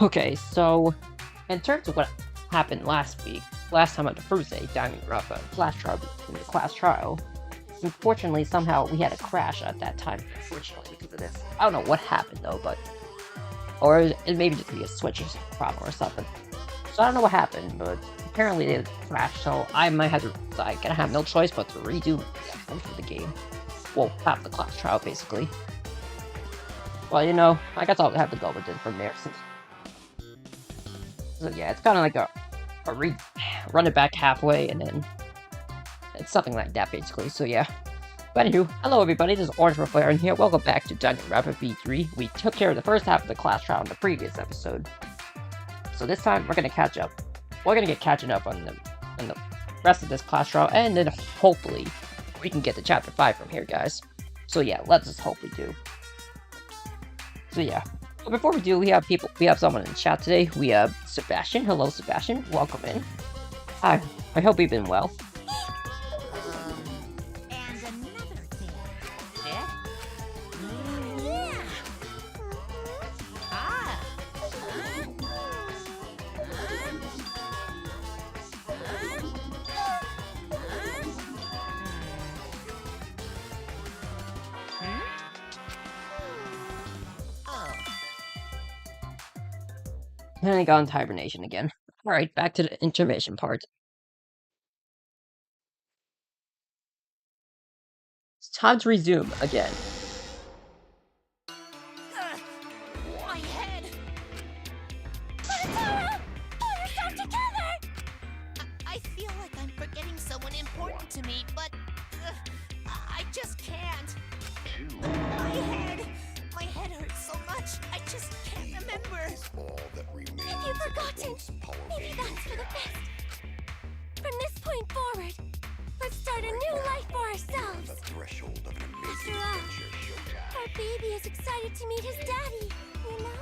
Okay, so in terms of what happened last time on the Thursday, Danganronpa class trial, unfortunately somehow we had a crash at that time, unfortunately, because of this. I don't know what happened though, or it maybe just be a switch problem or something. So I don't know what happened, but apparently it crashed, so I might have to, I have no choice but to redo most of the game. Well, half the class trial, basically. Well, you know, I guess I'll have to go with it from there, since... So yeah, it's kind of like run it back halfway, and then... It's something like that, basically, so yeah. But anywho, hello everybody, this is Orange Flare here, welcome back to Danganronpa V3. We took care of the first half of the class trial in the previous episode. So this time, we're gonna catch up. We're gonna get catching up on the rest of this class trial, and then hopefully, we can get to Chapter 5 from here, guys. So yeah, let's just hope we do. So yeah. But before we do, we have someone in the chat today. We have Sebastian. Hello, Sebastian. Welcome in. Hi. I hope you've been well. And another thing. And I got into hibernation again. Alright, back to the intermission part. It's time to resume again. My head! Tara! Pull yourself together! I feel like I'm forgetting someone important to me, but I just can't. My head hurts so much, I just can't remember. Have you forgotten? Maybe that's for the best. From this point forward, let's start a new life for ourselves. After all, our baby is excited to meet his daddy, you know?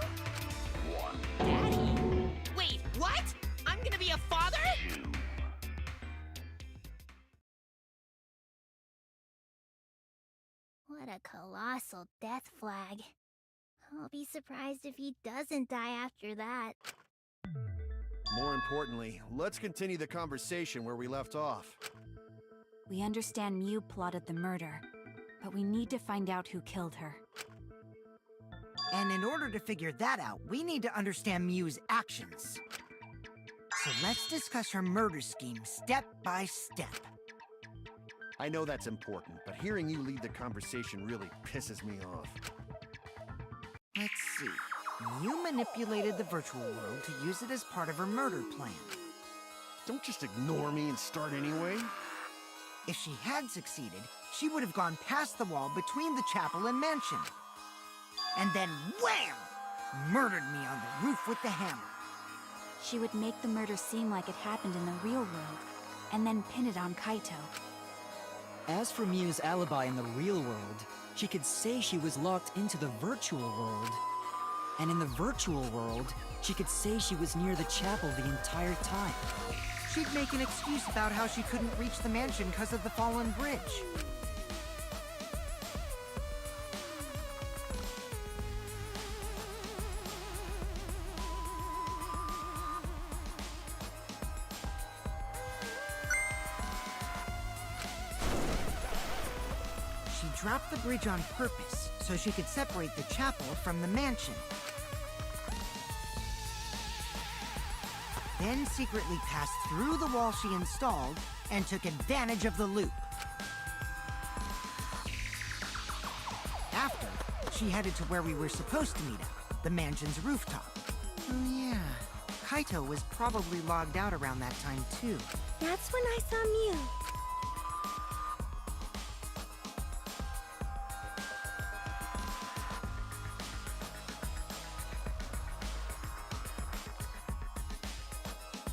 What a colossal death flag. I'll be surprised if he doesn't die after that. More importantly, let's continue the conversation where we left off. We understand Mew plotted the murder, but we need to find out who killed her. And in order to figure that out, we need to understand Mew's actions. So let's discuss her murder scheme step by step. I know that's important, but hearing you lead the conversation really pisses me off. Let's see. Mew manipulated the virtual world to use it as part of her murder plan. Don't just ignore me and start anyway. If she had succeeded, she would have gone past the wall between the chapel and mansion. And then wham! Murdered me on the roof with the hammer. She would make the murder seem like it happened in the real world, and then pin it on Kaito. As for Mew's alibi in the real world, she could say she was locked into the virtual world. And in the virtual world, she could say she was near the chapel the entire time. She'd make an excuse about how she couldn't reach the mansion because of the fallen bridge. She dropped the bridge on purpose so she could separate the chapel from the mansion. Then secretly passed through the wall she installed and took advantage of the loop. After, she headed to where we were supposed to meet up, the mansion's rooftop. Oh yeah, Kaito was probably logged out around that time too. That's when I saw Mew.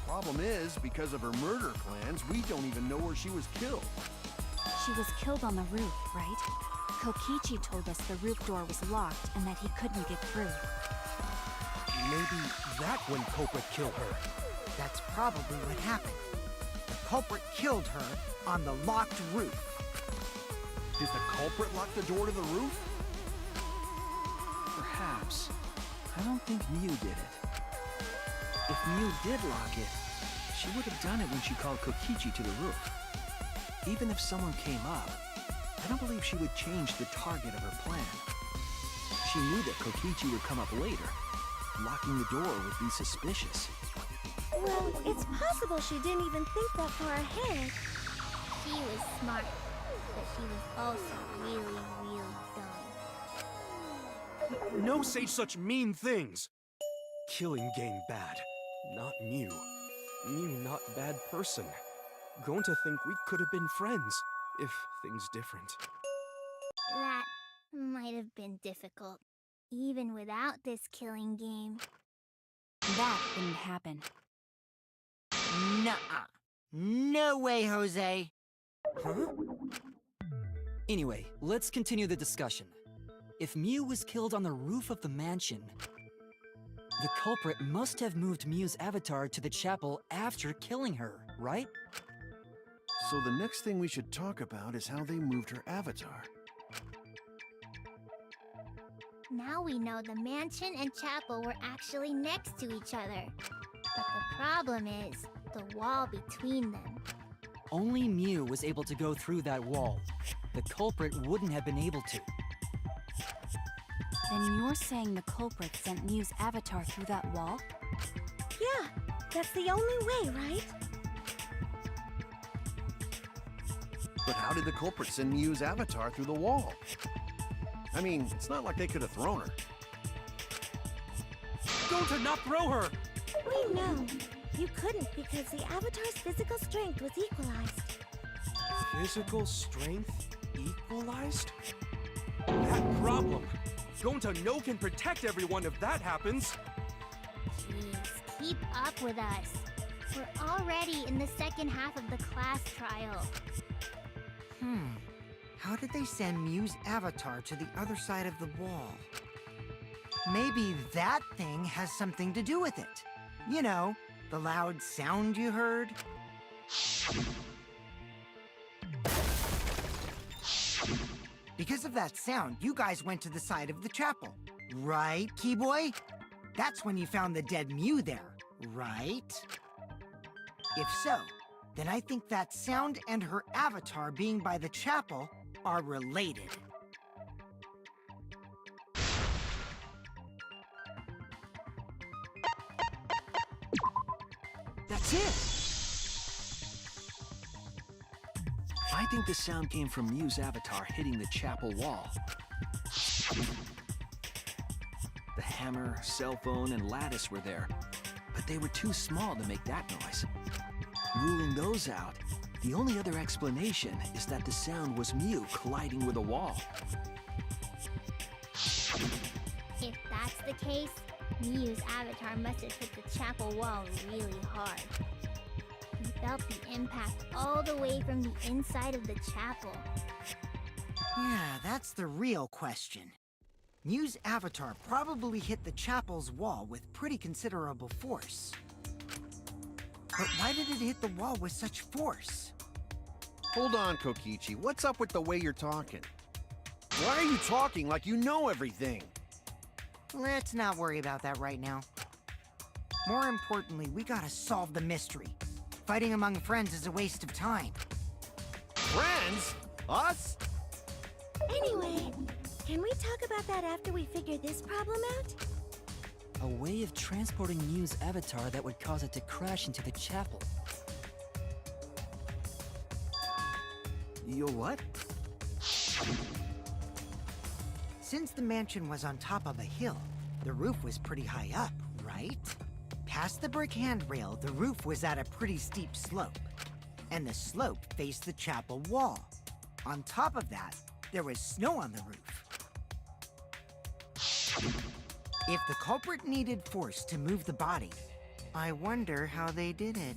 Problem is, because of her murder plans, we don't even know where she was killed. She was killed on the roof, right? Kokichi told us the roof door was locked and that he couldn't get through. Maybe that when culprit killed her. That's probably what happened. The culprit killed her on the locked roof. Did the culprit lock the door to the roof? Perhaps. I don't think Mew did it. If Mew did lock it, she would have done it when she called Kokichi to the roof. Even if someone came up, I don't believe she would change the target of her plan. She knew that Kokichi would come up later. Locking the door would be suspicious. Well, it's possible she didn't even think that far ahead. She was smart, but she was also really, really dumb. No say such mean things! Killing game bad, not Mew. Mew not bad person. Going to think we could have been friends, if things different. That might have been difficult, even without this killing game. That didn't happen. Nuh-uh. No way, Jose. Huh? Anyway, let's continue the discussion. If Mew was killed on the roof of the mansion, the culprit must have moved Mew's avatar to the chapel after killing her, right? So the next thing we should talk about is how they moved her avatar. Now we know the mansion and chapel were actually next to each other. But the problem is the wall between them. Only Mew was able to go through that wall. The culprit wouldn't have been able to. Then you're saying the culprit sent Mew's avatar through that wall? Yeah, that's the only way, right? But how did the culprit send Mew's avatar through the wall? I mean, it's not like they could have thrown her. Don't to not throw her! We know. You couldn't because the avatar's physical strength was equalized. Physical strength equalized? That problem! Gonta no can protect everyone if that happens! Jeez, keep up with us. We're already in the second half of the class trial. How did they send Mew's avatar to the other side of the wall? Maybe that thing has something to do with it. You know, the loud sound you heard? Because of that sound, you guys went to the side of the chapel. Right, Keyboy? That's when you found the dead Mew there, right? If so, then I think that sound and her avatar being by the chapel are related. That's it! I think the sound came from Mew's avatar hitting the chapel wall. The hammer, cell phone, and lattice were there, but they were too small to make that noise. Ruling those out, the only other explanation is that the sound was Mew colliding with a wall. If that's the case, Mew's avatar must have hit the chapel wall really hard. He felt the impact all the way from the inside of the chapel. Yeah, that's the real question. Mew's avatar probably hit the chapel's wall with pretty considerable force. But why did it hit the wall with such force? Hold on, Kokichi. What's up with the way you're talking? Why are you talking like you know everything? Let's not worry about that right now. More importantly, we gotta solve the mystery. Fighting among friends is a waste of time. Friends? Us? Anyway, can we talk about that after we figure this problem out? A way of transporting Mew's avatar that would cause it to crash into the chapel. You'll what? Since the mansion was on top of a hill, the roof was pretty high up, right? Past the brick handrail, the roof was at a pretty steep slope, and the slope faced the chapel wall. On top of that, there was snow on the roof. If the culprit needed force to move the body, I wonder how they did it.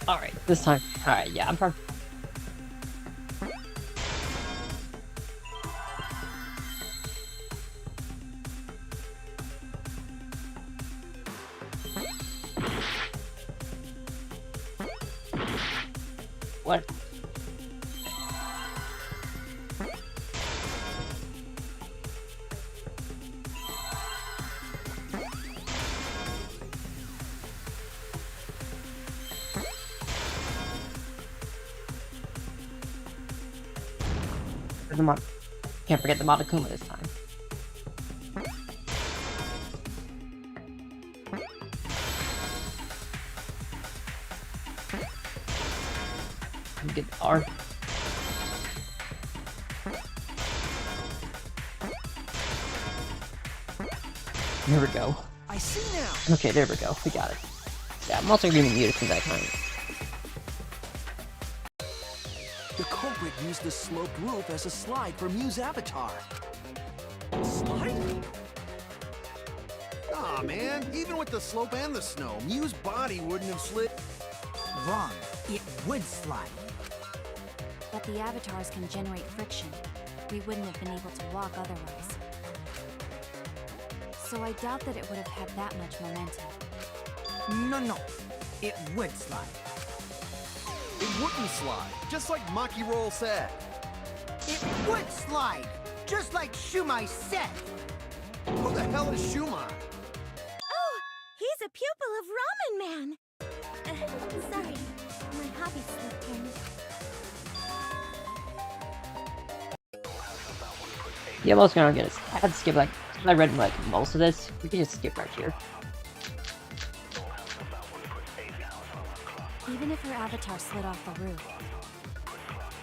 Alright, this time. Alright, yeah, I'm perfect. What? The mod. Can't forget the Monokuma this time. Get R. There we go. I see now! Okay, there we go. We got it. Yeah, I'm also being muted from that time. The culprit used the sloped roof as a slide for Mew's avatar. Slide? Aw, man. Even with the slope and the snow, Mew's body wouldn't have slid. Wrong. It would slide. But the avatars can generate friction. We wouldn't have been able to walk otherwise. So I doubt that it would have had that much momentum. No. It would slide. It wouldn't slide, just like Maki Roll said. It would slide, just like Shumai said. Who the hell is Shumai? Oh, he's a pupil of Ramen Man. Sorry, my hobby slipped in. Yeah, most gonna get us. I had to skip like I read like most of this. We can just skip right here. Even if her avatar slid off the roof,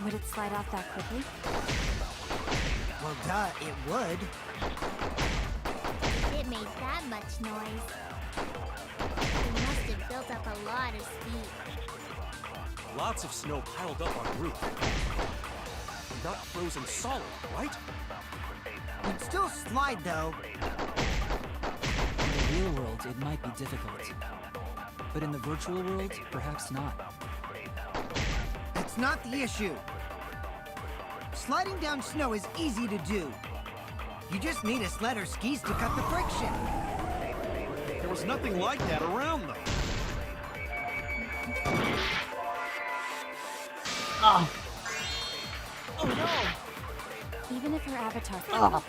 would it slide off that quickly? Well, duh, it would. If it made that much noise, it must have built up a lot of speed. Lots of snow piled up on the roof. Not frozen solid, right? It'd still slide, though. In the real world, it might be difficult. But in the virtual world, perhaps not. That's not the issue. Sliding down snow is easy to do. You just need a sled or skis to cut the friction. There was nothing like that around them. Oh, Oh no! Even if her avatar. oh.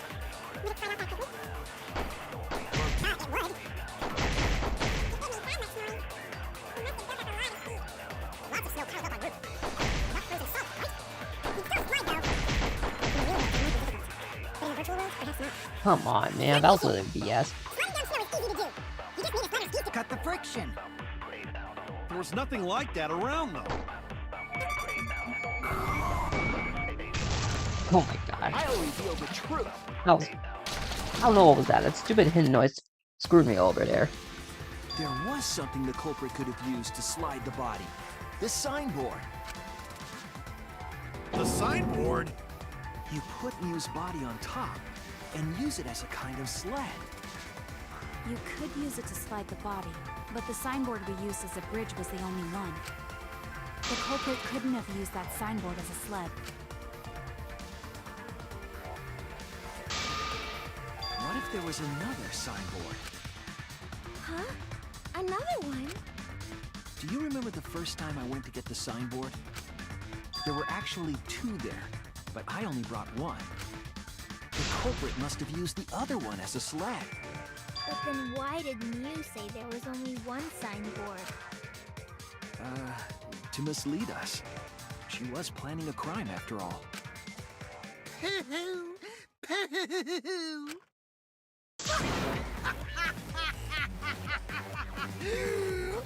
Come on, man. That was a little BS. Cut the friction. There was nothing like that around, though. Oh my god. I'll reveal the truth. That was, I don't know what was that. That stupid hidden noise screwed me over there. There was something the culprit could have used to slide the body. The signboard. The signboard? You put Mew's body on top and use it as a kind of sled. You could use it to slide the body, but the signboard we used as a bridge was the only one. The culprit couldn't have used that signboard as a sled. What if there was another signboard? Huh? Another one? Do you remember the first time I went to get the signboard? There were actually two there, but I only brought one. The culprit must have used the other one as a sled. But then why did Mew say there was only one signboard? To mislead us. She was planning a crime after all. Pooh-hoo! Pooh-hoo!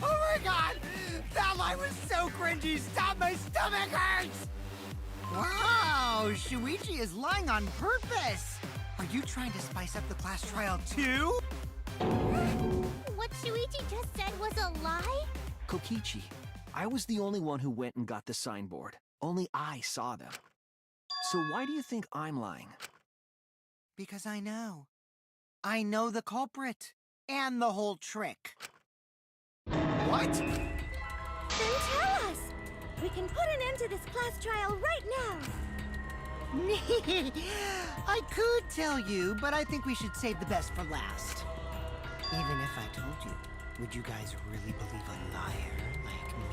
Oh my god! That line was so cringy! Stop, my stomach hurts! Wow! Shuichi is lying on purpose! Are you trying to spice up the class trial too? What Shuichi just said was a lie? Kokichi, I was the only one who went and got the signboard. Only I saw them. So why do you think I'm lying? Because I know. I know the culprit. And the whole trick. What? Then tell us! We can put an end to this class trial right now! I could tell you, but I think we should save the best for last. Even if I told you, would you guys really believe a liar like me?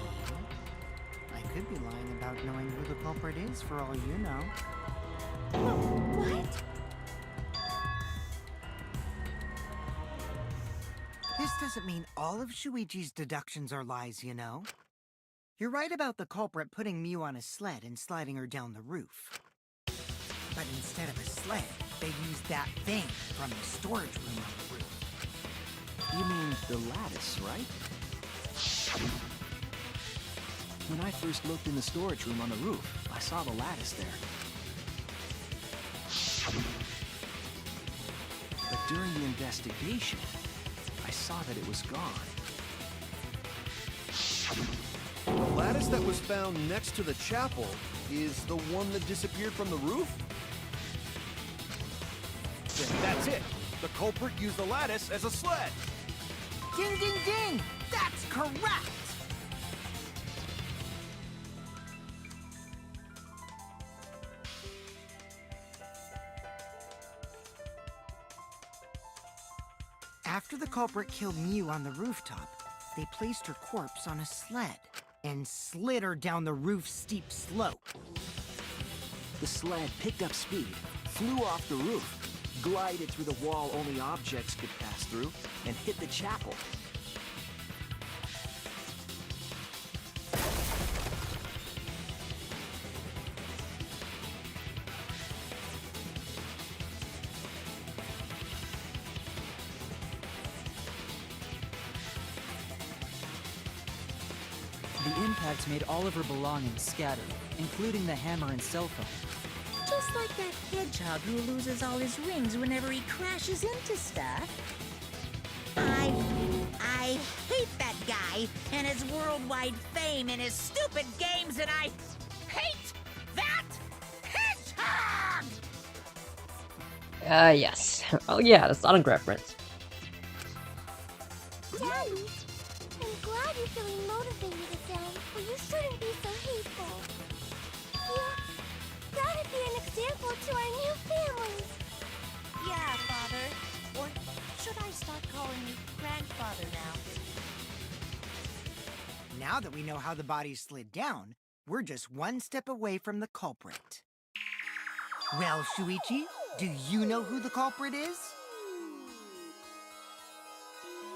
I could be lying about knowing who the culprit is for all you know. What? This doesn't mean all of Shuichi's deductions are lies, you know. You're right about the culprit putting Mew on a sled and sliding her down the roof. But instead of a sled, they used that thing from the storage room on the roof. You mean the lattice, right? When I first looked in the storage room on the roof, I saw the lattice there. But during the investigation, I saw that it was gone. The lattice that was found next to the chapel is the one that disappeared from the roof? Then that's it. The culprit used the lattice as a sled. Ding, ding, ding! That's correct! After the culprit killed Mew on the rooftop, they placed her corpse on a sled and slid her down the roof's steep slope. The sled picked up speed, flew off the roof, glided through the wall only objects could pass through, and hit the chapel. The impact made all of her belongings scattered, including the hammer and cell phone. Just like that hedgehog who loses all his rings whenever he crashes into stuff. I hate that guy and his worldwide fame and his stupid games, and I hate that hedgehog! Yes. Oh yeah, the Sonic reference. Daddy, I'm glad you're feeling motivated again, but you shouldn't be so hateful. You gotta be an example to our new families. Yeah, Father. Or should I start calling you Grandfather now? Now that we know how the body slid down, we're just one step away from the culprit. Well, Shuichi, do you know who the culprit is?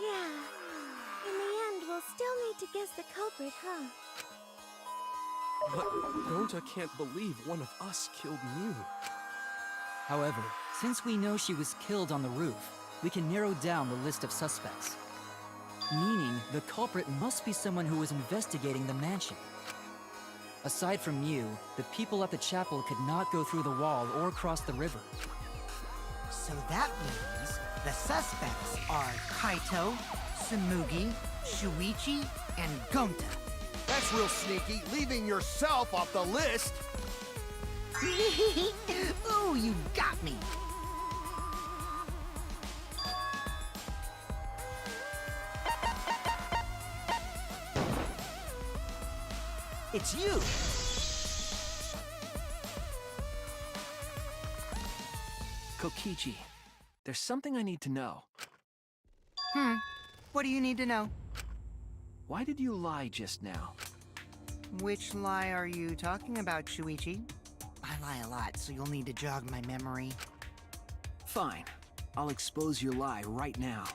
Yeah. In the end, we'll still need to guess the culprit, huh? But Gonta can't believe one of us killed Mew. However, since we know she was killed on the roof, we can narrow down the list of suspects. Meaning, the culprit must be someone who was investigating the mansion. Aside from Mew, the people at the chapel could not go through the wall or cross the river. So that means the suspects are Kaito, Tsumugi, Shuichi, and Gonta. That's real sneaky, leaving yourself off the list. Ooh, you got me. It's you! Kokichi, there's something I need to know. What do you need to know? Why did you lie just now? Which lie are you talking about, Shuichi? I lie a lot, so you'll need to jog my memory. Fine. I'll expose your lie right now.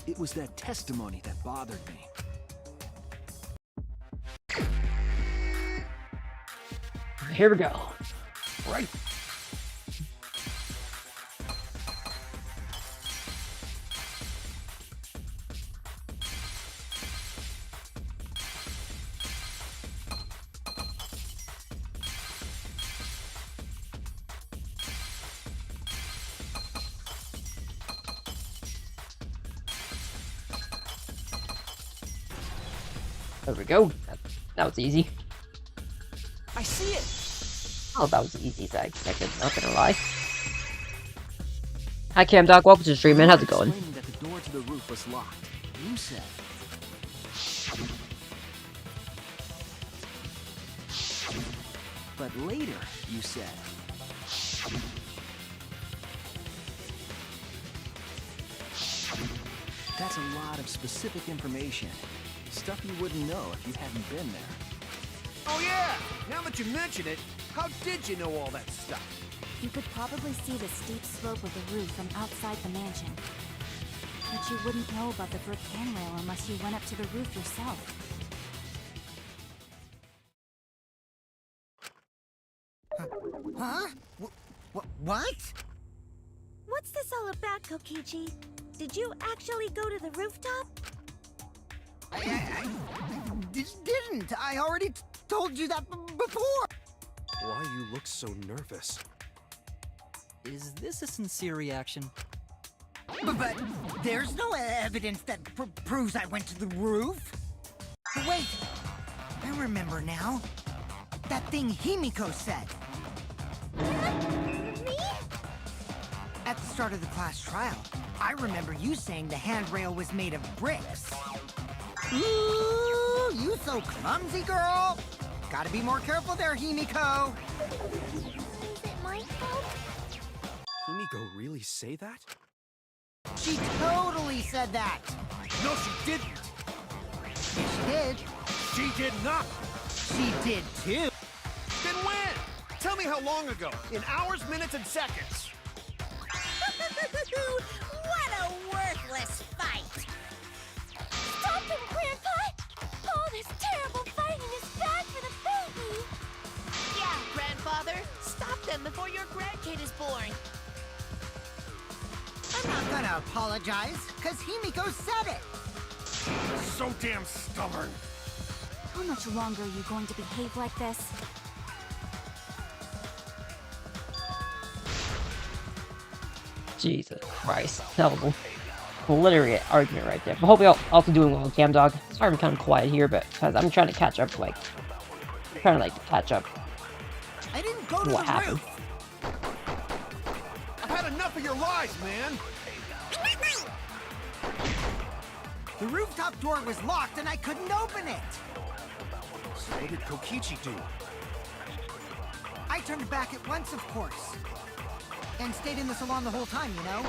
It was that testimony that bothered me. Here we go. Right. There we go. That was easy. I see it! Oh, that was easy as I expected, not gonna lie. Hi Cam Doc, welcome to the stream, man. How's it going? Explaining that the door to the roof was locked. You said. But later, you said. That's a lot of specific information. Stuff you wouldn't know if you hadn't been there. Oh yeah! Now that you mention it, how did you know all that stuff? You could probably see the steep slope of the roof from outside the mansion. But you wouldn't know about the brick handrail unless you went up to the roof yourself. Huh? What? What's this all about, Kokichi? Did you actually go to the rooftop? I didn't. I already told you that before. Why you look so nervous? Is this a sincere reaction? But there's no evidence that proves I went to the roof. Wait, I remember now. That thing Himiko said. Me? At the start of the class trial, I remember you saying the handrail was made of bricks. Ooh, you so clumsy, girl. Gotta be more careful there, Himiko. Is it my fault? Himiko really say that? She totally said that. No, she didn't! Yes, she did. She did not! She did too. Then when? Tell me how long ago. In hours, minutes, and seconds. What a worthless fight! Stop him, Grandpa! All this terrible fighting is bad for the baby! Yeah, grandfather. Stop them before your grandkid is born. I'm not gonna apologize, because Himiko said it. So damn stubborn. How much longer are you going to behave like this? Jesus Christ. Terrible. Literally an argument right there. But hope you're also doing well, Cam Dog. Sorry I'm kind of quiet here, but because I'm trying to catch up, catch up I didn't go to what the happened. roof. I've had enough of your lies, man. The rooftop door was locked and I couldn't open it. So what did Kokichi do? I I turned back at once, of course. And stayed in the salon the whole time, you know?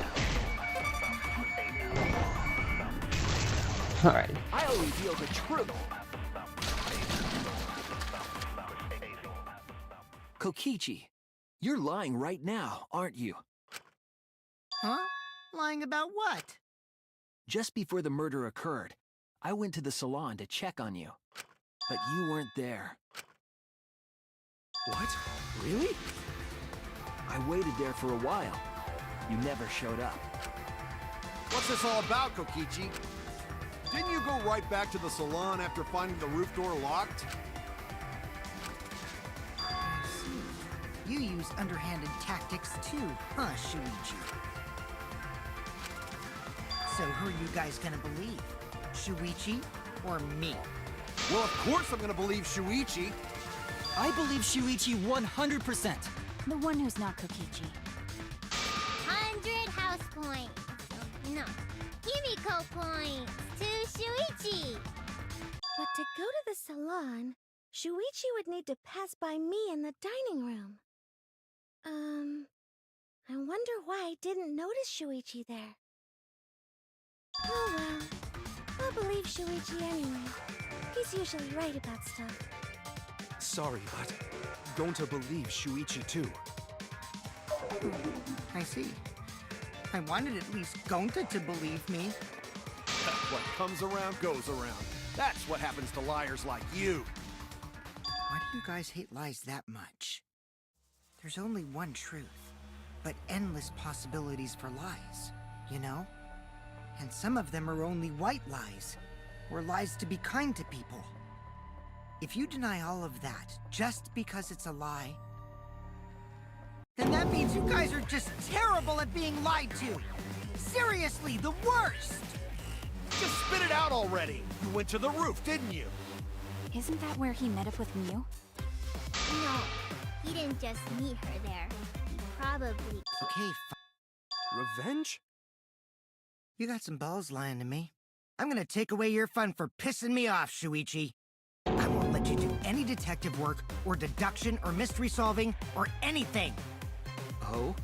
Alright. I'll reveal the truth. Kokichi, you're lying right now, aren't you? Huh? Lying about what? Just before the murder occurred, I went to the salon to check on you. But you weren't there. What? Really? I waited there for a while. You never showed up. What's this all about, Kokichi? Didn't you go right back to the salon after finding the roof door locked? I see. You use underhanded tactics too, huh, Shuichi? So who are you guys gonna believe? Shuichi or me? Well, of course I'm gonna believe Shuichi. I believe Shuichi 100%. The one who's not Kokichi. 100 house points. No, Himiko points to Shuichi. But to go to the salon, Shuichi would need to pass by me in the dining room. I wonder why I didn't notice Shuichi there. Oh well, I'll believe Shuichi anyway. He's usually right about stuff. Sorry, but Gonta believes Shuichi too. I see. I wanted at least Gonta to believe me. What comes around goes around. That's what happens to liars like you. Why do you guys hate lies that much? There's only one truth, but endless possibilities for lies, you know? And some of them are only white lies, or lies to be kind to people. If you deny all of that just because it's a lie, then that means you guys are just terrible at being lied to. Seriously, the worst! Just spit it out already. You went to the roof, didn't you? Isn't that where he met up with Mew? No, he didn't just meet her there. He probably... Okay, Revenge? you got some balls lying to me. I'm gonna take away your fun for pissing me off, Shuichi. I won't let you do any detective work, or deduction, or mystery solving, or anything. Oh?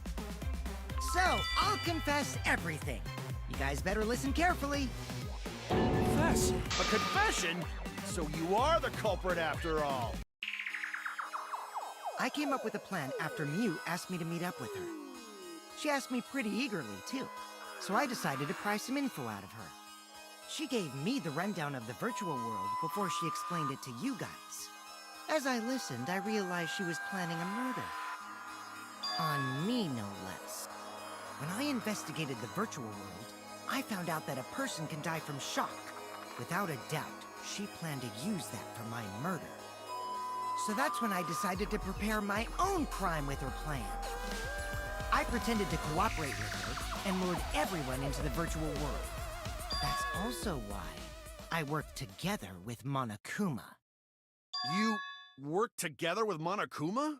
So, I'll confess everything. You guys better listen carefully. Confess. A confession? So you are the culprit after all. I came up with a plan after Mew asked me to meet up with her. She asked me pretty eagerly, too, so I decided to pry some info out of her. She gave me the rundown of the virtual world before she explained it to you guys. As I listened, I realized she was planning a murder. On me, no less. When I investigated the virtual world, I found out that a person can die from shock. Without a doubt, she planned to use that for my murder. So that's when I decided to prepare my own crime with her plan. I pretended to cooperate with her and lured everyone into the virtual world. That's also why I worked together with Monokuma. You worked together with Monokuma?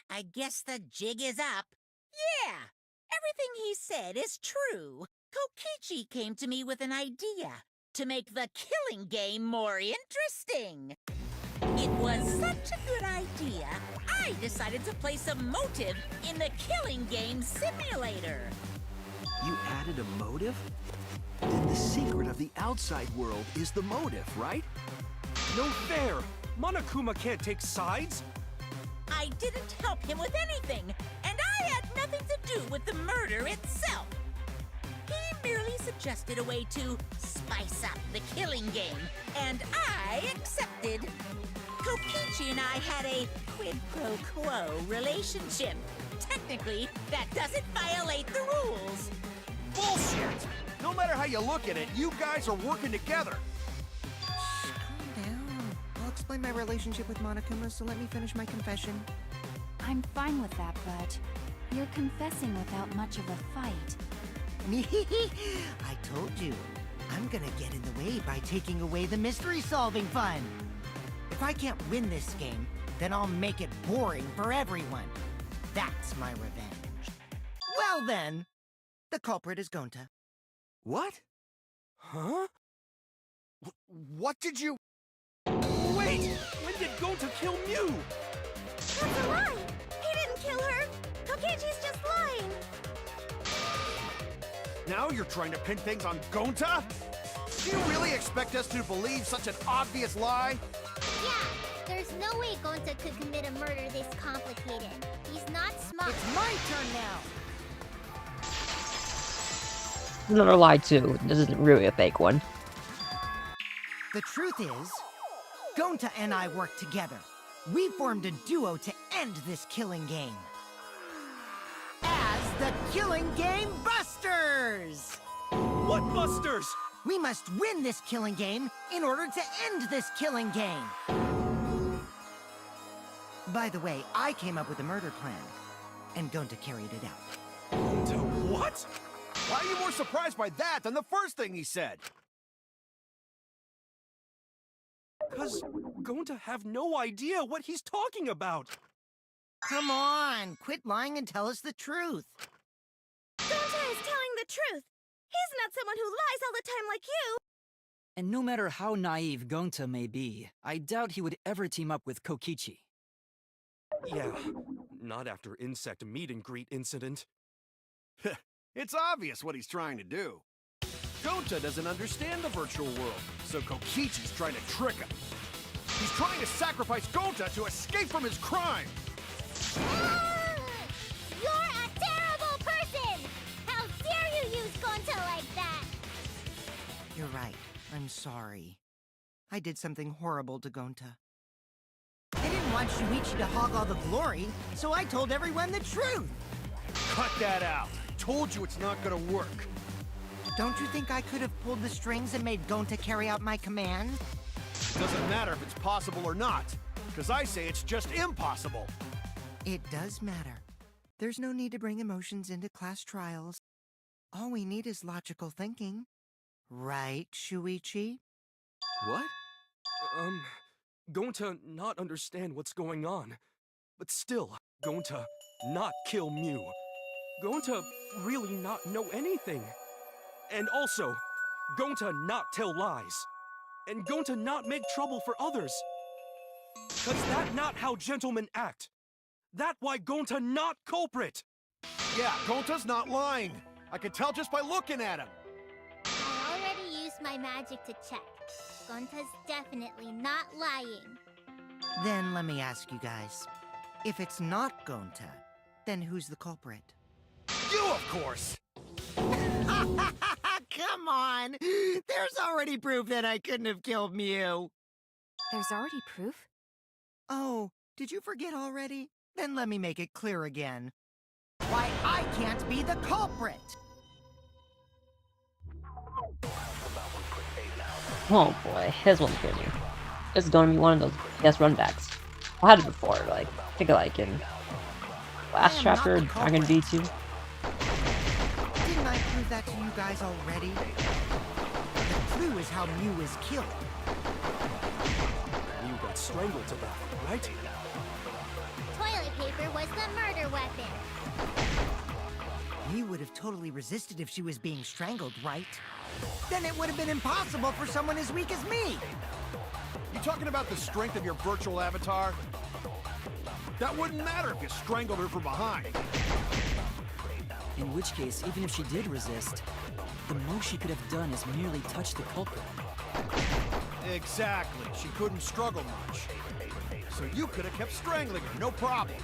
I guess the jig is up. Yeah, everything he said is true. Kokichi came to me with an idea to make the killing game more interesting. It was such a good idea, I decided to place a motive in the killing game simulator. You added a motive? Then the secret of the outside world is the motive, right? No fair! Monokuma can't take sides! I didn't help him with anything, and I had nothing to do with the murder itself. He merely suggested a way to spice up the killing game, and I accepted. Kokichi and I had a quid pro quo relationship. Technically, that doesn't violate the rules. Bullshit! No matter how you look at it, you guys are working together. Calm down. I'll explain my relationship with Monokuma, so let me finish my confession. I'm fine with that, but you're confessing without much of a fight. I told you. I'm gonna get in the way by taking away the mystery-solving fun. If I can't win this game, then I'll make it boring for everyone. That's my revenge. Well then, the culprit is Gonta. What? Huh? What did you... Wait! When did Gonta kill Mew? That's a lie! He didn't kill her! Kokichi's just lying! Now you're trying to pin things on Gonta? Do you really expect us to believe such an obvious lie? Yeah, there's no way Gonta could commit a murder this complicated. He's not smart. It's my turn now! Another lie too. This isn't really a fake one. The truth is, Gonta and I worked together. We formed a duo to end this killing game. As the Killing Game Busters! What busters? We must win this killing game in order to end this killing game. By the way, I came up with a murder plan, and Gonta carried it out. Gonta what? Why are you more surprised by that than the first thing he said? Cause Gonta have no idea what he's talking about. Come on, quit lying and tell us the truth. Gonta is telling the truth! He's not someone who lies all the time like you! And no matter how naive Gonta may be, I doubt he would ever team up with Kokichi. Yeah, not after insect meet and greet incident. It's obvious what he's trying to do. Gonta doesn't understand the virtual world, so Kokichi's trying to trick him. He's trying to sacrifice Gonta to escape from his crime! You're a terrible person! How dare you use Gonta like that? You're right. I'm sorry. I did something horrible to Gonta. I didn't want Shuichi to hog all the glory, so I told everyone the truth! Cut that out! Told you it's not gonna work! Don't you think I could have pulled the strings and made Gonta carry out my command? Doesn't matter if it's possible or not, because I say it's just impossible! It does matter. There's no need to bring emotions into class trials. All we need is logical thinking. Right, Shuichi? What? Gonta not understand what's going on. But still, Gonta not kill Mew. Gonta really not know anything. And also, Gonta not tell lies. And Gonta not make trouble for others. Cause that not how gentlemen act. That why Gonta not culprit. Yeah, Gonta's not lying. I can tell just by looking at him. I already used my magic to check. Gonta's definitely not lying. Then let me ask you guys. If it's not Gonta, then who's the culprit? You, of course! Come on! There's already proof that I couldn't have killed Mew! There's already proof? Oh, did you forget already? Then let me make it clear again. Why I can't be the culprit! Oh boy, this one's gonna be. This is gonna be one of those guest runbacks. I had it before, like, I think like in last chapter, Dragon V2. Didn't I prove that to you guys already? The clue is how Mew is killed. Mew got strangled to death, right? Toilet paper was the murder weapon. Mew would have totally resisted if she was being strangled, right? Then it would have been impossible for someone as weak as me! You talking about the strength of your virtual avatar? That wouldn't matter if you strangled her from behind. In which case, even if she did resist, the most she could have done is merely touch the culprit. Exactly. She couldn't struggle much. So you could have kept strangling her, no problem.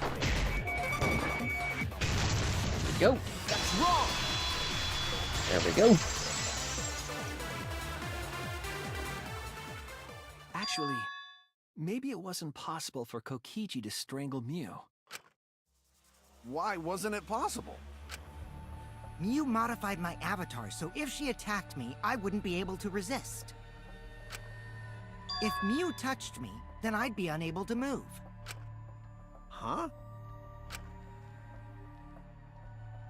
There we go. That's wrong! There we go. Actually, maybe it wasn't possible for Kokichi to strangle Mew. Why wasn't it possible? Mew modified my avatar, so if she attacked me, I wouldn't be able to resist. If Mew touched me, then I'd be unable to move. Huh?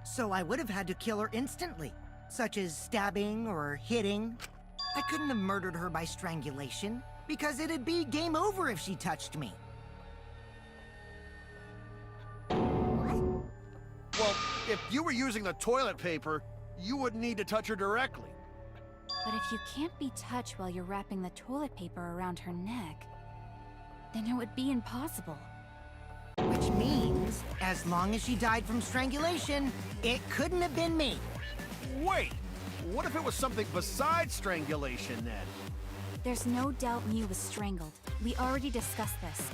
So I would have had to kill her instantly, such as stabbing or hitting. I couldn't have murdered her by strangulation, because it'd be game over if she touched me. Well, if you were using the toilet paper, you wouldn't need to touch her directly. But if you can't be touched while you're wrapping the toilet paper around her neck, then it would be impossible. Which means, as long as she died from strangulation, it couldn't have been me. Wait, what if it was something besides strangulation then? There's no doubt Mew was strangled. We already discussed this.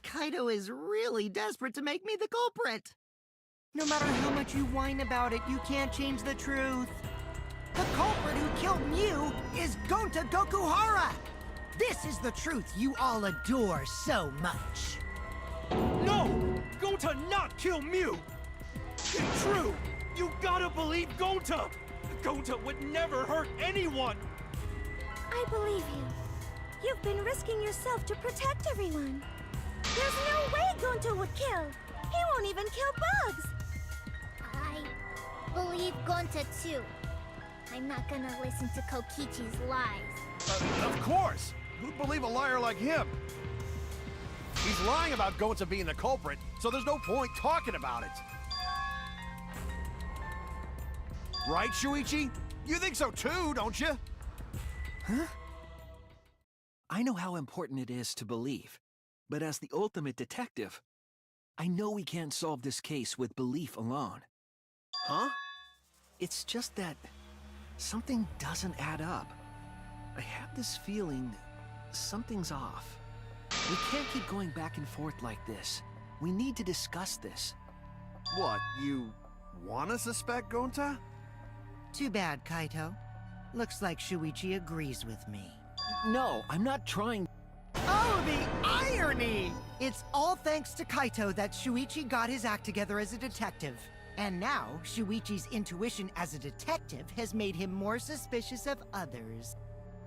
Kaido is really desperate to make me the culprit. No matter how much you whine about it, you can't change the truth. The culprit who killed Mew is Gonta Gokuhara! This is the truth you all adore so much. No! Gonta not kill Mew! It's true! You gotta believe Gonta! Gonta would never hurt anyone! I believe you. You've been risking yourself to protect everyone. There's no way Gonta would kill. He won't even kill bugs. I believe Gonta too. I'm not gonna listen to Kokichi's lies. Of course! Who'd believe a liar like him? He's lying about Gonta being the culprit, so there's no point talking about it. Right, Shuichi? You think so too, don't you? Huh? I know how important it is to believe, but as the ultimate detective, I know we can't solve this case with belief alone. Huh? It's just that something doesn't add up. I have this feeling something's off. We can't keep going back and forth like this. We need to discuss this. What, you wanna suspect Gonta? Too bad, Kaito. Looks like Shuichi agrees with me. No, I'm not trying. Oh, the irony! It's all thanks to Kaito that Shuichi got his act together as a detective. And now, Shuichi's intuition as a detective has made him more suspicious of others.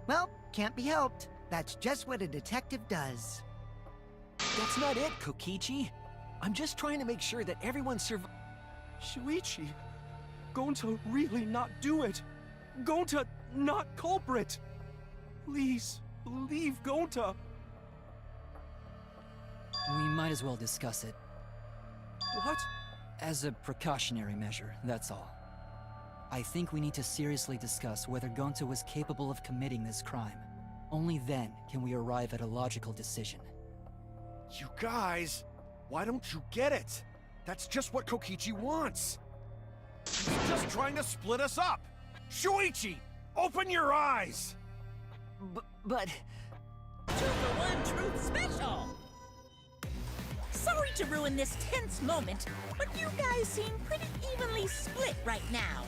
Well, can't be helped. That's just what a detective does. That's not it, Kokichi. I'm just trying to make sure that everyone Shuichi, Gonta really not do it. Gonta not culprit. Please, believe Gonta. We might as well discuss it. What? As a precautionary measure, that's all. I think we need to seriously discuss whether Gonta was capable of committing this crime. Only then can we arrive at a logical decision. You guys, why don't you get it? That's just what Kokichi wants. He's just trying to split us up. Shuichi, open your eyes! But... Two for one truth special! Sorry to ruin this tense moment, but you guys seem pretty evenly split right now.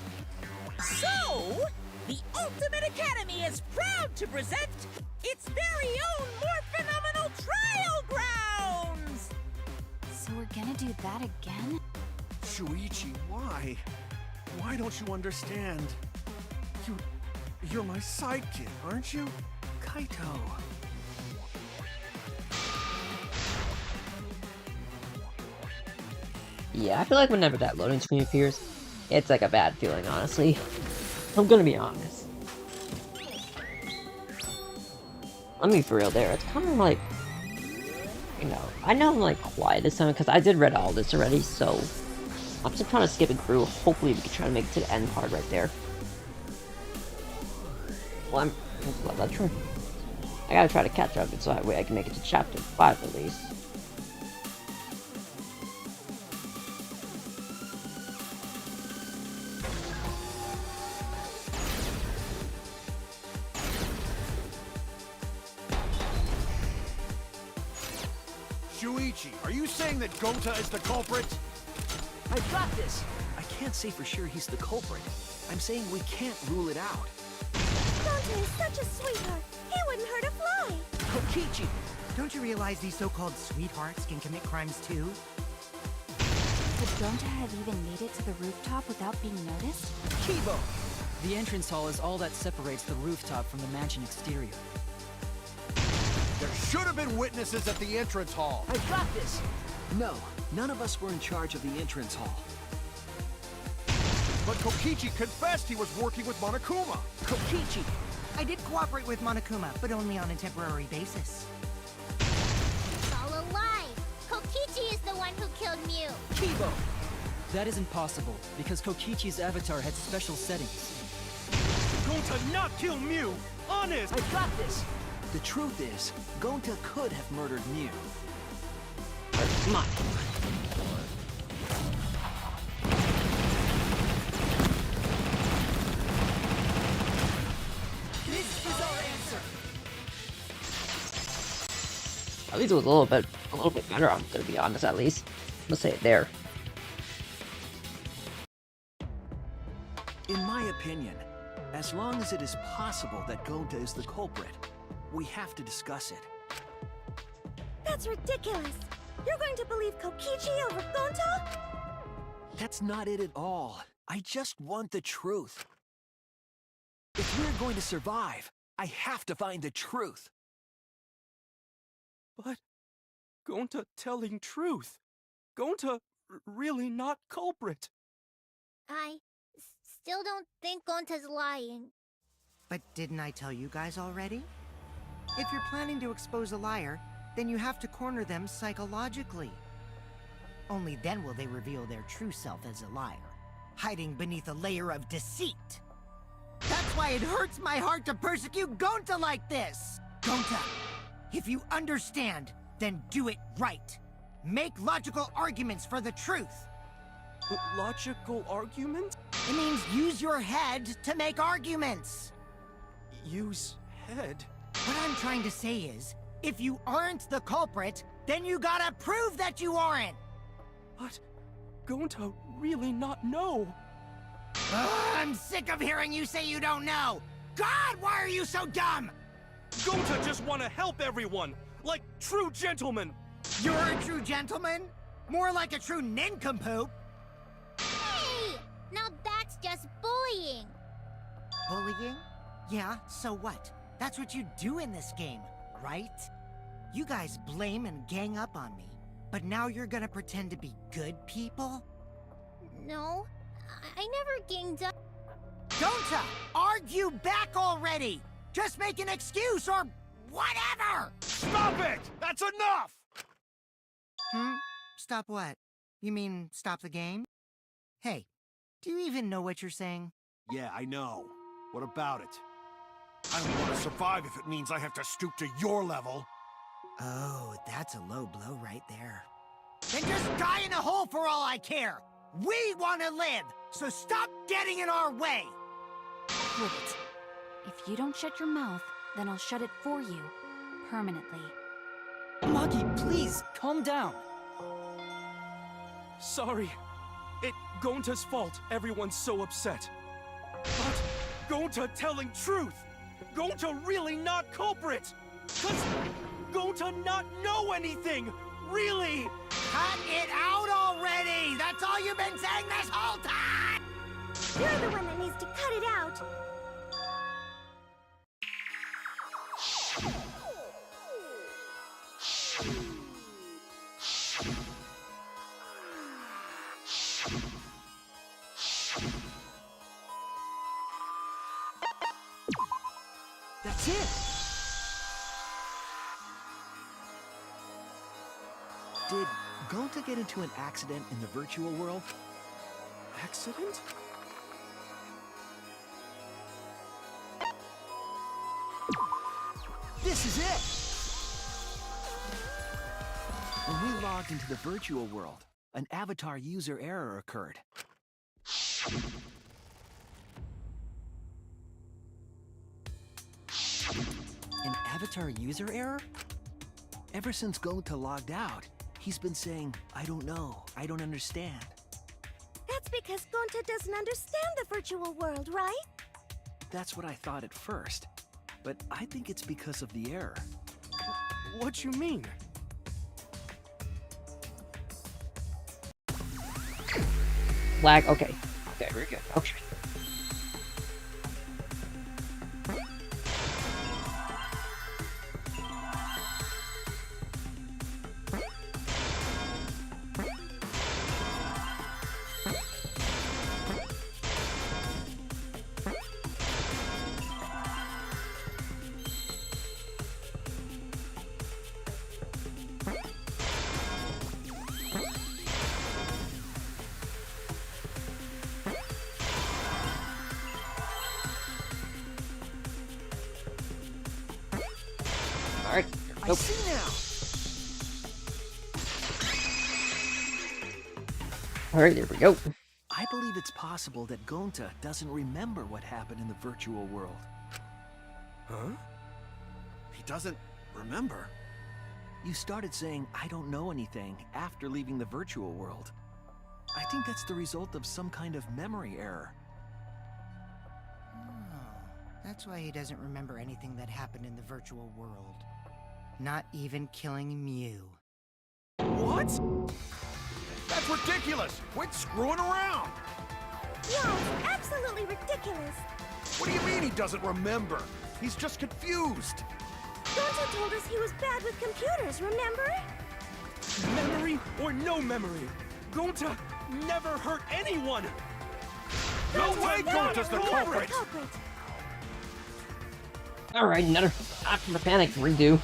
So, the Ultimate Academy is proud to present its very own more phenomenal trial grounds! So we're gonna do that again? Shuichi, why? Why don't you understand? You're my sidekick, aren't you? Kaito... Yeah, I feel like whenever that loading screen appears, it's like a bad feeling, honestly. I'm gonna be honest. Let me be for real there. It's kind of like, you know, I know I'm like quiet this time because I did read all this already, so I'm just kind of skipping through. Hopefully we can try to make it to the end part right there. Well, that's true. I gotta try to catch up so that way I can make it to chapter 5 at least. Shuichi, are you saying that Gonta is the culprit? I've got this! I can't say for sure he's the culprit. I'm saying we can't rule it out. Gonta is such a sweetheart. He wouldn't hurt a fly. Kokichi! Don't you realize these so-called sweethearts can commit crimes too? Could Gonta have even made it to the rooftop without being noticed? Kibo! The entrance hall is all that separates the rooftop from the mansion exterior. There should have been witnesses at the entrance hall. I've got this! No, none of us were in charge of the entrance hall. But Kokichi confessed he was working with Monokuma. Kokichi! I did cooperate with Monokuma, but only on a temporary basis. It's all a lie! Kokichi is the one who killed Mew! Kibo! That isn't possible, because Kokichi's avatar had special settings. Gonta not kill Mew! Honest! I've got this! The truth is, Gonta could have murdered Mew. Come on. This is our answer. At least it was a little bit better. I'm gonna be honest. At least, let's say it there. In my opinion, as long as it is possible that Gonta is the culprit, we have to discuss it. That's ridiculous. You're going to believe Kokichi over Gonta? That's not it at all. I just want the truth. If we're going to survive, I have to find the truth. But Gonta telling truth. Gonta really not culprit. I still don't think Gonta's lying. But didn't I tell you guys already? If you're planning to expose a liar, then you have to corner them psychologically. Only then will they reveal their true self as a liar, hiding beneath a layer of deceit. That's why it hurts my heart to persecute Gonta like this! Gonta, if you understand, then do it right. Make logical arguments for the truth. Logical argument? It means use your head to make arguments. Use head? What I'm trying to say is, if you aren't the culprit, then you gotta prove that you aren't! But Gonta really not know. I'm sick of hearing you say you don't know! God, why are you so dumb? Gonta just want to help everyone, like true gentlemen. You're a true gentleman? More like a true nincompoop. Hey! Now that's just bullying. Bullying? Yeah, so what? That's what you do in this game, right? You guys blame and gang up on me, but now you're gonna pretend to be good people? No, I never ganged up. Gonta, argue back already! Just make an excuse or whatever! Stop it! That's enough! Stop what? You mean stop the game? Hey, do you even know what you're saying? Yeah, I know. What about it? I don't want to survive if it means I have to stoop to your level. Oh, that's a low blow right there. Then just die in a hole for all I care! We want to live, so stop getting in our way! Quit it. If you don't shut your mouth, then I'll shut it for you. Permanently. Maki, please, calm down. Sorry. It Gonta's fault everyone's so upset. But Gonta telling truth. Gonta really not culprit. Cause Gonta not know anything. Really. Cut it out already! That's all you've been saying this whole time! You're the one that needs to cut it out. That's it! Did Gonta get into an accident in the virtual world? Accident? This is it! When we logged into the virtual world, an avatar user error occurred. An avatar user error? Ever since Gonta logged out, he's been saying, I don't know, I don't understand. That's because Gonta doesn't understand the virtual world, right? That's what I thought at first, but I think it's because of the error. What you mean? Lag. Okay. Okay, we're good. Okay. Alright. I Nope. see now! Alright, there we go. I believe it's possible that Gonta doesn't remember what happened in the virtual world. Huh? He doesn't remember? You started saying, I don't know anything, after leaving the virtual world. I think that's the result of some kind of memory error. Oh, that's why he doesn't remember anything that happened in the virtual world. Not even killing Mew. What? That's ridiculous! Quit screwing around! Yeah, it's absolutely ridiculous. What do you mean he doesn't remember? He's just confused. Gonta told us he was bad with computers, remember? Memory or no memory, Gonta never hurt anyone! No way Gonta's the You're culprit! the culprit. Alright, another after the panic redo.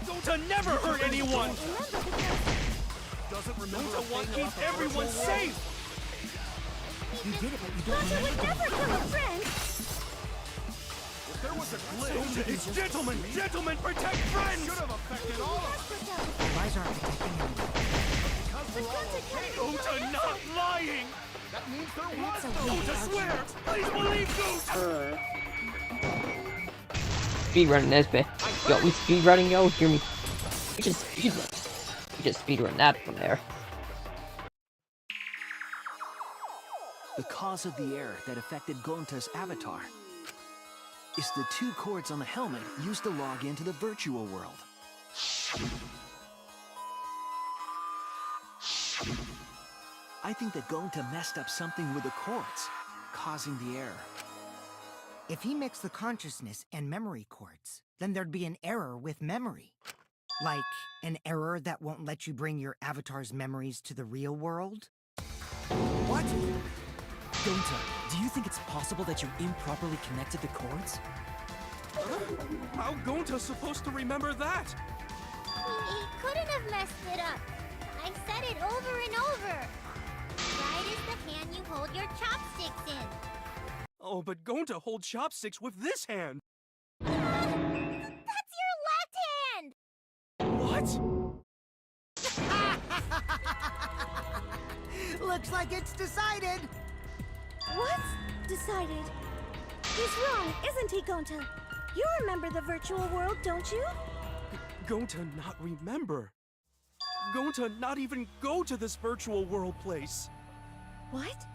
Gonta never hurt anyone! Remember, because Doesn't remember Gonta a wants to thing keep about the everyone virtual world. safe! You did it, but you don't Gonta remember. would never kill a friend. If there was a glitch, Gonta is gentlemen! Gentlemen, protect friends! should have affected all of us. The lies aren't protecting him. Because But we're all Gonta okay. can't even Gonta kill not himself. lying! That means there was That's a no weak Gonta swear! Please believe Gonta! Speedrunning this bit. Yo, we speedrunning, yo, hear me. We just speedrun. We just speedrun that from there. The cause of the error that affected Gonta's avatar is the 2 cords on the helmet used to log into the virtual world. I think that Gonta messed up something with the cords, causing the error. If he mixed the consciousness and memory cords, then there'd be an error with memory. Like, an error that won't let you bring your avatar's memories to the real world? What? Gonta, do you think it's possible that you improperly connected the cords? How Gonta's supposed to remember that? He couldn't have messed it up. I said it over and over. Right is the hand you hold your chopsticks in. Oh, but Gonta holds chopsticks with this hand! That's your left hand! What? Looks like it's decided! What's decided? He's wrong, isn't he, Gonta? You remember the virtual world, don't you? Gonta not remember. Gonta not even go to this virtual world place. What?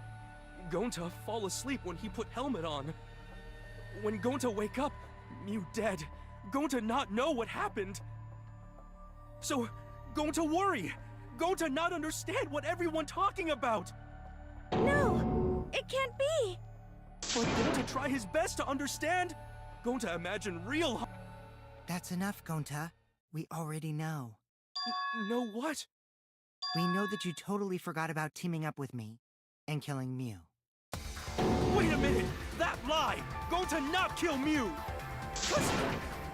Gonta fall asleep when he put helmet on. When Gonta wake up, Mew dead. Gonta not know what happened. So, Gonta worry. Gonta not understand what everyone talking about. No, it can't be. But Gonta try his best to understand. Gonta imagine real. That's enough, Gonta. We already know. Know what? We know that you totally forgot about teaming up with me and killing Mew. Wait a minute! That lie! Gonta not kill Mew!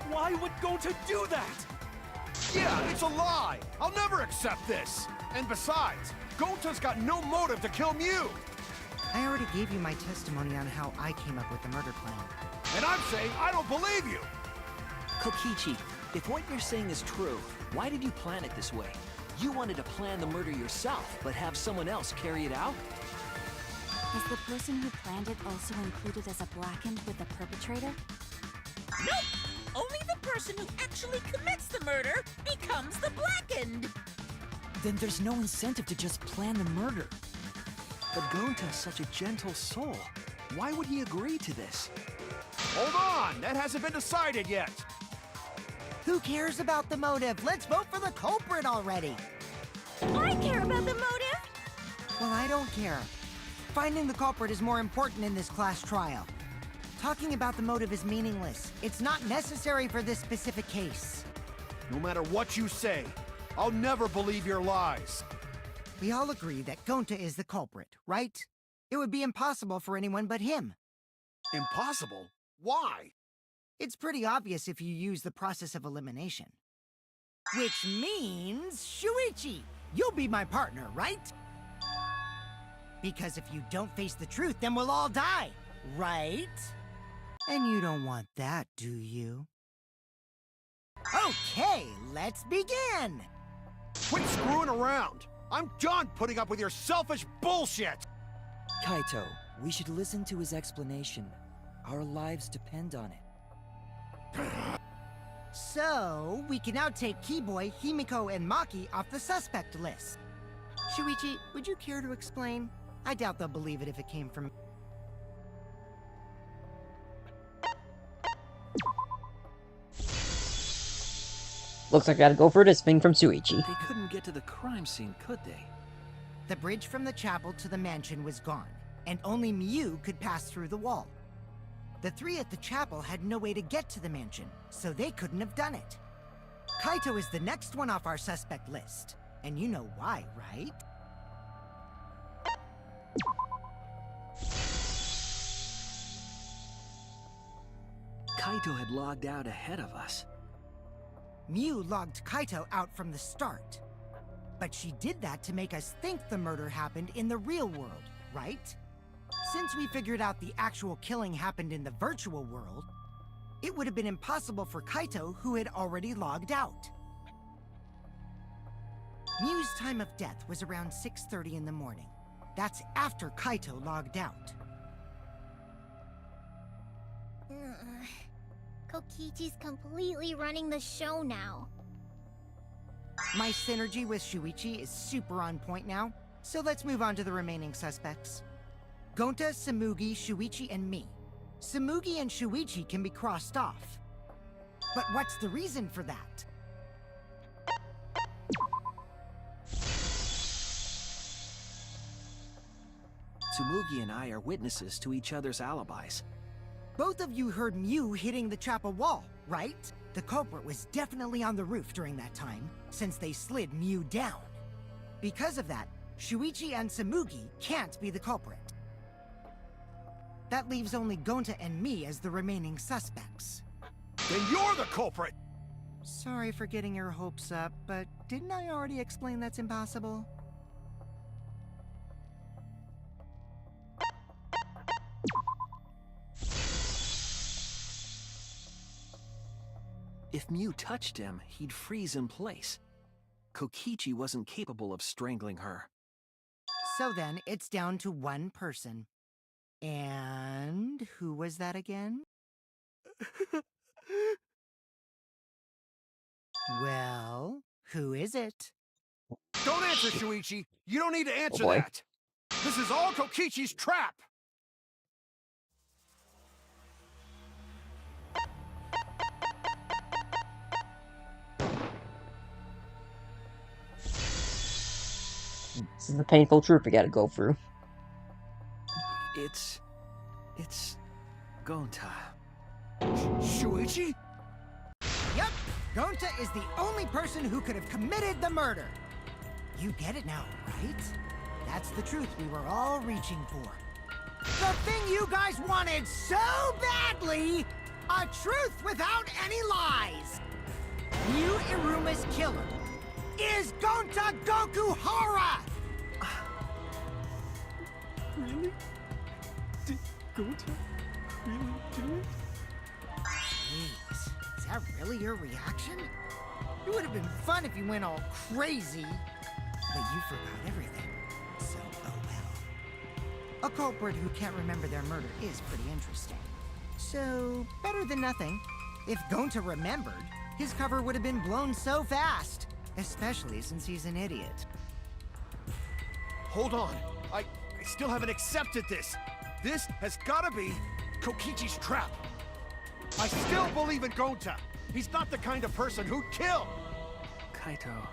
Why would Gonta do that? Yeah, it's a lie! I'll never accept this! And besides, Gonta's got no motive to kill Mew! I already gave you my testimony on how I came up with the murder plan. And I'm saying I don't believe you! Kokichi, if what you're saying is true, why did you plan it this way? You wanted to plan the murder yourself, but have someone else carry it out? Is the person who planned it also included as a blackened with the perpetrator? Nope! Only the person who actually commits the murder becomes the blackened! Then there's no incentive to just plan the murder. But Gonta's such a gentle soul. Why would he agree to this? Hold on! That hasn't been decided yet! Who cares about the motive? Let's vote for the culprit already! I care about the motive. Well, I don't care. Finding the culprit is more important in this class trial. Talking about the motive is meaningless. It's not necessary for this specific case. No matter what you say, I'll never believe your lies. We all agree that Gonta is the culprit, right? It would be impossible for anyone but him. Impossible? Why? It's pretty obvious if you use the process of elimination. Which means, Shuichi, you'll be my partner, right? Because if you don't face the truth, then we'll all die, right? And you don't want that, do you? Okay, let's begin! Quit screwing around! I'm done putting up with your selfish bullshit! Kaito, we should listen to his explanation. Our lives depend on it. So, we can now take Keyboy, Himiko, and Maki off the suspect list. Shuichi, would you care to explain? I doubt they'll believe it if it came from... Looks like I gotta go for this thing from Shuichi. They couldn't get to the crime scene, could they? The bridge from the chapel to the mansion was gone, and only Miu could pass through the wall. The three at the chapel had no way to get to the mansion, so they couldn't have done it. Kaito is the next one off our suspect list, and you know why, right? Kaito had logged out ahead of us. Miu logged Kaito out from the start. But she did that to make us think the murder happened in the real world, right? Since we figured out the actual killing happened in the virtual world, it would have been impossible for Kaito, who had already logged out. Miu's time of death was around 6:30 in the morning. That's after Kaito logged out. Kokichi's completely running the show now. My synergy with Shuichi is super on point now, so let's move on to the remaining suspects. Gonta, Samugi, Shuichi, and me. Samugi and Shuichi can be crossed off. But what's the reason for that? Tsumugi and I are witnesses to each other's alibis. Both of you heard Miu hitting the chapel wall, right? The culprit was definitely on the roof during that time, since they slid Miu down. Because of that, Shuichi and Samugi can't be the culprit. That leaves only Gonta and me as the remaining suspects. Then you're the culprit! Sorry for getting your hopes up, but didn't I already explain that's impossible? If Miu touched him, he'd freeze in place. Kokichi wasn't capable of strangling her. So then, it's down to one person. And who was that again? Well, who is it? Don't answer, Shuichi! You don't need to answer boy. that! This is all Kokichi's trap! This is the painful truth we gotta go through. It's Gonta. Shuichi? Yep, Gonta is the only person who could have committed the murder. You get it now, right? That's the truth we were all reaching for. The thing you guys wanted so badly! A truth without any lies! Miu Iruma's killer is Gonta Gokuhara! Really? Did Gonta really do it? Jeez, is that really your reaction? It would have been fun if you went all crazy. But you forgot everything. So, oh well. A culprit who can't remember their murder is pretty interesting. So, better than nothing. If Gonta remembered, his cover would have been blown so fast. Especially since he's an idiot. Hold on. I still haven't accepted this. This has gotta be Kokichi's trap. I still believe in Gonta. He's not the kind of person who'd kill. Kaito.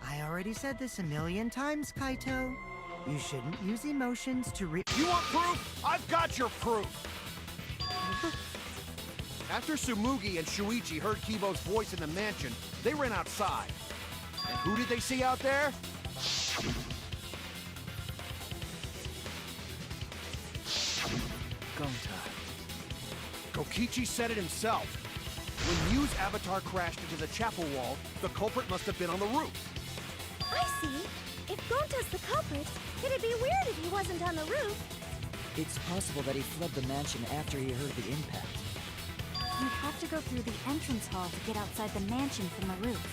I already said this a million times, Kaito. You shouldn't use emotions to You want proof? I've got your proof. After Tsumugi and Shuichi heard Kibo's voice in the mansion, they ran outside. And who did they see out there? Gonta. Kokichi said it himself. When Miu's avatar crashed into the chapel wall, the culprit must have been on the roof. I see. If Gonta's the culprit, it'd be weird if he wasn't on the roof. It's possible that he fled the mansion after he heard the impact. you'd have to go through the entrance hall to get outside the mansion from the roof.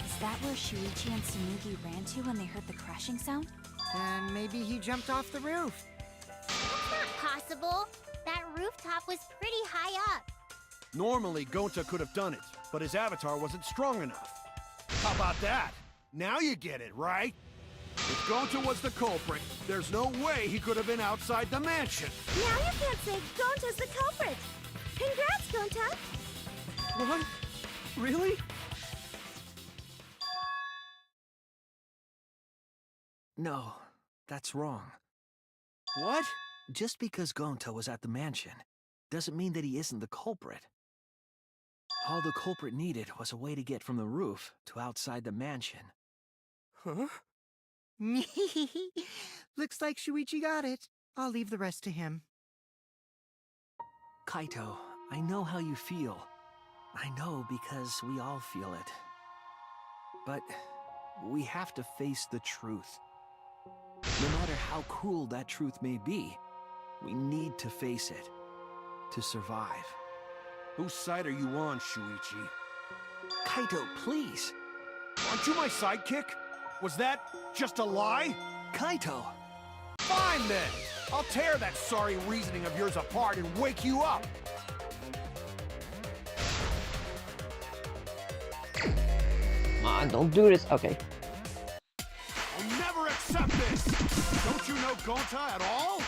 Is that where Shuichi and Tsurugi ran to when they heard the crashing sound? Then maybe he jumped off the roof. That's not possible. That rooftop was pretty high up. Normally, Gonta could have done it, but his avatar wasn't strong enough. How about that? Now you get it, right? If Gonta was the culprit, there's no way he could have been outside the mansion. Now you can't say Gonta's the culprit. Congrats, Gonta. What? Really? No, that's wrong. What? Just because Gonta was at the mansion doesn't mean that he isn't the culprit. All the culprit needed was a way to get from the roof to outside the mansion. Huh? Looks like Shuichi got it. I'll leave the rest to him. Kaito, I know how you feel. I know because we all feel it. But we have to face the truth. No matter how cruel that truth may be, we need to face it to survive. Whose side are you on, Shuichi? Kaito, please! Aren't you my sidekick? Was that just a lie? Kaito! Fine then! I'll tear that sorry reasoning of yours apart and wake you up! Come on, don't do this. Okay. I'll never accept this! Don't you know Gonta at all?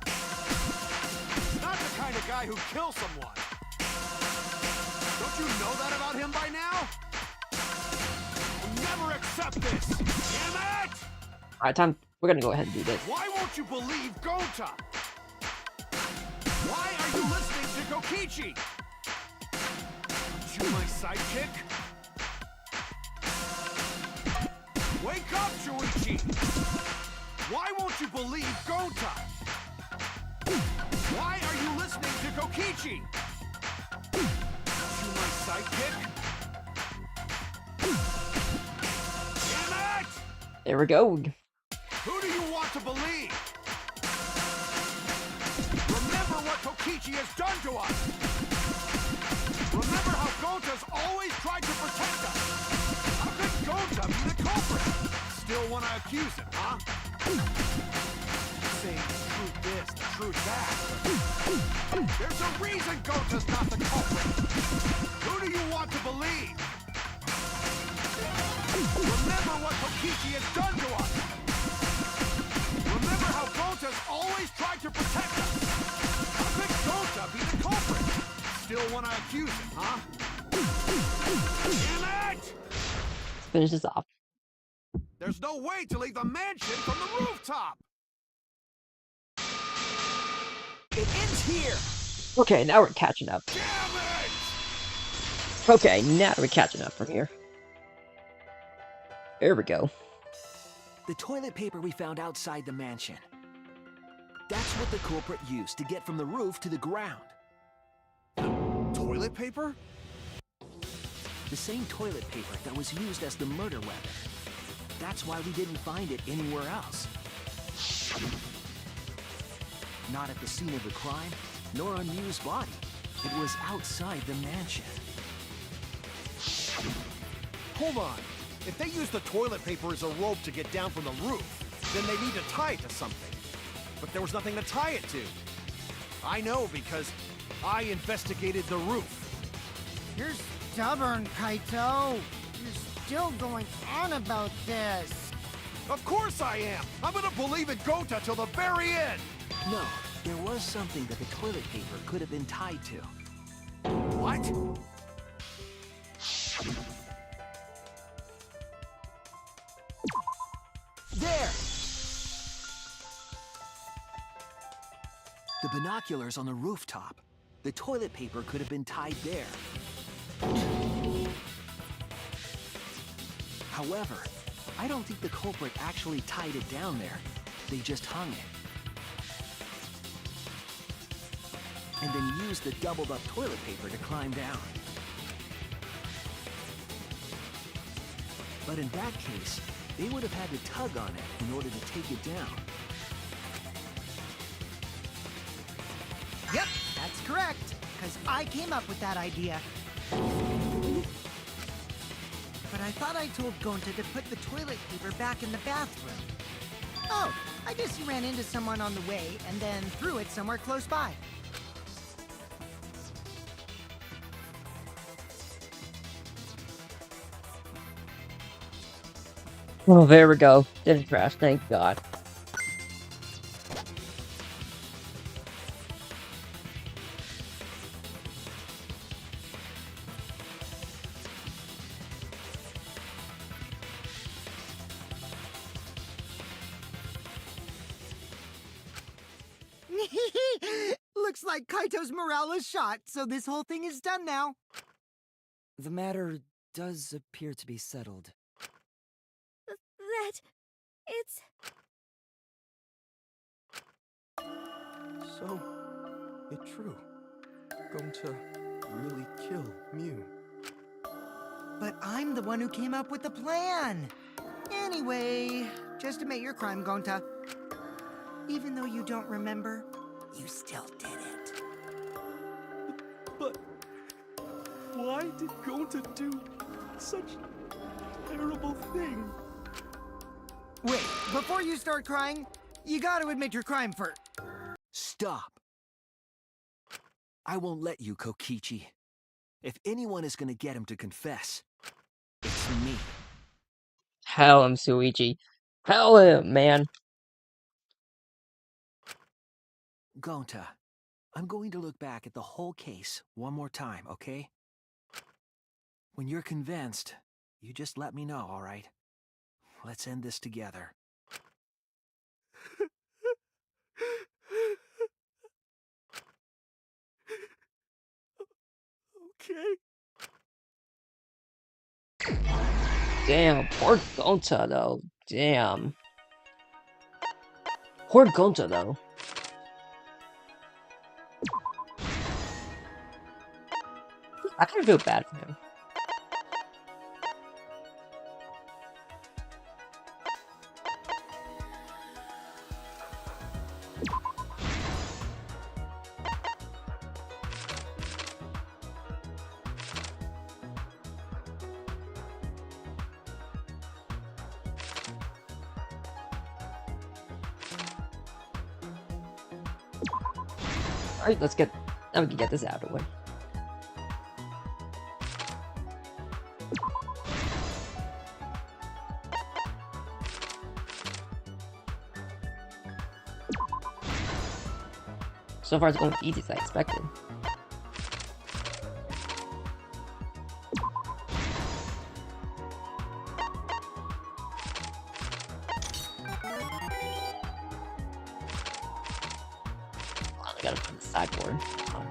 He's not the kind of guy who kills someone. Don't you know that about him by now? I'll never accept this! Damn it! Alright, time. We're gonna go ahead and do this. Why won't you believe Gonta? Why are you listening to Kokichi? Aren't you my sidekick? Wake up, Shuichi! Why won't you believe Gonta? Why are you listening to Kokichi? Aren't you my sidekick? Damn it! There we go. Who do you want to believe? Remember what Kokichi has done to us! Remember how Gonta's always tried to protect us! How could Gonta be the culprit? Still want to accuse him, huh? Saying the truth this, the truth that. There's a reason Gonta's not the culprit! Who do you want to believe? Remember what Kokichi has done to us! Remember how Gonta's always tried to protect us! How could Gonta be the culprit? Still want to accuse him, huh? Damn it! Let's finish this off. There's no way to leave the mansion from the rooftop! It ends here! Okay, now we're catching up. Damn it! Okay, now we're catching up from here. There we go. The toilet paper we found outside the mansion. That's what the culprit used to get from the roof to the ground. Toilet paper? The same toilet paper that was used as the murder weapon. That's why we didn't find it anywhere else. Not at the scene of the crime, nor on Miu's body. It was outside the mansion. Hold on. If they use the toilet paper as a rope to get down from the roof, then they need to tie it to something. But there was nothing to tie it to. I know because I investigated the roof. You're stubborn, Kaito. You're still going on about this. Of course I am! I'm gonna believe in Gonta till the very end! No, there was something that the toilet paper could have been tied to. What? There! The binoculars on the rooftop. The toilet paper could have been tied there. However, I don't think the culprit actually tied it down there. They just hung it. And then used the doubled up toilet paper to climb down. But in that case, they would have had to tug on it in order to take it down. Yep, that's correct. because I came up with that idea. But I thought I told Gonta to put the toilet paper back in the bathroom. Oh, I guess he ran into someone on the way and then threw it somewhere close by. Oh, there we go. Didn't crash, thank God. Looks like Kaito's morale is shot, so this whole thing is done now. The matter does appear to be settled. That... it's... So, it's true. Gonta really kill Mew. But I'm the one who came up with the plan. Anyway, just admit your crime, Gonta. Even though you don't remember, you still did it. But why did Gonta do such a terrible thing? Wait, before you start crying, you gotta admit your crime first. Stop. I won't let you, Kokichi. If anyone is gonna get him to confess, it's me. Hell him, Shuichi. Hell him, man. Gonta, I'm going to look back at the whole case one more time, okay? When you're convinced, you just let me know, all right? Let's end this together. Okay. Damn, poor Gonta, though. Damn. Poor Gonta, though. I kind of feel bad for him. Alright, let's get... Now we can get this out of the way. So far, it's going as easy as I expected. Oh, I gotta put the sideboard. Oh.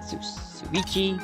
Shuichi.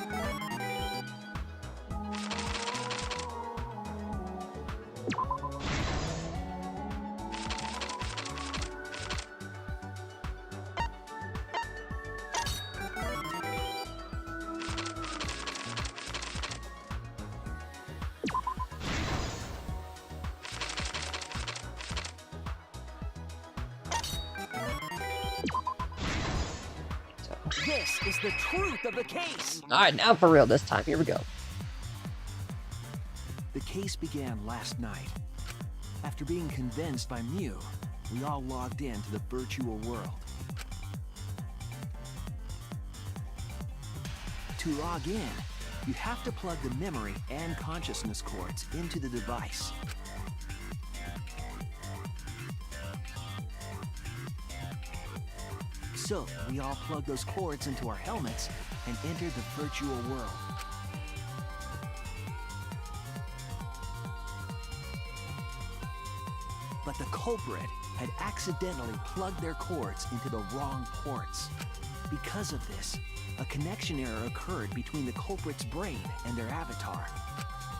This is the truth of the case! Alright, now for real this time. Here we go. The case began last night. After being convinced by Mew, we all logged into the virtual world. To log in, you have to plug the memory and consciousness cords into the device. So, we all plugged those cords into our helmets and entered the virtual world. But the culprit had accidentally plugged their cords into the wrong ports. Because of this, a connection error occurred between the culprit's brain and their avatar.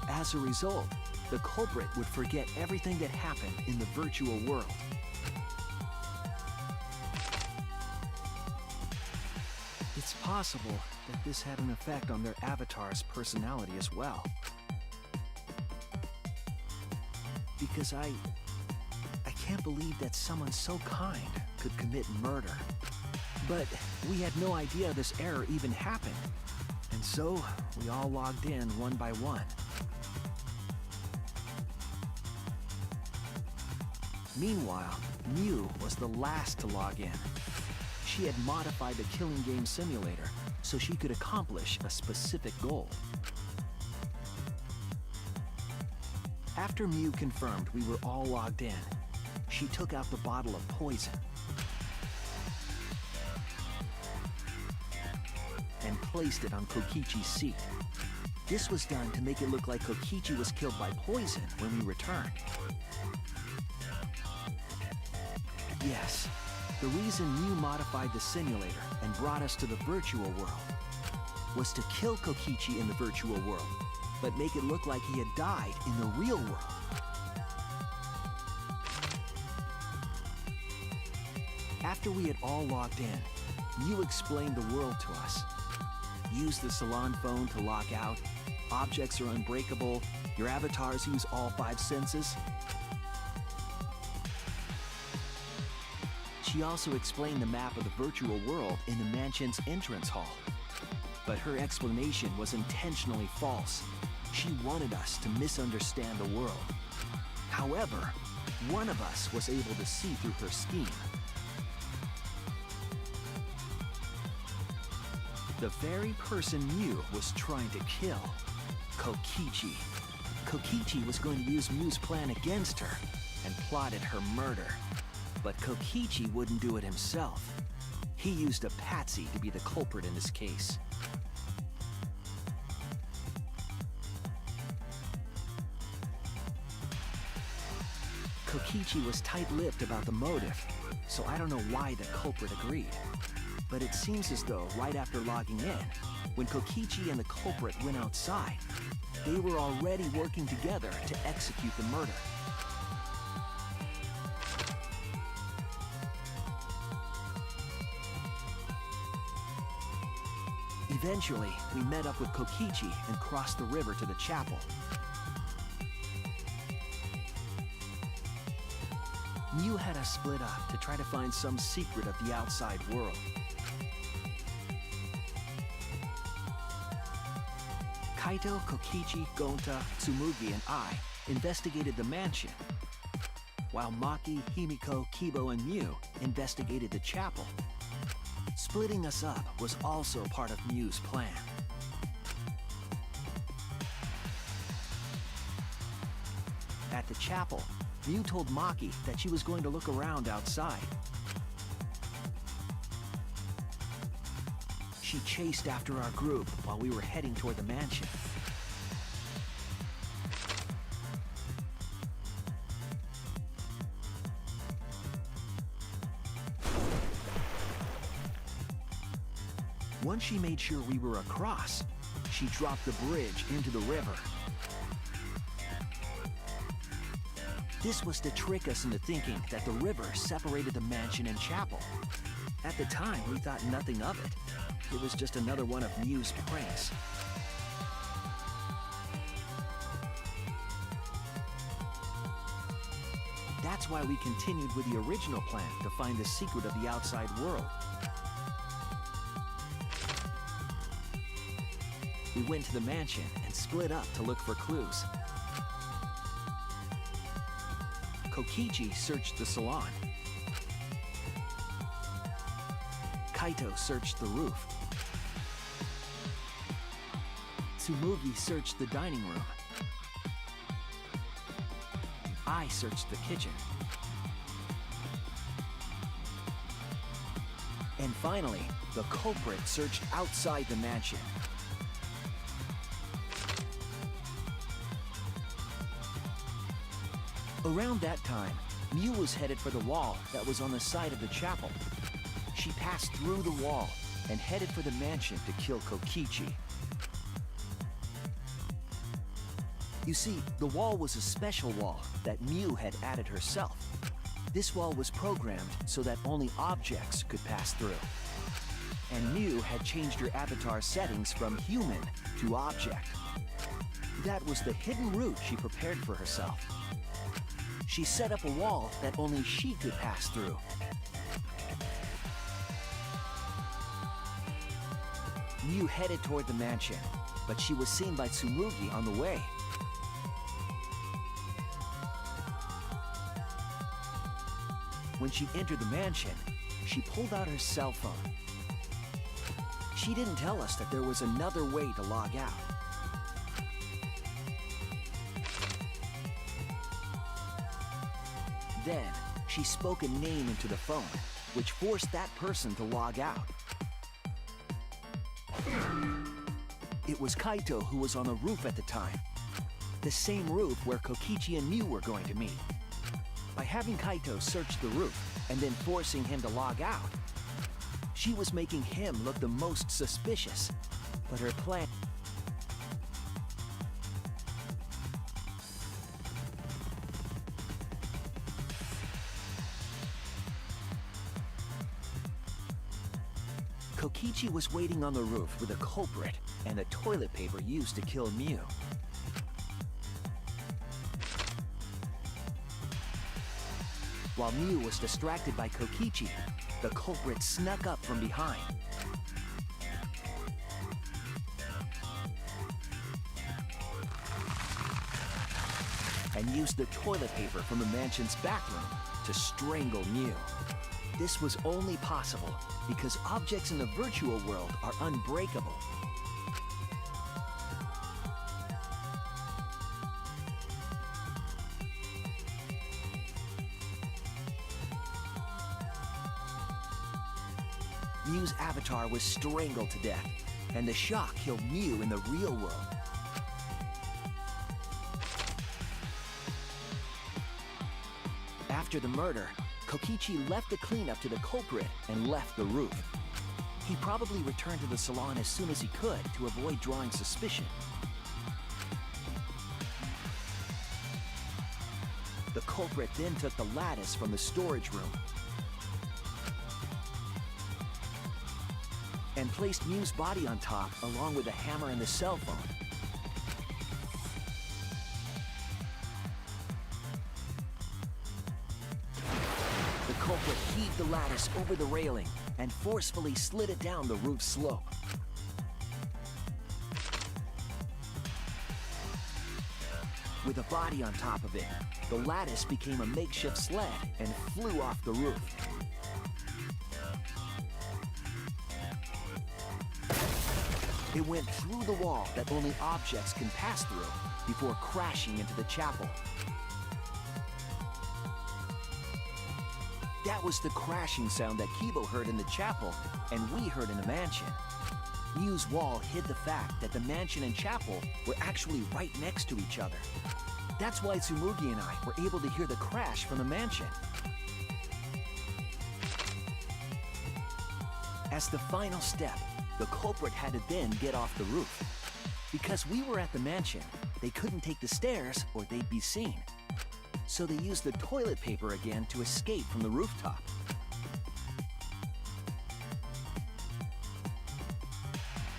As a result, the culprit would forget everything that happened in the virtual world. It's possible that this had an effect on their avatar's personality as well. Because I can't believe that someone so kind could commit murder. But we had no idea this error even happened. And so, we all logged in one by one. Meanwhile, Mew was the last to log in. She had modified the killing game simulator so she could accomplish a specific goal. After Mew confirmed we were all logged in, she took out the bottle of poison and placed it on Kokichi's seat. This was done to make it look like Kokichi was killed by poison when we returned. Yes, the reason Mew modified the simulator and brought us to the virtual world was to kill Kokichi in the virtual world, but make it look like he had died in the real world. After we had all logged in, Mew explained the world to us. Use the salon phone to lock out, objects are unbreakable, your avatars use all 5 senses. She also explained the map of the virtual world in the mansion's entrance hall. But her explanation was intentionally false. She wanted us to misunderstand the world. However, one of us was able to see through her scheme. The very person Mew was trying to kill, Kokichi. Kokichi was going to use Mew's plan against her and plotted her murder. But Kokichi wouldn't do it himself. He used a patsy to be the culprit in this case. Kokichi was tight-lipped about the motive, so I don't know why the culprit agreed. But it seems as though right after logging in, when Kokichi and the culprit went outside, they were already working together to execute the murder. Eventually, we met up with Kokichi and crossed the river to the chapel. Mew had us split up to try to find some secret of the outside world. Kaito, Kokichi, Gonta, Tsumugi, and I investigated the mansion, while Maki, Himiko, Kibo, and Mew investigated the chapel. Splitting us up was also part of Mew's plan. At the chapel, Mew told Maki that she was going to look around outside. She chased after our group while we were heading toward the mansion. Once she made sure we were across, she dropped the bridge into the river. This was to trick us into thinking that the river separated the mansion and chapel. At the time, we thought nothing of it. It was just another one of Mew's pranks. That's why we continued with the original plan to find the secret of the outside world. We went to the mansion and split up to look for clues. Kokichi searched the salon. Kaito searched the roof. Tsumugi searched the dining room. I searched the kitchen. And finally, the culprit searched outside the mansion. Around that time, Mew was headed for the wall that was on the side of the chapel. She passed through the wall and headed for the mansion to kill Kokichi. You see, the wall was a special wall that Mew had added herself. This wall was programmed so that only objects could pass through. And Mew had changed her avatar settings from human to object. That was the hidden route she prepared for herself. She set up a wall that only she could pass through. Mew headed toward the mansion, but she was seen by Tsumugi on the way. When she entered the mansion, she pulled out her cell phone. She didn't tell us that there was another way to log out. Then, she spoke a name into the phone, which forced that person to log out. It was Kaito who was on the roof at the time. The same roof where Kokichi and Mew were going to meet. By having Kaito search the roof and then forcing him to log out, she was making him look the most suspicious. But her plan... Kokichi was waiting on the roof with a culprit and the toilet paper used to kill Mew. While Mew was distracted by Kokichi, the culprit snuck up from behind. And used the toilet paper from the mansion's bathroom to strangle Mew. This was only possible because objects in the virtual world are unbreakable. Mew's avatar was strangled to death, and the shock killed Mew in the real world. After the murder, Kokichi left the cleanup to the culprit and left the roof. He probably returned to the salon as soon as he could to avoid drawing suspicion. The culprit then took the lattice from the storage room and placed Mew's body on top along with the hammer and the cell phone. The culprit heaved the lattice over the railing and forcefully slid it down the roof slope. With a body on top of it, the lattice became a makeshift sled and flew off the roof. It went through the wall that only objects can pass through before crashing into the chapel. That was the crashing sound that Kibo heard in the chapel and we heard in the mansion. Mew's wall hid the fact that the mansion and chapel were actually right next to each other. That's why Tsumugi and I were able to hear the crash from the mansion. As the final step, the culprit had to then get off the roof. Because we were at the mansion, they couldn't take the stairs or they'd be seen. So they used the toilet paper again to escape from the rooftop.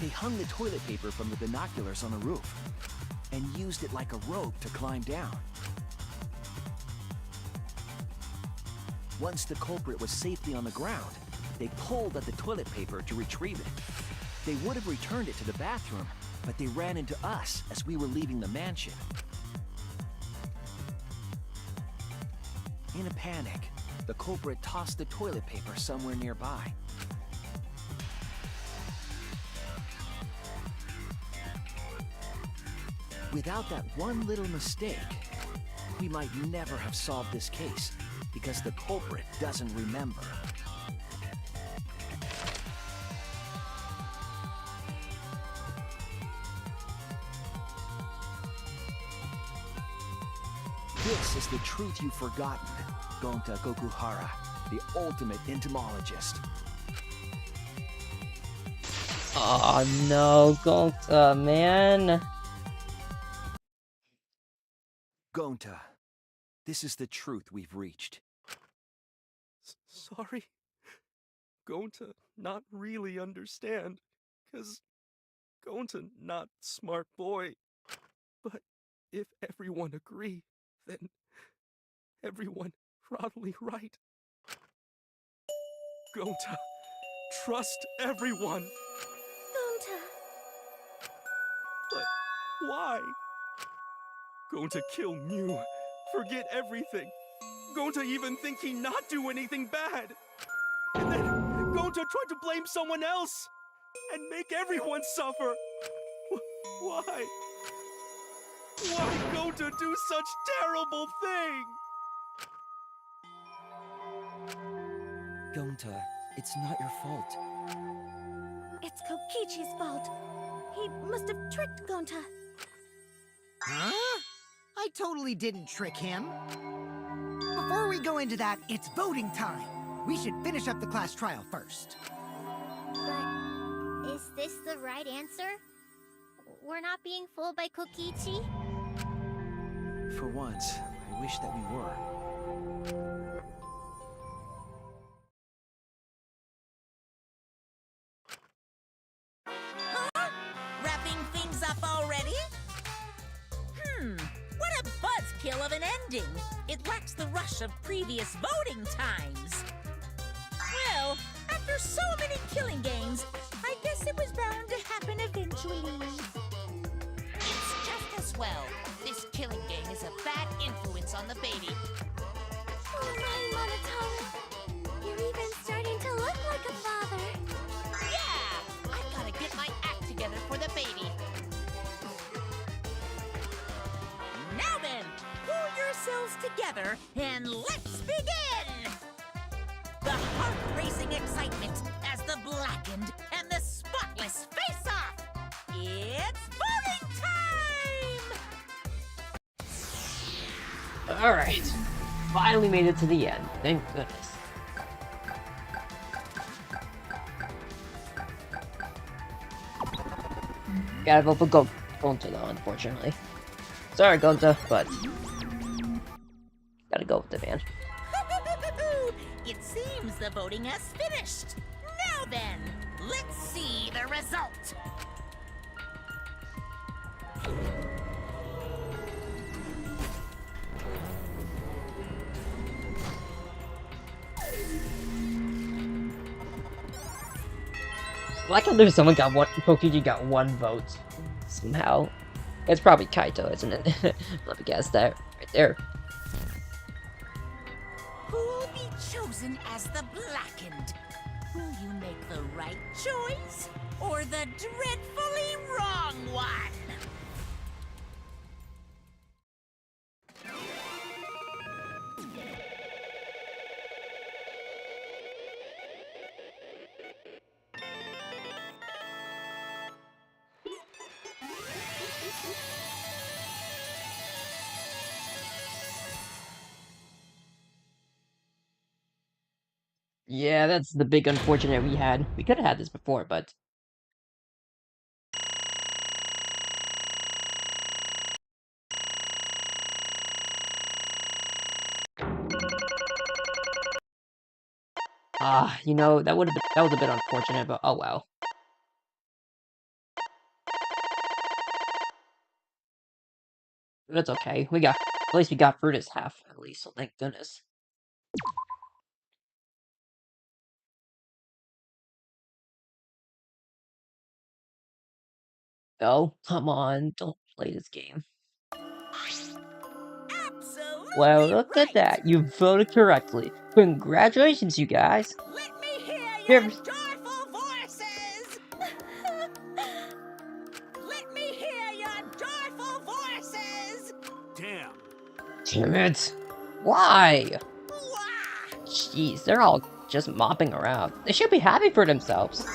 They hung the toilet paper from the binoculars on the roof and used it like a rope to climb down. Once the culprit was safely on the ground, they pulled at the toilet paper to retrieve it. They would have returned it to the bathroom, but they ran into us as we were leaving the mansion. In a panic, the culprit tossed the toilet paper somewhere nearby. Without that one little mistake, we might never have solved this case because the culprit doesn't remember. This is the truth you've forgotten, Gonta Gokuhara, the ultimate entomologist. Oh no, Gonta, man. Gonta, this is the truth we've reached. Sorry. Gonta not really understand, 'cause Gonta not smart boy. But if everyone agree, then everyone probably right. Gonta, trust everyone. Gonta. But why? Gonta kill Mew, forget everything. Gonta even think he not do anything bad. And then Gonta tried to blame someone else and make everyone suffer. Why? Why Gonta do such terrible thing? Gonta, it's not your fault. It's Kokichi's fault. He must have tricked Gonta. Huh? I totally didn't trick him. Before we go into that, it's voting time. We should finish up the class trial first. But is this the right answer? We're not being fooled by Kokichi? For once, I wish that we were. Huh? Wrapping things up already? What a buzzkill of an ending! It lacks the rush of previous voting times. Well, after so many killing games, I guess it was bound to happen eventually. It's just as well. This killing game is a bad influence on the baby. Oh my, Monotone. You're even starting to look like a father. Yeah! I gotta get my act together for the baby. Now then, pull yourselves together and let's begin! The heart-racing excitement as the blackened and the spotless face off! It's voting time! Alright. Finally made it to the end. Thank goodness. Gotta vote for Gonta though, unfortunately. Sorry, Gonta, but gotta go with the man. It seems the voting has finished. Now then, let's see the result. I can believe someone got one. Kokichi got one vote somehow. It's probably Kaito, isn't it? Let me guess that right there. Who'll be chosen as the blackened? Will you make the right choice or the dreadfully wrong one? Yeah, that's the big unfortunate we had. We could have had this before, but you know, that was a bit unfortunate, but oh well. That's okay. At least we got through this half, at least, so thank goodness. Oh, come on, don't play this game. Absolutely Well, look at that. You voted correctly. Congratulations, you guys. Let me hear your Here- joyful voices! Let me hear your joyful voices! Damn. Damn it. Why? Wah! Jeez, they're all just mopping around. They should be happy for themselves.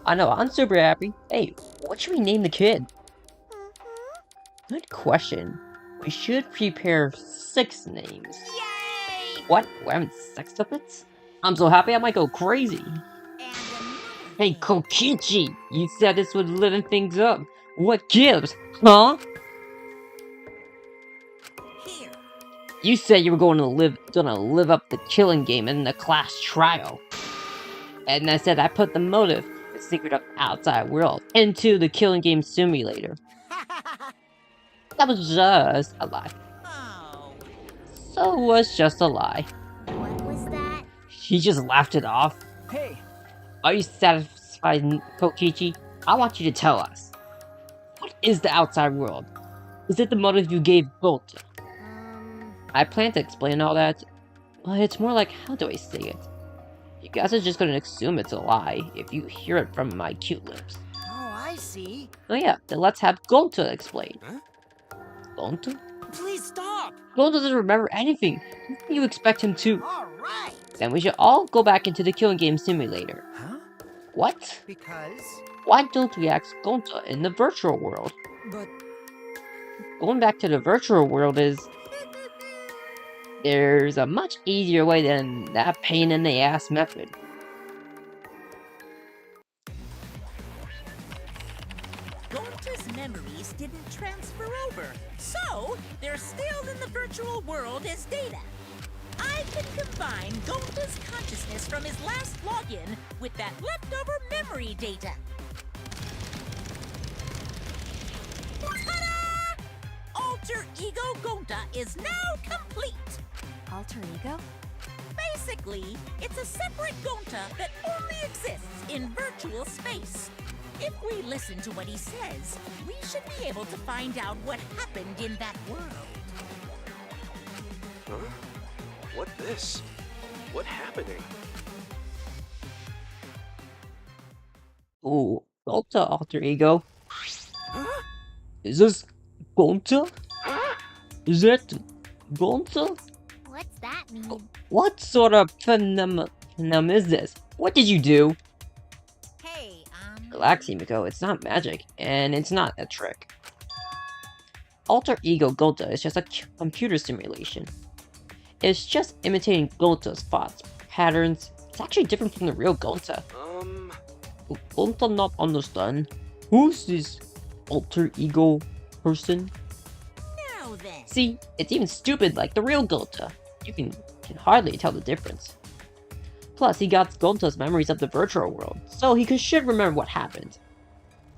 I know, I'm super happy. Hey, what should we name the kid? Good question. We should prepare 6 names. Yay! What? We're having sextuplets? I'm so happy I might go crazy. And another Hey, thing. Kokichi! You said this would liven things up. What gives? Huh? Here. You said you were gonna live up the killing game in the class trial. And I said I put the motive, the secret of outside world, into the killing game simulator. That was just a lie. Oh. So it was just a lie. What was that? He just laughed it off. Hey, Are you satisfied, Kokichi? I want you to tell us. What is the outside world? Is it the motive you gave Gota? I plan to explain all that, but it's more like, how do I say it? You guys are just gonna assume it's a lie if you hear it from my cute lips. Oh, I see. Oh yeah, then let's have Gonta explain. Huh? Gonta? Please stop. Gonta doesn't remember anything. How can you expect him to? All right. Then we should all go back into the killing game simulator. Huh? What? Because... Why don't we ask Gonta in the virtual world? but Going back to the virtual world is... There's a much easier way than that pain in the ass method. Gonta's memories didn't transfer over, so they're still in the virtual world as data. I can combine Gonta's consciousness from his last login with that leftover memory data. Ta-da! Alter Ego Gonta is now complete. Alter ego? Basically, it's a separate Gonta that only exists in virtual space. If we listen to what he says, we should be able to find out what happened in that world. Huh? What this? What happening? Ooh, Gonta alter ego. Huh? Is this Gonta? Is that Gonta? What's that mean? What sort of phenomenon is this? What did you do? Hey, Relax, Himiko, it's not magic, and it's not a trick. Alter Ego Gonta is just a computer simulation. It's just imitating Gonta's thoughts, patterns. It's actually different from the real Gonta. Gonta not understand. Who's this Alter Ego person? now then. See, it's even stupid like the real Gonta. You can hardly tell the difference. Plus, he got Gonta's memories of the virtual world, so he should remember what happened.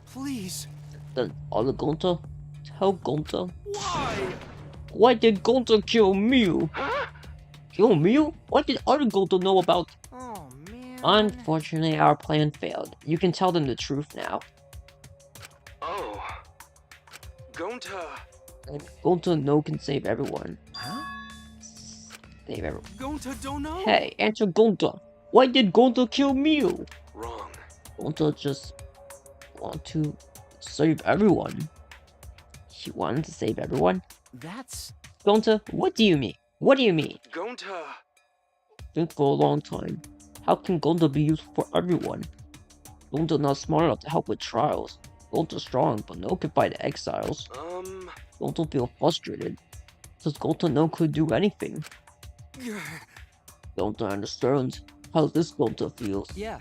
Please. Then other Gonta? Tell Gonta. Why? Why did Gonta kill Mew? Kill Mew? What did other Gonta know about? Oh, man. Unfortunately, our plan failed. You can tell them the truth now. Oh. Gonta. And Gonta no can save everyone. Huh? Save everyone. Gonta don't know? Hey, answer Gonta. Why did Gonta kill Mew? Wrong. Gonta just want to save everyone. He wanted to save everyone? That's... Gonta, what do you mean? What do you mean? Gonta. Think for a long time. How can Gonta be used for everyone? Gonta not smart enough to help with trials. Gonta strong, but no can fight exiles. Gonta feel frustrated. Says Gonta no could do anything. Gonta understands how this Gonta feels. yeah.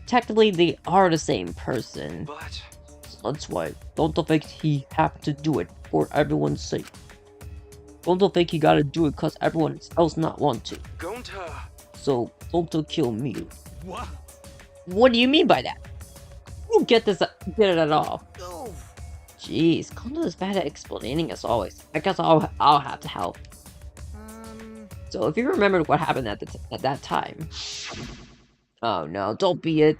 Technically, they are the same person. But... So that's why Gonta thinks he have to do it for everyone's sake. Gonta think he gotta do it cause everyone else not want to. Gonta. So Gonta kill Mew. What? What do you mean by that? You don't get it at all. Oh. Jeez, Gonta is bad at explaining as always. I guess I'll have to help. So if you remember what happened at that time. Oh no, don't be it.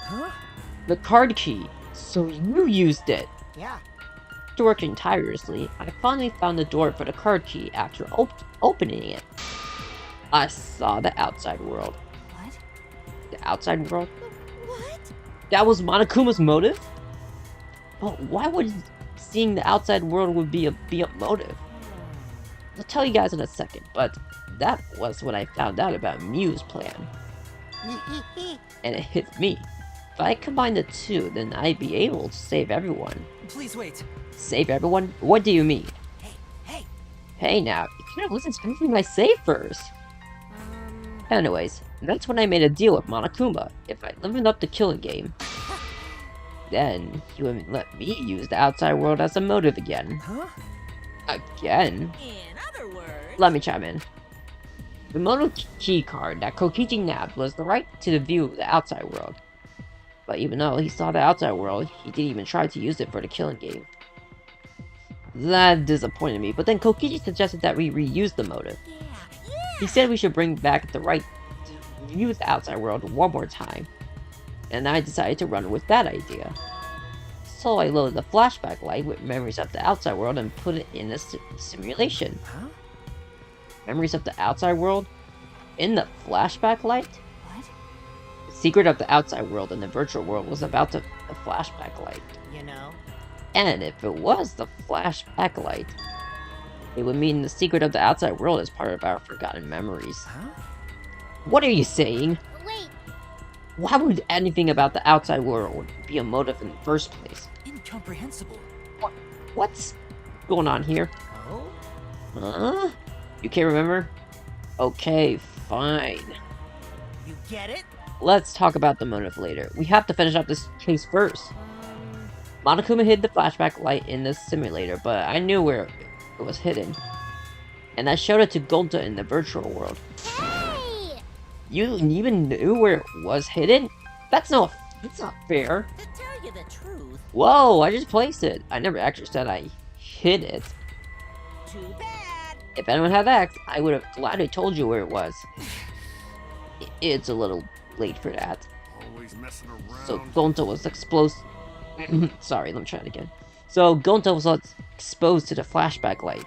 Huh? The card key. So you used it. Yeah. After working tirelessly, I finally found the door for the card key after opening it. I saw the outside world. What? The outside world? What? That was Monokuma's motive? But why would seeing the outside world would be a motive? I'll tell you guys in a second, but that was what I found out about Mew's plan. And it hit me. If I combine the two, then I'd be able to save everyone. Please wait. Save everyone? What do you mean? Hey, Hey now, you could have listened to everything I say first. Anyways, that's when I made a deal with Monokuma. If I livened up the killing game, then he wouldn't let me use the outside world as a motive again. huh? In Again? other words, Let me chime in. The mono key card that Kokichi nabbed was the right to the view of the outside world. But even though he saw the outside world, he didn't even try to use it for the killing game. That disappointed me, but then Kokichi suggested that we reuse the motive. He said we should bring back the right to view the outside world one more time. And I decided to run with that idea. So I loaded the flashback light with memories of the outside world and put it in a simulation. Huh? Memories of the outside world? In the flashback light? What? The secret of the outside world in the virtual world was about the flashback light. You know? And if it was the flashback light, it would mean the secret of the outside world is part of our forgotten memories. Huh? What are you saying? Wait, Why would anything about the outside world be a motive in the first place? Incomprehensible. What's going on here? Oh? Huh? You can't remember? Okay, fine. You get it? Let's talk about the motive later. We have to finish up this case first. Monokuma hid the flashback light in the simulator, but I knew where it was hidden. And I showed it to Gonta in the virtual world. hey! You even knew where it was hidden? That's not fair. to tell you the truth, Whoa, I just placed it. I never actually said I hid it. too bad. If anyone had asked, I would have gladly told you where it was. It's a little late for that. Always messing around. So Gonta was exposed. Sorry, let me try it again. So Gonta was exposed to the flashback light.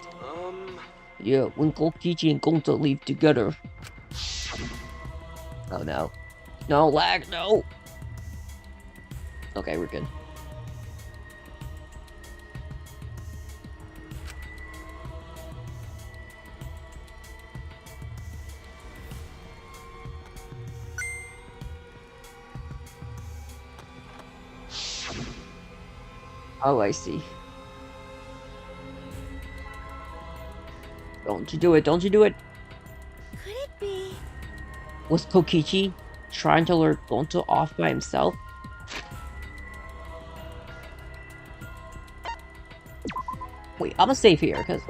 Yeah, when Kokichi and Gonta leave together. Oh no. No, lag, no! Okay, we're good. Oh, I see. Don't you do it, don't you do it! Could it be? Was Kokichi trying to lure Gonta off by himself? Wait, I'm gonna save here, because...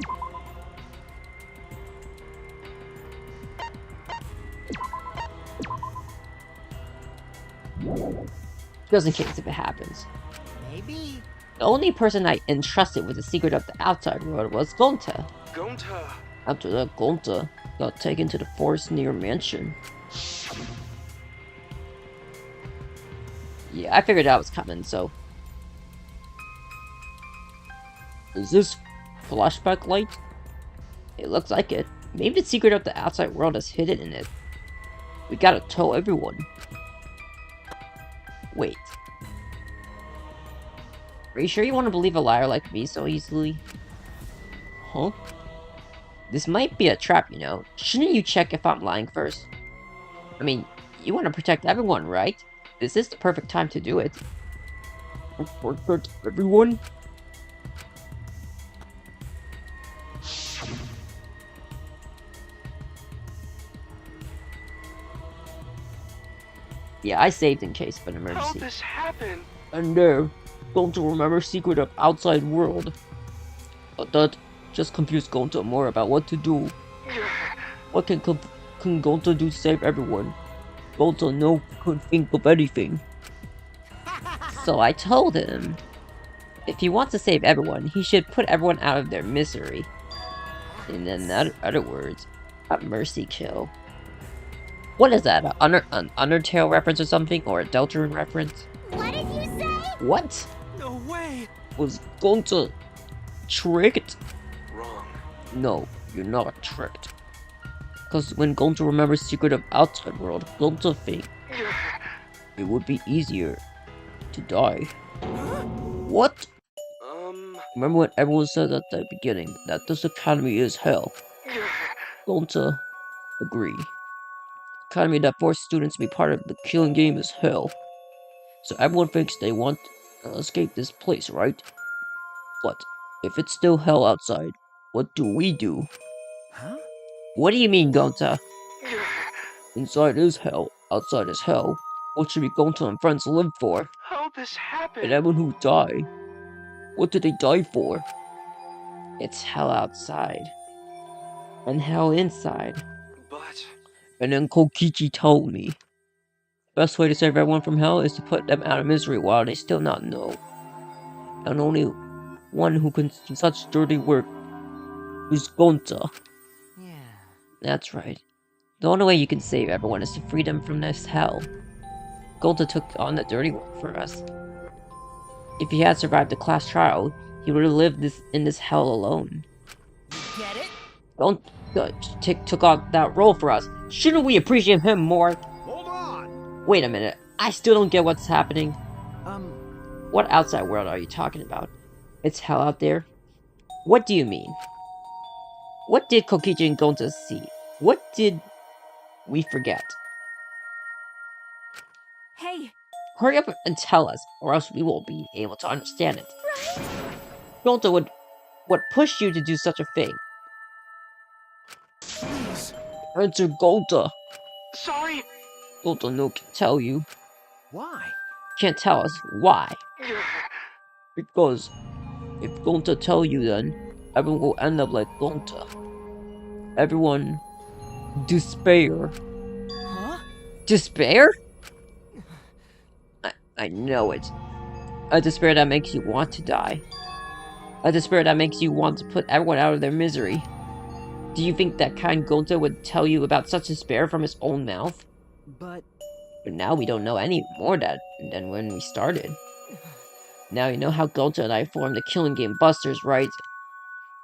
just in case if it happens. Maybe. The only person I entrusted with the secret of the outside world was Gonta. Gonta. After that, Gonta got taken to the forest near mansion. Yeah, I figured that was coming, so... Is this flashback light? It looks like it. Maybe the secret of the outside world is hidden in it. We gotta tell everyone. Wait. Are you sure you want to believe a liar like me so easily? Huh? This might be a trap, you know. Shouldn't you check if I'm lying first? I mean, you want to protect everyone, right? This is the perfect time to do it. Protect everyone? Yeah, I saved in case of an How'd emergency. this happen? And there, Gonta remember secret of outside world. But that just confused Gonta more about what to do. What can Gonta do to save everyone? Gonta couldn't think of anything. So I told him, if he wants to save everyone, he should put everyone out of their misery. In other words, a mercy kill. What is that? An Undertale reference or something? Or a Deltarune reference? What did you say? What? No way. Was Gonta tricked? Wrong. No, you're not tricked. Because when Gonta remembers secret of outside world, Gonta think it would be easier to die. What? Remember when everyone said at the beginning that this academy is hell? Gonta agree. Academy that forced students to be part of the killing game is hell. So everyone thinks they want to escape this place, right? But if it's still hell outside, what do we do? Huh? What do you mean, Gonta? Inside is hell, outside is hell. What should we Gonta and friends live for? How'd this happen? And everyone who died, what did they die for? It's hell outside. And hell inside. But And then Kokichi told me. Best way to save everyone from hell is to put them out of misery while they still not know. And only one who can do such dirty work is Gonta. Yeah. That's right. The only way you can save everyone is to free them from this hell. Gonta took on the dirty work for us. If he had survived the class trial, he would have lived in this hell alone. You get it? Gonta took on that role for us. Shouldn't we appreciate him more? Hold on! Wait a minute. I still don't get what's happening. Um, What outside world are you talking about? It's hell out there? What do you mean? What did Kokichi and Gonta see? What did we forget? Hey, Hurry up and tell us, or else we won't be able to understand it. Gonta what pushed you to do such a thing? please. Answer Gonta. sorry. Gonta no can tell you. Why? Can't tell us why. Because if Gonta tell you, then everyone will end up like Gonta. Everyone despair. Huh? Despair? I know it. A despair that makes you want to die. A despair that makes you want to put everyone out of their misery. Do you think that kind Gonta would tell you about such despair from his own mouth? But But now we don't know any more than when we started. Now you know how Gonta and I formed the Killing Game Busters, right?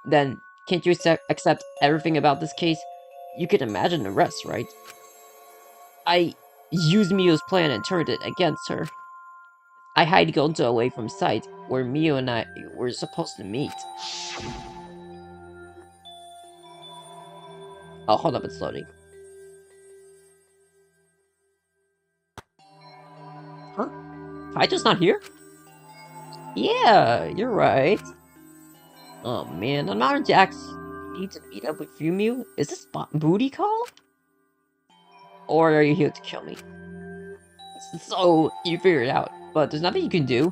Then, can't you accept everything about this case? You can imagine the rest, right? I used Mio's plan and turned it against her. I hide Gonta away from sight, where Mio and I were supposed to meet. Oh, hold up, it's loading. Huh? Kaito's not here? Yeah, you're right. Oh man, I'm not Jax. Need to meet up with Mew? Is this booty call? Or are you here to kill me? So, you figured it out, but there's nothing you can do.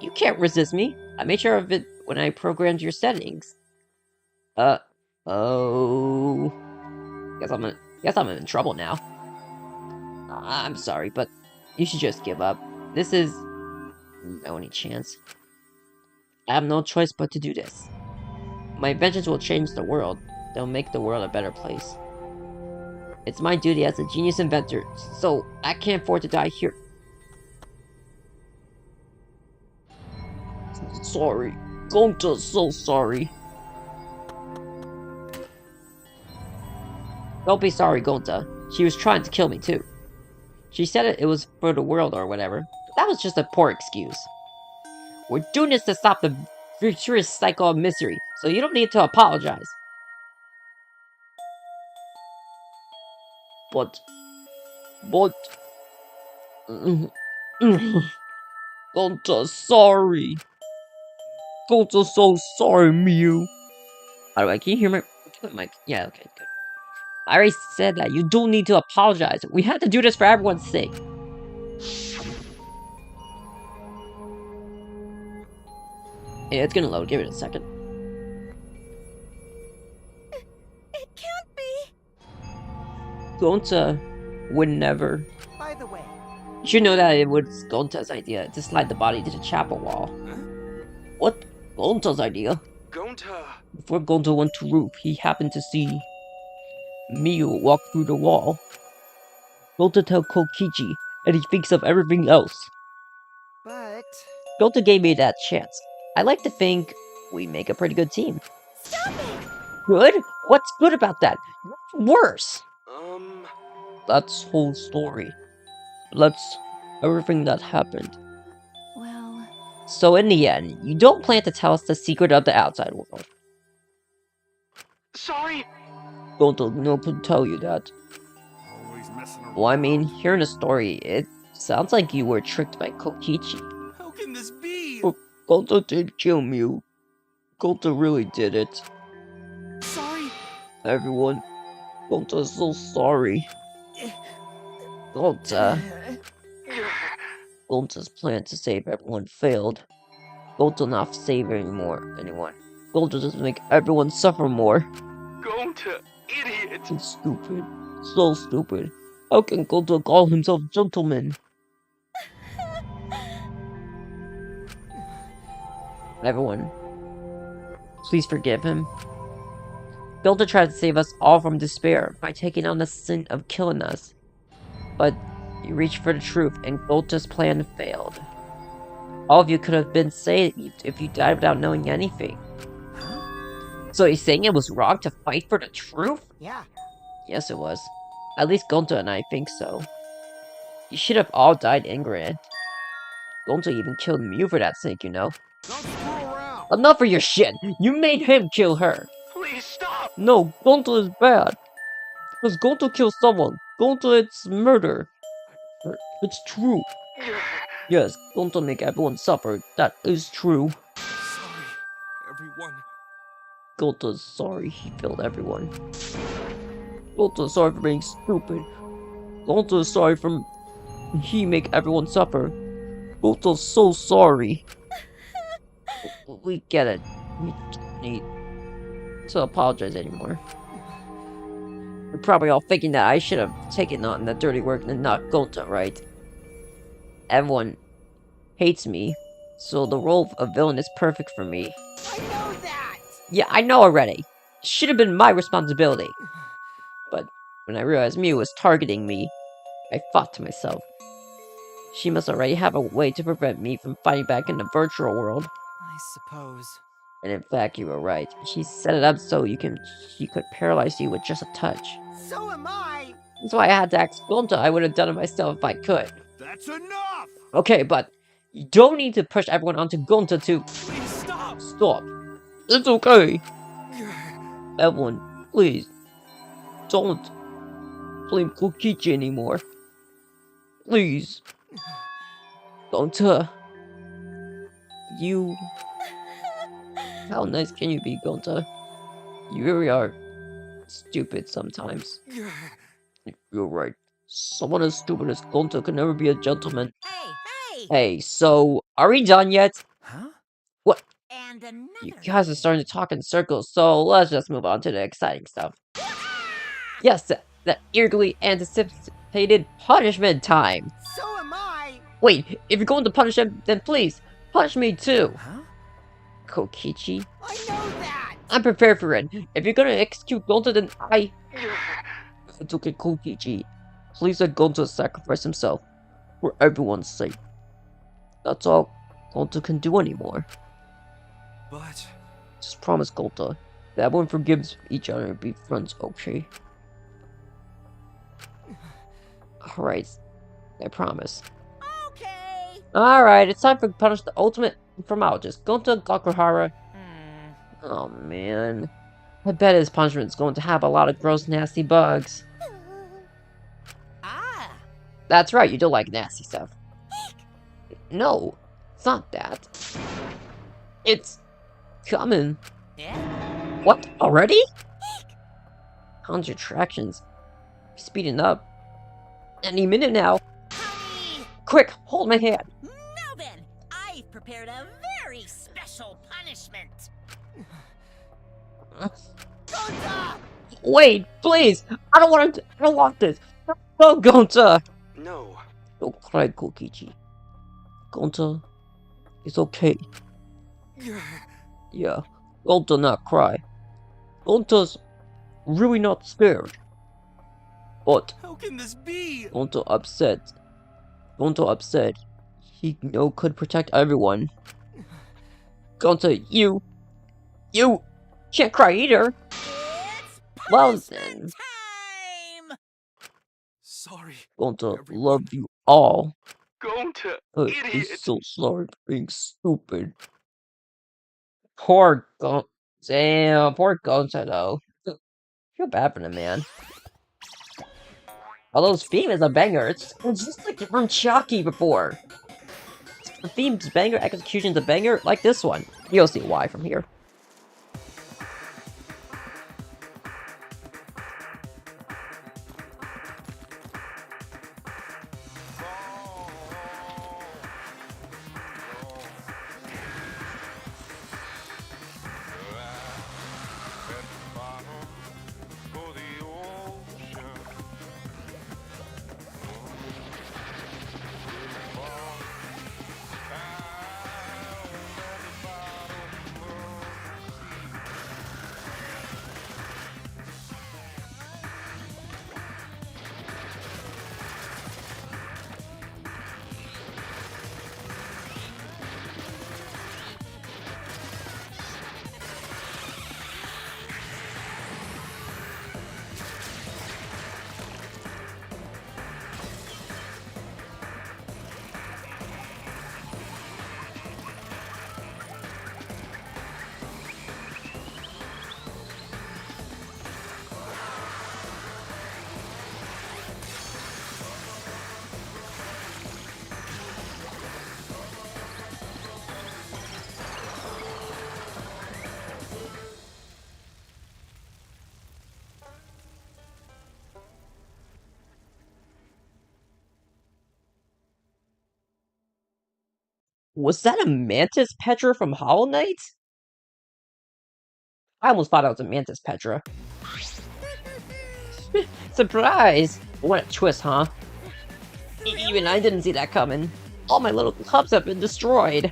You can't resist me. I made sure of it when I programmed your settings. Oh. Guess I'm in trouble now. I'm sorry, but you should just give up. This is my only chance. I have no choice but to do this. My inventions will change the world. They'll make the world a better place. It's my duty as a genius inventor, so I can't afford to die here. Sorry. Gonta's so sorry. Don't be sorry, Gonta. She was trying to kill me too. She said it was for the world or whatever. But that was just a poor excuse. We're doing this to stop the virtuous cycle of misery, so you don't need to apologize. But... Gonta, sorry. Gonta's so sorry, Mew. By the way, can you hear my mic? Yeah, okay, good. I already said that you don't need to apologize. We had to do this for everyone's sake. Yeah, it's gonna load. Give it a second. It can't be. Gonta would never. By the way, You should know that it was Gonta's idea to slide the body to the chapel wall. Huh? What? Gonta's idea? Gonta. Before Gonta went to roof, he happened to see Miu walk through the wall. Gonta told Kokichi, and he thinks of everything else. but Gonta gave me that chance. I like to think we make a pretty good team. Stop it! Good? What's good about that? Worse! Um, That's whole story. That's everything that happened. well, So in the end, you don't plan to tell us the secret of the outside world. sorry. Gonta no could tell you that. Always messing around. Well, I mean, hearing the story, it's Sounds like you were tricked by Kokichi. How can this be? Gonta did kill Mew. Gonta really did it. Sorry. Everyone, Gonta's so sorry. Gonta's plan to save everyone failed. Gonta not save anyone. Gonta just make everyone suffer more. Gonta, idiot. It's stupid. So stupid. How can Gonta call himself gentleman? Everyone, please forgive him. Gonta tried to save us all from despair by taking on the sin of killing us. But you reached for the truth and Gonta's plan failed. All of you could have been saved if you died without knowing anything. So he's saying it was wrong to fight for the truth? Yeah. Yes, it was. At least Gonta and I think so. You should have all died ignorant. Gonta even killed Mew for that sake, you know. Don't screw around. Enough of your shit! You made him kill her! Please stop. No, Gonta is bad. Because Gonta killed someone. Gonta, it's murder. It's true. Yes, Gonta make everyone suffer. That is true. Sorry, everyone. Gonta's sorry he failed everyone. Gonta's sorry for being stupid. Gonta's sorry for he make everyone suffer. Gonta's so sorry. We get it. We don't need to apologize anymore. We're probably all thinking that I should have taken on the dirty work and not Gonta, right? Everyone hates me, so the role of villain is perfect for me. I know that! Yeah, I know already. Should have been my responsibility. But when I realized Mew was targeting me, I thought to myself, she must already have a way to prevent me from fighting back in the virtual world. I suppose. And in fact, you were right. She set it up so she could paralyze you with just a touch. So am I! That's why I had to ask Gonta. I would have done it myself if I could. That's enough! Okay, but you don't need to push everyone onto Gonta to... Please stop. Stop. It's okay. Everyone, please. Don't blame Kokichi anymore. Please. Gonta. You... How nice can you be, Gonta? You really are stupid sometimes. You're right. Someone as stupid as Gonta could never be a gentleman. Hey! Hey, so, are we done yet? Huh? What? And another. You guys are starting to talk in circles, so let's just move on to the exciting stuff. Yes, that eagerly anticipated punishment time! So am I! Wait, if you're going to punish him, then please, punish me too! Huh? Kokichi, I know that! I'm prepared for it. If you're gonna execute Gonta, then It's okay, Kokichi. Please let Gonta sacrifice himself for everyone's sake. That's all Gonta can do anymore. But Just promise, Gonta, that everyone forgives each other and be friends, okay? Alright, I promise. Okay. Alright, it's time to punish the ultimate informalogist, Gonta Gakuhara. Oh man. I bet his punishment is going to have a lot of gross, nasty bugs. Ah. That's right, you don't like nasty stuff. No, it's not that. It's coming. Yeah. What, already? Contractions. Speeding up. Any minute now. Honey. Quick, hold my hand. Now then, I've prepared a very special punishment. Wait, please! I don't want this! No, Gonta! no. Don't cry, Kokichi. Gonta, it's okay. Yeah, Gonta not cry. Gonta's really not scared. But How can this be? Gonta upset. Gonta upset. He could protect everyone. Gonta, you can't cry either. It's Well punishment then, time. Sorry. Gonta Everyone. love you all. Gonta, He's idiot. so sorry for being stupid. Poor Gonta. Damn, poor Gonta though. Feel bad for the man. Although his theme is a banger, it's just like from Chucky before. The theme's banger, execution's a banger, like this one. You'll see why from here. Was that a Mantis Petra from Hollow Knight? I almost thought it was a Mantis Petra. Surprise! What a twist, huh? Even I didn't see that coming. All my little clubs have been destroyed.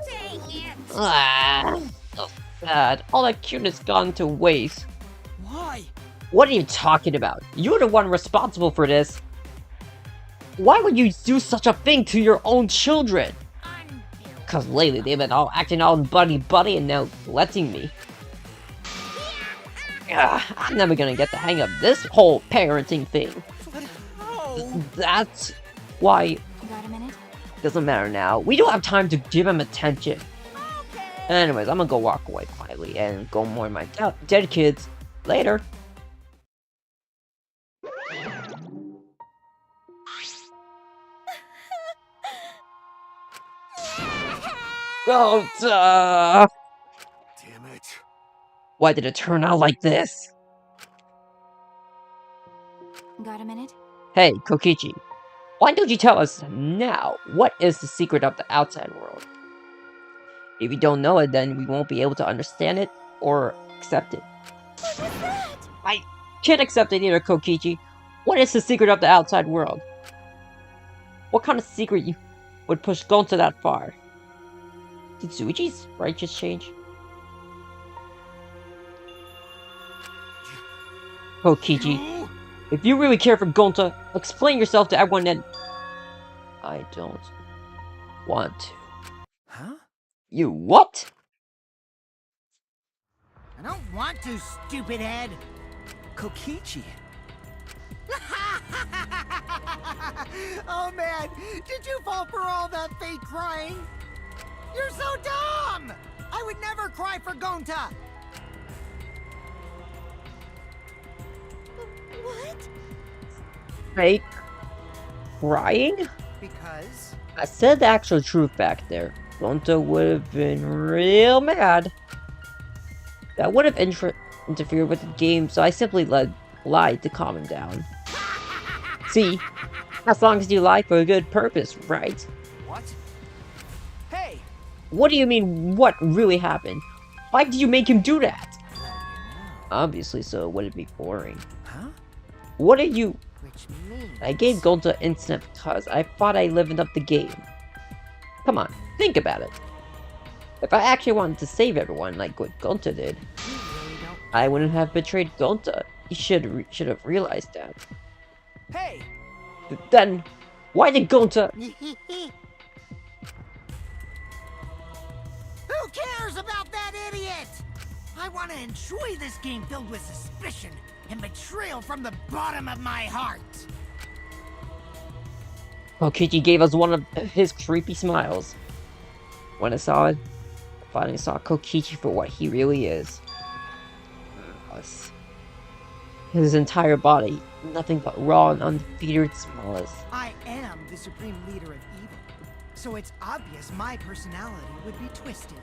Dang it! Ah, so sad. All that cuteness gone to waste. Why? What are you talking about? You're the one responsible for this. Why would you do such a thing to your own children? Cause lately they've been all acting all buddy and now letting me. I'm never gonna get the hang of this whole parenting thing. That's why. Got a minute? Doesn't matter now. We don't have time to give him attention. Anyways, I'm gonna go walk away quietly and go mourn my dead kids later. Gota! Damn it. Why did it turn out like this? Got a minute? Hey, Kokichi. Why don't you tell us now what is the secret of the outside world? If you don't know it, then we won't be able to understand it or accept it. What was that? I can't accept it either, Kokichi. What is the secret of the outside world? What kind of secret you would push Gonta that far? Did Zuichi's righteous change? Kokichi, if you really care for Gonta, explain yourself to everyone that... I don't want to. Huh? You what? I don't want to, stupid head. Kokichi. Oh man, did you fall for all that fake crying? You're so dumb! I would never cry for Gonta! What? Fake crying? Because... I said the actual truth back there. Gonta would have been real mad. That would have interfered with the game, so I simply lied to calm him down. See? As long as you lie for a good purpose, right? What? Hey! What do you mean, what really happened? Why did you make him do that? Obviously, so it wouldn't be boring. Huh? What are you... Which means... I gave Gonta instant because I thought I livened up the game. Come on, think about it. If I actually wanted to save everyone like what Gonta did, I wouldn't have betrayed Gonta. He should have realized that. Hey! Then, why did Gonta... Who cares about that idiot? I want to enjoy this game filled with suspicion and betrayal from the bottom of my heart. Kokichi gave us one of his creepy smiles. When I saw it, I finally saw Kokichi for what he really is. His entire body Nothing but raw and undefeated smallest. I am the supreme leader of evil, so it's obvious my personality would be twisted.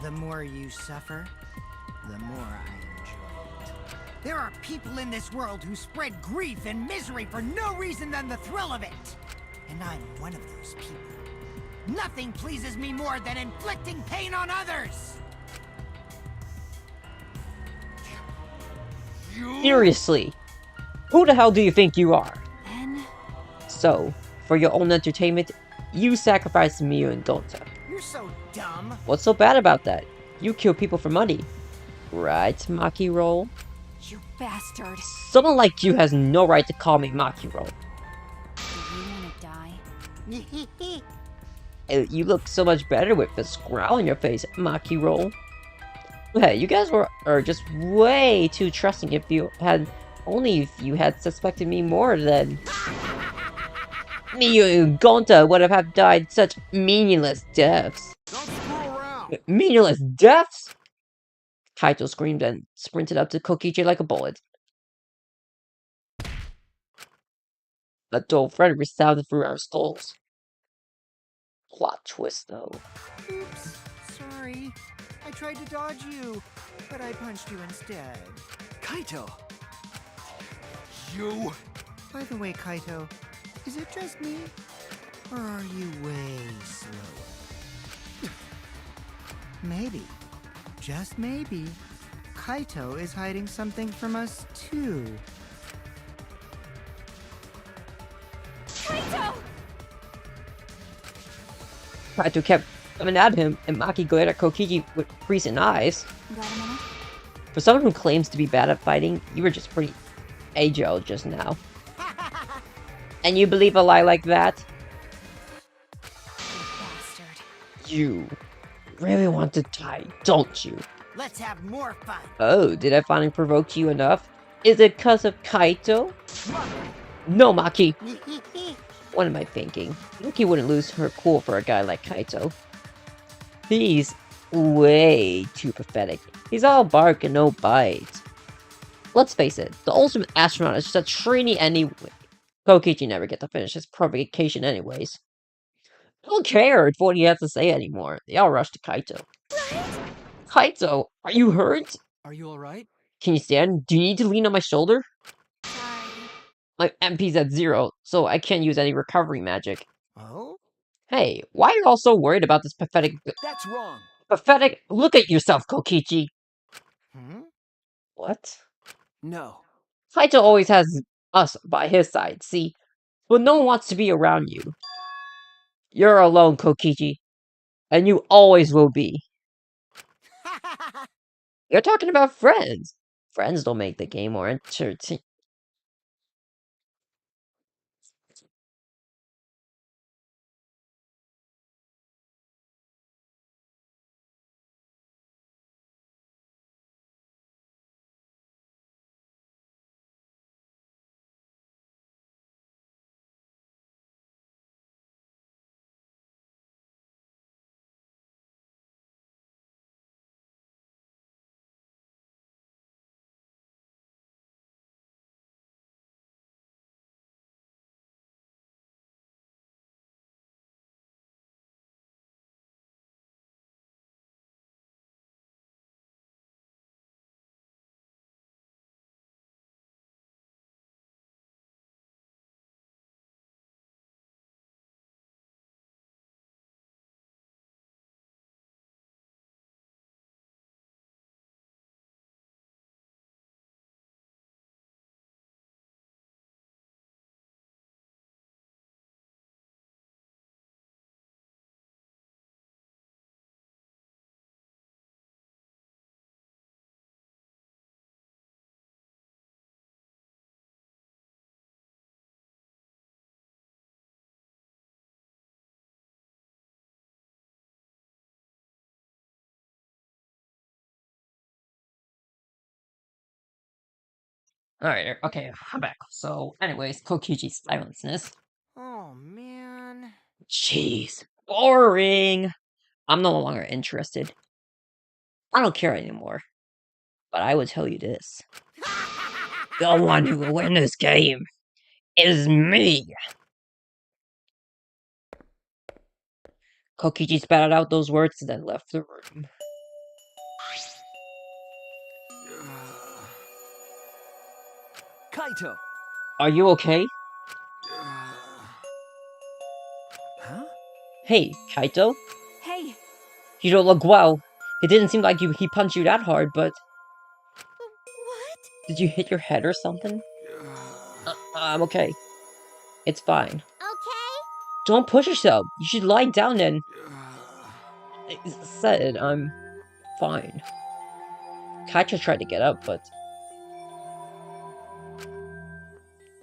The more you suffer, the more I enjoy it. There are people in this world who spread grief and misery for no reason than the thrill of it. And I'm one of those people. Nothing pleases me more than inflicting pain on others! Seriously, who the hell do you think you are? Then So, for your own entertainment, you sacrifice Miu and Gonta. You're so dumb. What's so bad about that? You kill people for money. Right, Maki Roll? you bastard. Someone like you has no right to call me Maki Roll. Do you wanna die? You look so much better with the scowl on your face, Maki Roll. Hey, you guys are just way too trusting if you had suspected me more than Miu and Gonta would have died such meaningless deaths. Don't screw around. Meaningless deaths? Kaito screamed and sprinted up to Kokichi like a bullet. A dull threat resounded through our skulls. Plot twist, though. Oops, sorry. I tried to dodge you, but I punched you instead. Kaito! You... By the way, Kaito, is it just me? Or are you way slower? Maybe, just maybe, Kaito is hiding something from us too. Kaito kept coming at him, and Maki glared at Kokichi with freezing eyes. Got a minute? For someone who claims to be bad at fighting, you were just pretty agile just now. And you believe a lie like that? You bastard. You really want to die, don't you? Let's have more fun. Oh, did I finally provoke you enough? Is it because of Kaito? No, Maki! What am I thinking? Yuki wouldn't lose her cool for a guy like Kaito. He's way too pathetic. He's all bark and no bite. Let's face it, the ultimate astronaut is just a trainee anyway. Kokichi never get to finish his provocation anyways. Don't care what he has to say anymore. They all rush to Kaito. Kaito, are you hurt? Are you alright? Can you stand? Do you need to lean on my shoulder? Sorry. My MP's at 0, so I can't use any recovery magic. Oh? Hey, why are you all so worried about this pathetic... That's wrong! Pathetic? Look at yourself, Kokichi! Hmm? What? No. Kaito always has us by his side, see? But no one wants to be around you. You're alone, Kokichi. And you always will be. You're talking about friends. Friends don't make the game more entertaining. Alright, okay, I'm back. So, anyways, Kokichi's silenceness. Oh, man. Jeez. Boring! I'm no longer interested. I don't care anymore. But I will tell you this. The one who will win this game is me. Kokichi spat out those words and then left the room. Kaito! Are you okay? Huh? Hey, Kaito? Hey, You don't look well. It didn't seem like he punched you that hard, but What? did you hit your head or something? I'm okay. It's fine. Okay? Don't push yourself. You should lie down and... I said, I'm fine. Kaito tried to get up, but...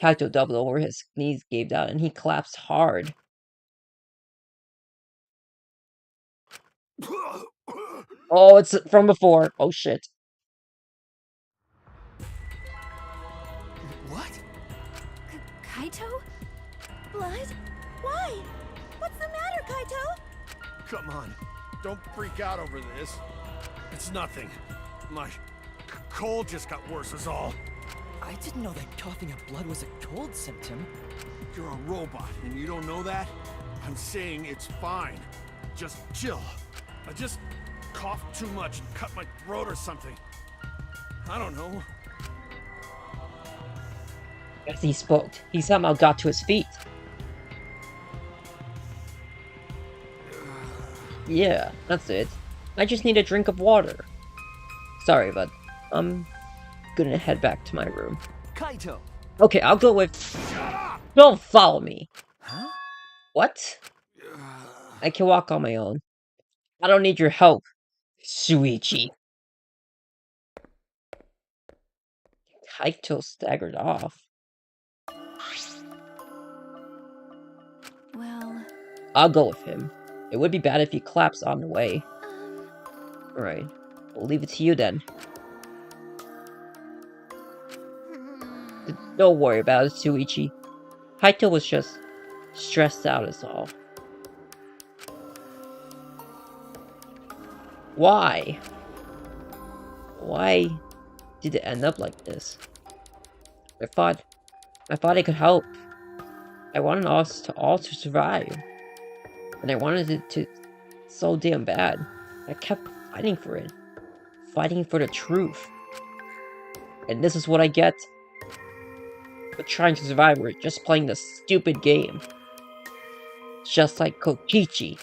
Kaito doubled over, his knees gave out, and he collapsed hard. Oh, it's from before. Oh, shit. What? Kaito? Blood? Why? What's the matter, Kaito? Come on, don't freak out over this. It's nothing. My cold just got worse is all. I didn't know that coughing up blood was a cold symptom. You're a robot and you don't know that? I'm saying it's fine. Just chill. I just coughed too much and cut my throat or something. I don't know. As he spoke, he somehow got to his feet. Yeah, that's it. I just need a drink of water. Sorry, but I'm gonna head back to my room. Kaito! Okay, I'll go with... Don't follow me! Huh? What? I can walk on my own. I don't need your help, Shuichi. Kaito staggered off. Well, I'll go with him. It would be bad if he collapsed on the way. Alright, we'll leave it to you then. Don't worry about it, Shuichi. Kaito was just stressed out is all. Why? Why did it end up like this? I thought I could help. I wanted us to all to survive. And I wanted it to so damn bad. I kept fighting for it. Fighting for the truth. And this is what I get for trying to survive. We're just playing this stupid game. Just like Kokichi.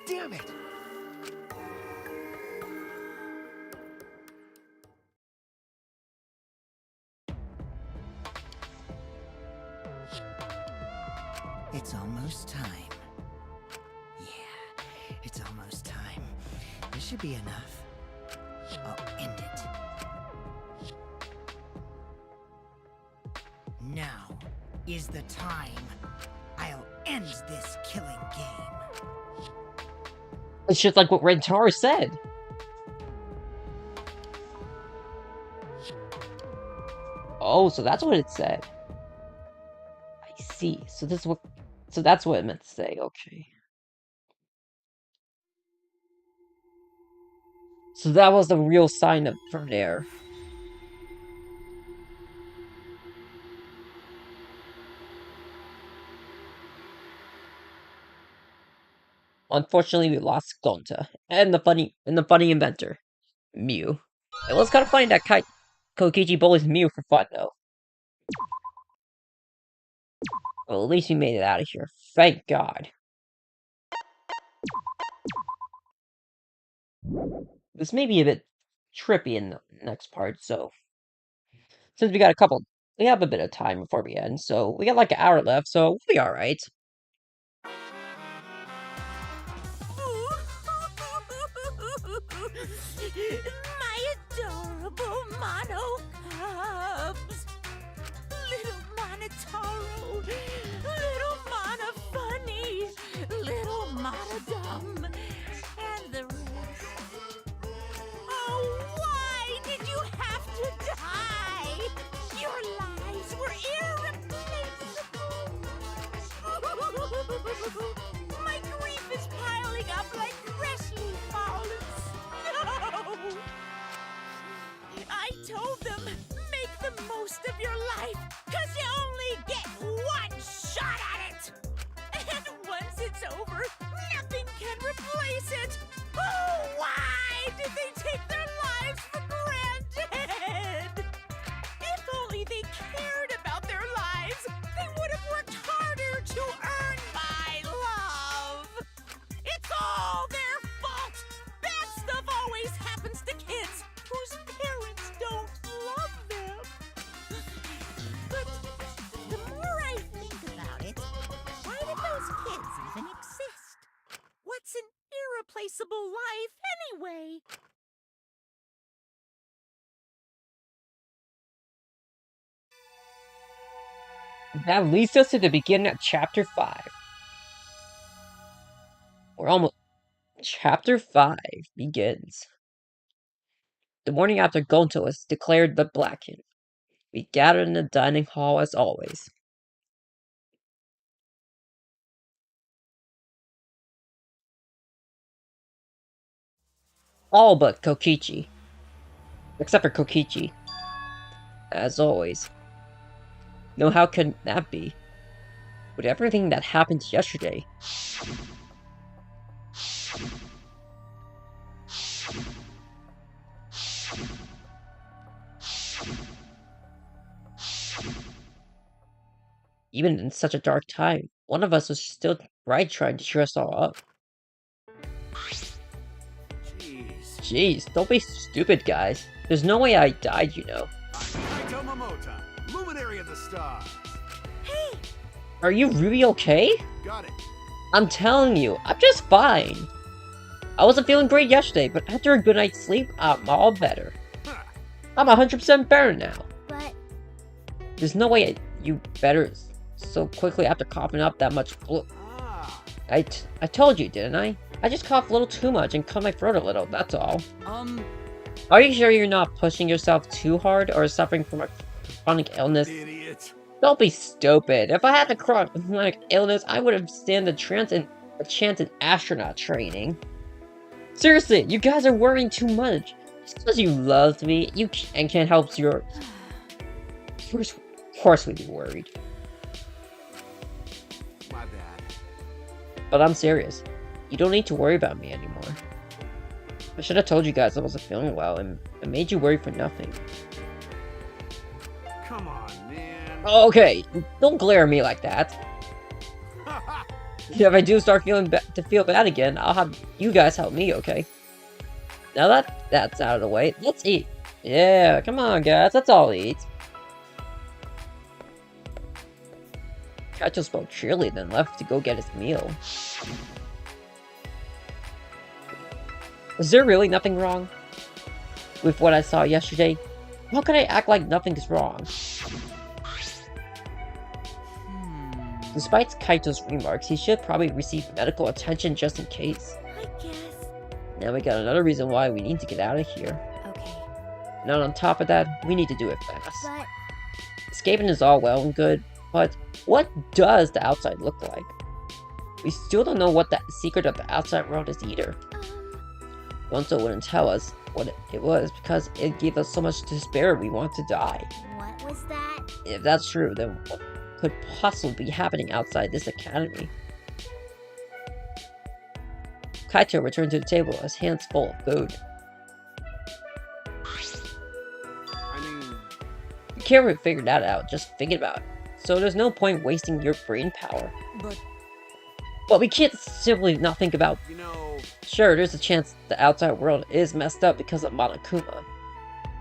Damn it! It's almost time. Yeah, it's almost time. This should be enough. I'll end it. Now is the time. I'll end this killing game. It's just like what Rentaro said. Oh, so that's what it said. I see. So that's what it meant to say. Okay. So that was the real sign of from there. Unfortunately, we lost Gonta and the funny inventor, Mew. It was kind of funny that Kokichi bullies Mew for fun, though. Well, at least we made it out of here. Thank God. This may be a bit trippy in the next part, so since we have a bit of time before we end, so we got like an hour left, so we'll be alright. My adorable mono cubs! Little Monotaro, little Mono Funny, little Monodum, and the rest. Oh, why did you have to die? Your lives were irreplaceable! That leads us to the beginning of Chapter 5. We're almost... Chapter 5 begins. The morning after Gonto was declared the Blackened, we gathered in the dining hall as always. All but Kokichi. Except for Kokichi. As always. No, how could that be? With everything that happened yesterday. Even in such a dark time, one of us was still bright trying to cheer us all up. Jeez, don't be stupid, guys. There's no way I died, you know. Kaito Momota, luminary of the stars. Hey! Are you really okay? Got it. I'm telling you, I'm just fine. I wasn't feeling great yesterday, but after a good night's sleep, I'm all better. Huh. I'm 100% better now. But There's no way you better so quickly after coughing up that much blood. Ah, I told you, didn't I? I just coughed a little too much and cut my throat a little, that's all. Are you sure you're not pushing yourself too hard or suffering from a chronic illness? idiot. Don't be stupid. If I had a chronic illness, I would have stand a chance in astronaut training. Seriously, you guys are worrying too much. Just because you loved me, and can't help your... Of course we'd be worried. My bad. But I'm serious. You don't need to worry about me anymore. I should have told you guys I wasn't feeling well and I made you worry for nothing. Come on, man. Okay, don't glare at me like that. If I do start feeling bad again, I'll have you guys help me, okay? Now that that's out of the way, let's eat. Yeah, come on guys, let's all eat. Kaito spoke cheerily, then left to go get his meal. Was there really nothing wrong with what I saw yesterday? How could I act like nothing's wrong? Despite Kaito's remarks, he should probably receive medical attention just in case. I guess. Now we got another reason why we need to get out of here. Okay. And on top of that, we need to do it fast. But Escaping is all well and good, but what does the outside look like? We still don't know what the secret of the outside world is either. Gonzo wouldn't tell us what it was because it gave us so much despair we want to die. what was that? If that's true, then what could possibly be happening outside this academy? Kaito returned to the table, his hands full of food. I mean, You can't really figure that out, just thinking about it. So there's no point wasting your brain power. But we can't simply not think about... you know, Sure, there's a chance the outside world is messed up because of Monokuma.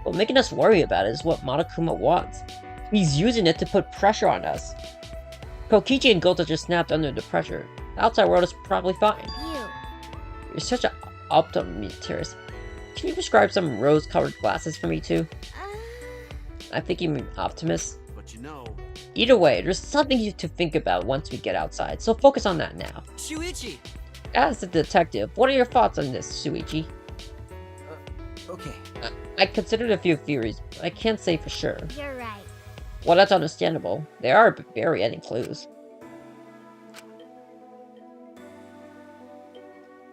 But making us worry about it is what Monokuma wants. He's using it to put pressure on us. Kokichi and Gonzo just snapped under the pressure. The outside world is probably fine. You're such an optimist. Can you prescribe some rose-colored glasses for me too? I think you mean optimist. but you know, Either way, there's something to think about once we get outside, so focus on that now. Shuichi! As a detective, what are your thoughts on this, Shuichi? Okay. I considered a few theories, but I can't say for sure. You're right. Well, that's understandable. There are very any clues.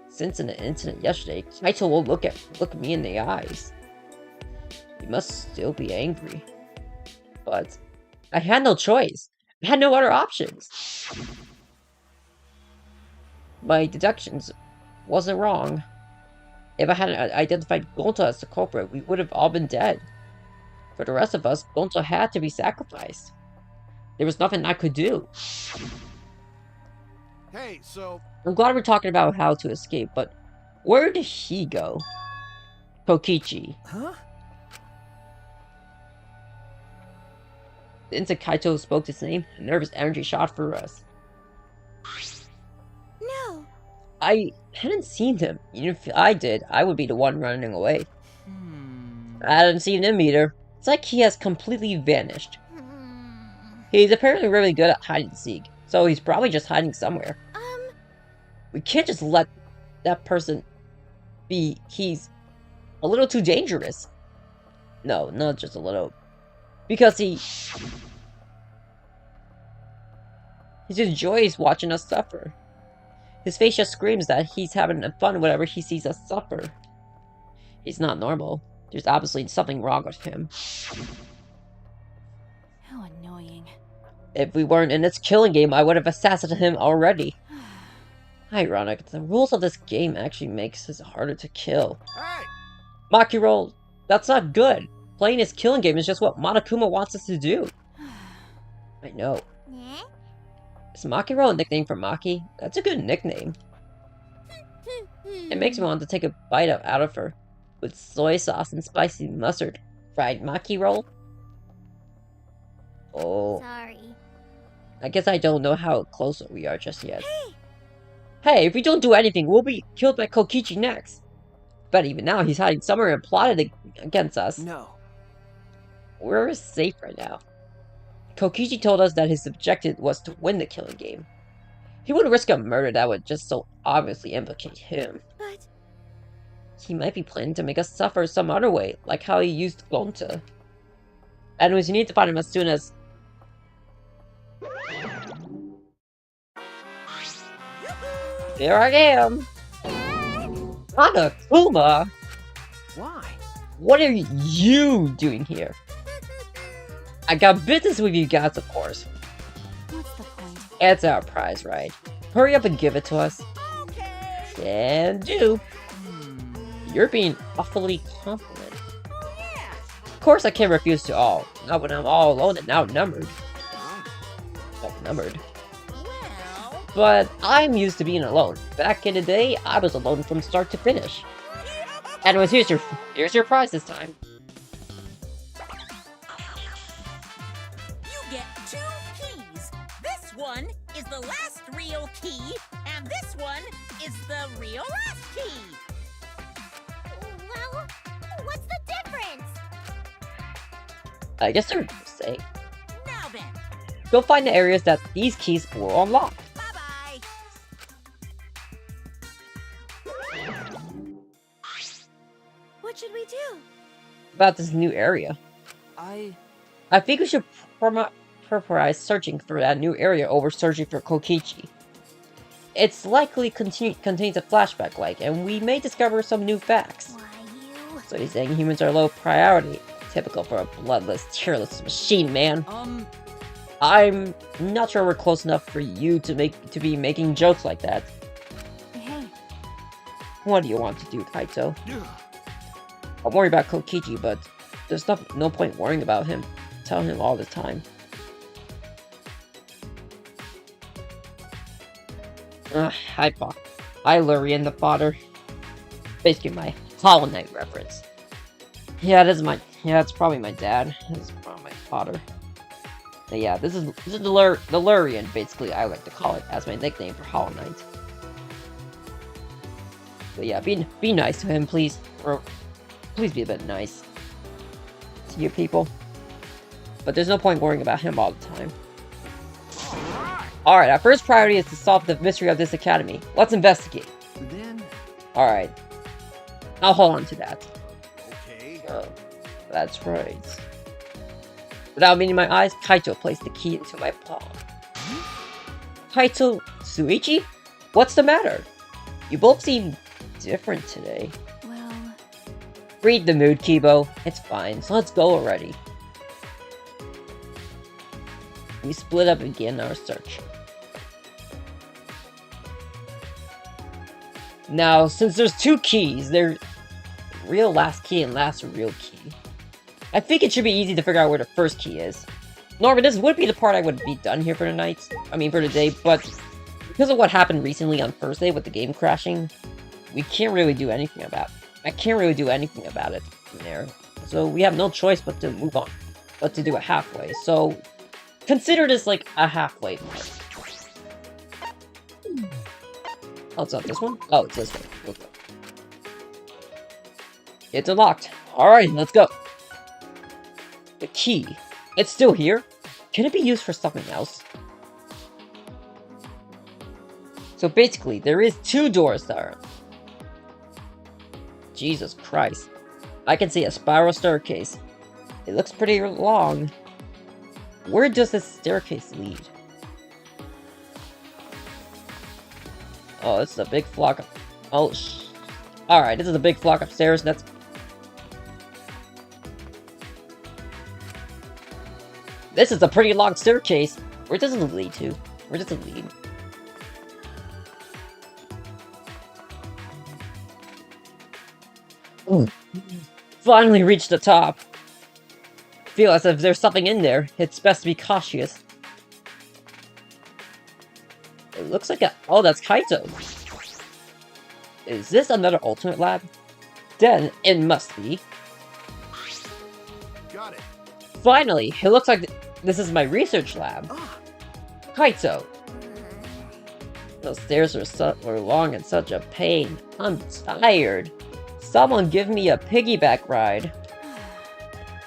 Since an incident yesterday, Kaito will look me in the eyes. He must still be angry. But I had no choice. I had no other options. My deductions wasn't wrong. If I hadn't identified Gonzo as the culprit, we would have all been dead. For the rest of us, Gonzo had to be sacrificed. There was nothing I could do. hey, so I'm glad we're talking about how to escape, but where did he go? Kokichi. Huh? The instant Kaito spoke his name, a nervous energy shot through us. No. I hadn't seen him. Even if I did, I would be the one running away. I hadn't seen him either. It's like he has completely vanished. He's apparently really good at hide and seek, so he's probably just hiding somewhere. We can't just let that person be. He's a little too dangerous. No, not just a little. Because he enjoys watching us suffer. His face just screams that he's having fun whenever he sees us suffer. He's not normal. There's obviously something wrong with him. How annoying. If we weren't in this killing game, I would have assassinated him already. Ironic, the rules of this game actually makes it harder to kill. Hey! Maki roll, that's not good. Playing this killing game is just what Monokuma wants us to do. I know. Eh? Is Maki roll a nickname for Maki? That's a good nickname. It makes me want to take a bite out of her. With soy sauce and spicy mustard. Fried Maki roll? Oh. Sorry. I guess I don't know how close we are just yet. Hey, if we don't do anything, we'll be killed by Kokichi next. But even now, he's hiding somewhere and plotted against us. No. We're safe right now. Kokichi told us that his objective was to win the killing game. He wouldn't risk a murder that would just so obviously implicate him. But He might be planning to make us suffer some other way, like how he used Gonta. Anyways, you need to find him as soon as... There I am! Monokuma! Why? What are you doing here? I got business with you guys, of course. What's the point? It's our prize, right? Hurry up and give it to us. Can do. You're being awfully complimented. Of course I can't refuse to all. Not when I'm all alone and outnumbered. Outnumbered. But I'm used to being alone. Back in the day, I was alone from start to finish. Anyways, here's your prize this time. You get 2 keys. This one is the last real key, and this one is the real last key. well, what's the difference? I guess they're the same. Now then, Go find the areas that these keys will unlock. bye-bye. What should we do? About this new area. I think we should prioritize searching for that new area over searching for Kokichi. It's likely contains a flashback and we may discover some new facts. Why, you... So he's saying humans are low priority. Typical for a bloodless, tearless machine, man. I'm not sure we're close enough for you to be making jokes like that. Hey, What do you want to do, Kaito? I'm worried about Kokichi, but there's no point worrying about him. Tell him all the time. Hi, Lurian the Fodder. Basically my Hollow Knight reference. Yeah, it's probably my dad. This is probably my father. But yeah, this is the Lurian, basically I like to call it as my nickname for Hollow Knight. But yeah, be nice to him, please. Or please be a bit nice to you people. But there's no point worrying about him all the time. Alright, our first priority is to solve the mystery of this academy. Let's investigate. Then... Alright. I'll hold on to that. Okay. That's right. Without meeting my eyes, Kaito placed the key into my palm. Kaito, Suichi? What's the matter? You both seem different today. well, Read the mood, Kibo. It's fine, so let's go already. We split up and begin our search. Now, since there's 2 keys, there's real last key and last real key. I think it should be easy to figure out where the first key is. Normally, this would be the part I would be done here for the night. I mean, for the day, but because of what happened recently on Thursday with the game crashing, we can't really do anything about it. I can't really do anything about it from there. So we have no choice but to move on, but to do it halfway. So consider this like a halfway mark. Oh, it's not this one? Oh, it's this one. Okay. It's unlocked. Alright, let's go. The key. It's still here? Can it be used for something else? So basically, there is 2 doors there. Jesus Christ. I can see a spiral staircase. It looks pretty long. Where does this staircase lead? Oh, this is a big flock of... Oh, Alright, this is a big flock upstairs. That's... This is a pretty long staircase. Where does it lead to? Where does it lead? Ooh. Finally reached the top. Feel as if there's something in there. It's best to be cautious. It looks like a... Oh, that's Kaito. Is this another ultimate lab? Then it must be. Got it. Finally, it looks like this is my research lab. Kaito. Those stairs were long and such a pain. I'm tired. Someone give me a piggyback ride.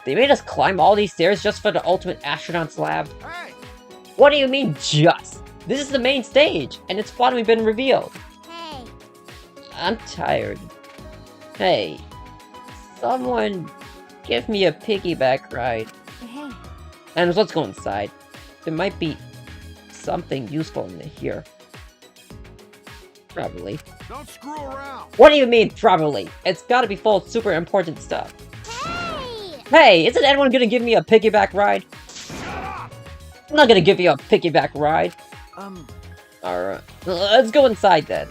They made us climb all these stairs just for the ultimate astronaut's lab. Hey! What do you mean, just? This is the main stage, and it's finally been revealed. Hey, I'm tired. Hey, someone give me a piggyback ride. hey. And let's go inside. There might be something useful in here. Probably. Don't screw around. What do you mean, probably? It's gotta be full of super important stuff. Hey! Hey, isn't anyone gonna give me a piggyback ride? I'm not gonna give you a piggyback ride. Alright, let's go inside then.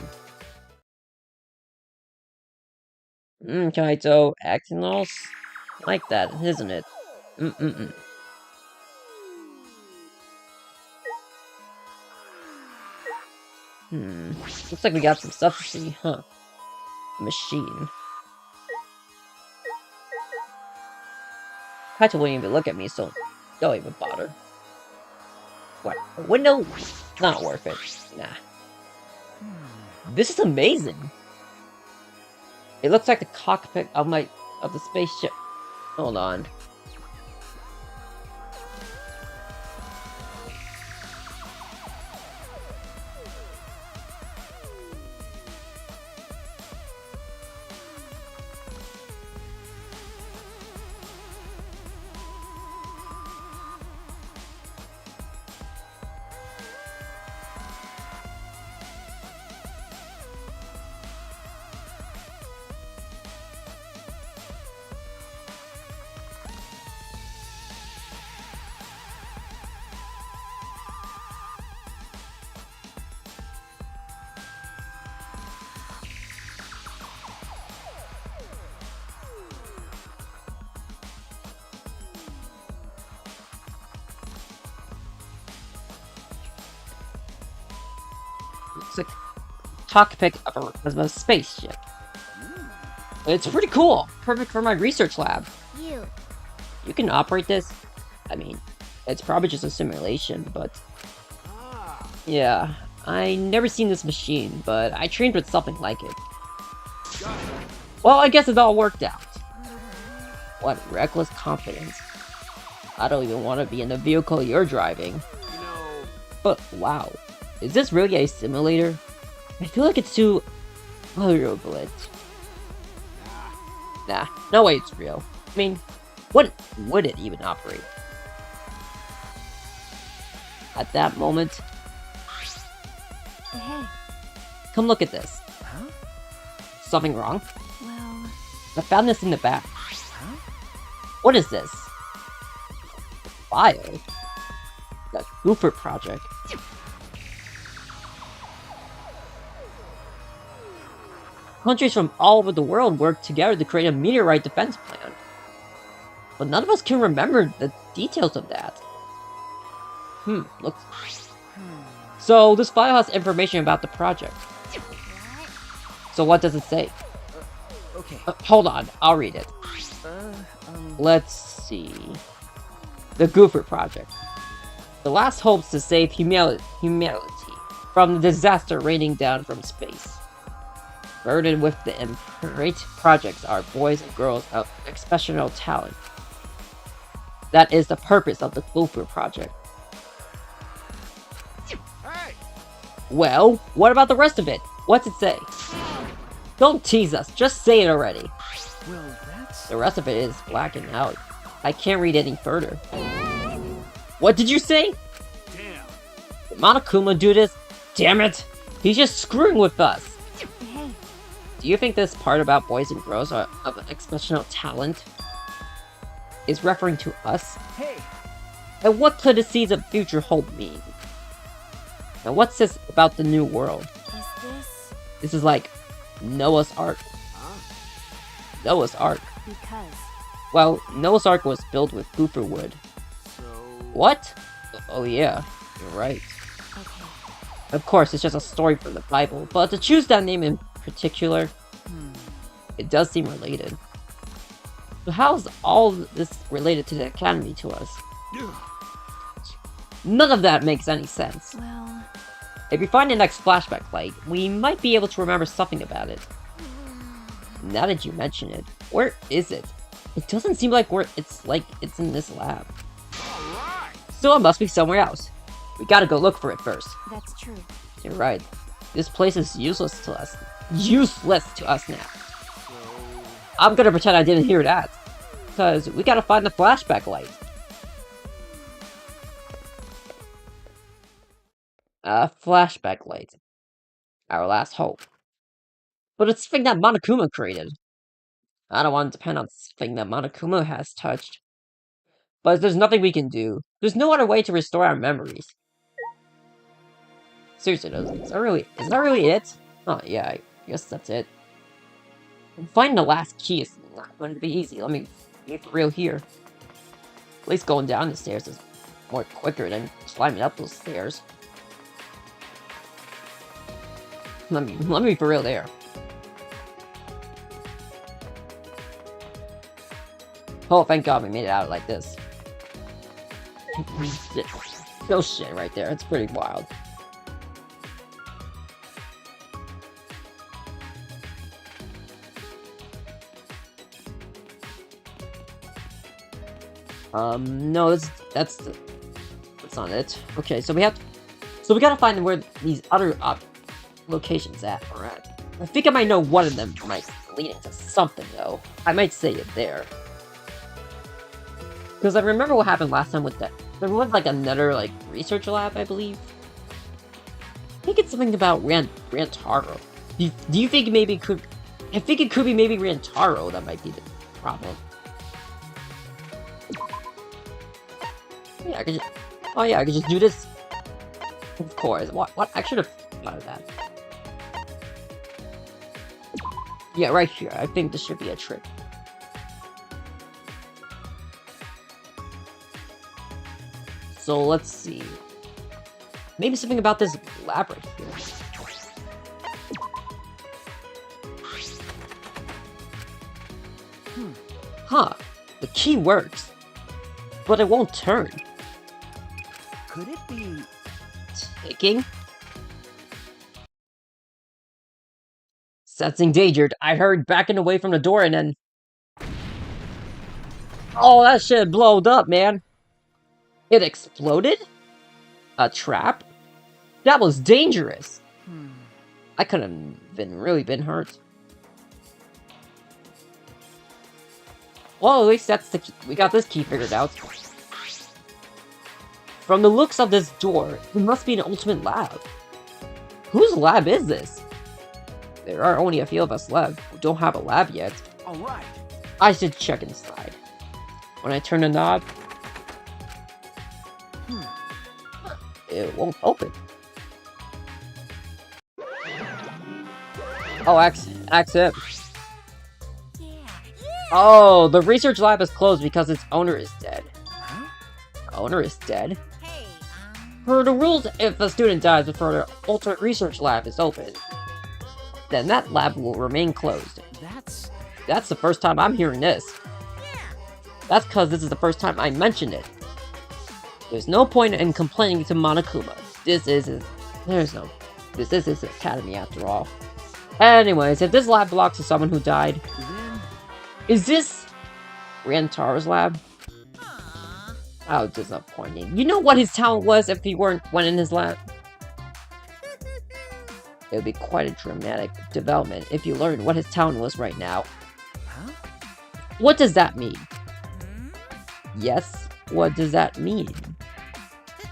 Kaito, acting all like that, isn't it? Looks like we got some stuff to see, huh? Machine. Kaito wouldn't even look at me, so don't even bother. What? A window? Not worth it. Nah. This is amazing. It looks like the cockpit of the spaceship. Hold on. It's a cockpit of a spaceship. It's pretty cool. Perfect for my research lab. You can operate this. I mean, it's probably just a simulation, but... Yeah, I never seen this machine, but I trained with something like it. Well, I guess it all worked out. What reckless confidence. I don't even want to be in the vehicle you're driving. But wow, is this really a simulator? I feel like it's too... vulnerable. Nah, no way it's real. I mean, what would it even operate? At that moment... Hey. Come look at this. Huh? Something wrong? Well... I found this in the back. Huh? What is this? File? The Goofer Project. Countries from all over the world work together to create a meteorite defense plan. But none of us can remember the details of that. Looks... So, this file has information about the project. So what does it say? Okay. Hold on, I'll read it. Let's see... The Goofer Project. The last hopes to save humanity from the disaster raining down from space. Burdened with the great projects are boys and girls of exceptional talent. That is the purpose of the Goofer Project. Well, what about the rest of it? What's it say? Don't tease us, just say it already. Well, that's... The rest of it is blacking out. I can't read any further. What did you say? Damn. Did Monokuma do this? Damn it! He's just screwing with us! Hey, Do you think this part about boys and girls are of exceptional talent is referring to us? Hey! And what could the seeds of future hope mean? And what's this about the new world? is this This is like Noah's Ark. Noah's Ark. because? Well, Noah's Ark was built with goofer wood. So... What? Oh yeah, you're right. Okay. Of course, it's just a story from the Bible, but to choose that name in particular, it does seem related. So how is all this related to the Academy to us? None of that makes any sense. Well, If we find the next flashback light, we might be able to remember something about it. Now that you mention it, where is it? It doesn't seem like it's in this lab. So it must be somewhere else. We gotta go look for it first. that's true. You're right. This place is useless to us. Useless to us now. I'm gonna pretend I didn't hear that. Because we gotta find the flashback light. Flashback light. Our last hope. But it's something that Monokuma created. I don't want to depend on something that Monokuma has touched. But there's nothing we can do. There's no other way to restore our memories. Seriously though, is that really it? Oh yeah, I guess that's it. And finding the last key is not going to be easy. Let me be for real here. At least going down the stairs is more quicker than climbing up those stairs. Let me be for real there. Oh, thank God we made it out like this. No shit right there. It's pretty wild. No, that's not it. Okay, so we gotta find where these other locations are at. I think I might know one of them might lead into something though. I might say it there. Because I remember what happened last time with that. There was like another research lab, I believe. I think it's something about Rantaro. Do you think maybe it could? I think it could be maybe Rantaro that might be the problem. Yeah, I could just do this. Of course. What? I should have thought of that. Yeah, right here. I think this should be a trick. So let's see. Maybe something about this lab right here. Huh. The key works. But it won't turn. Could it be... Ticking? Sensing danger, I hurried backing away from the door and then... Oh, that shit blowed up, man. It exploded? A trap? That was dangerous. I could have really been hurt. Well, at least that's the key. We got this key figured out. From the looks of this door, it must be an ultimate lab. Whose lab is this? There are only a few of us left who don't have a lab yet. Alright. I should check inside. When I turn the knob, it won't open. Oh, accept. Oh, the research lab is closed because its owner is dead. Huh? Owner is dead? Hey, Per the rules, if a student dies before the alternate research lab is open, then that lab will remain closed. That's the first time I'm hearing this. That's because this is the first time I mentioned it. There's no point in complaining to Monokuma. This is his academy after all. Anyways, if this lab belongs to someone who died, is this Rantaro's lab? How disappointing. You know what his talent was if he went in his lab? It would be quite a dramatic development if you learned what his talent was right now. Huh? What does that mean? Hmm? Yes, what does that mean? To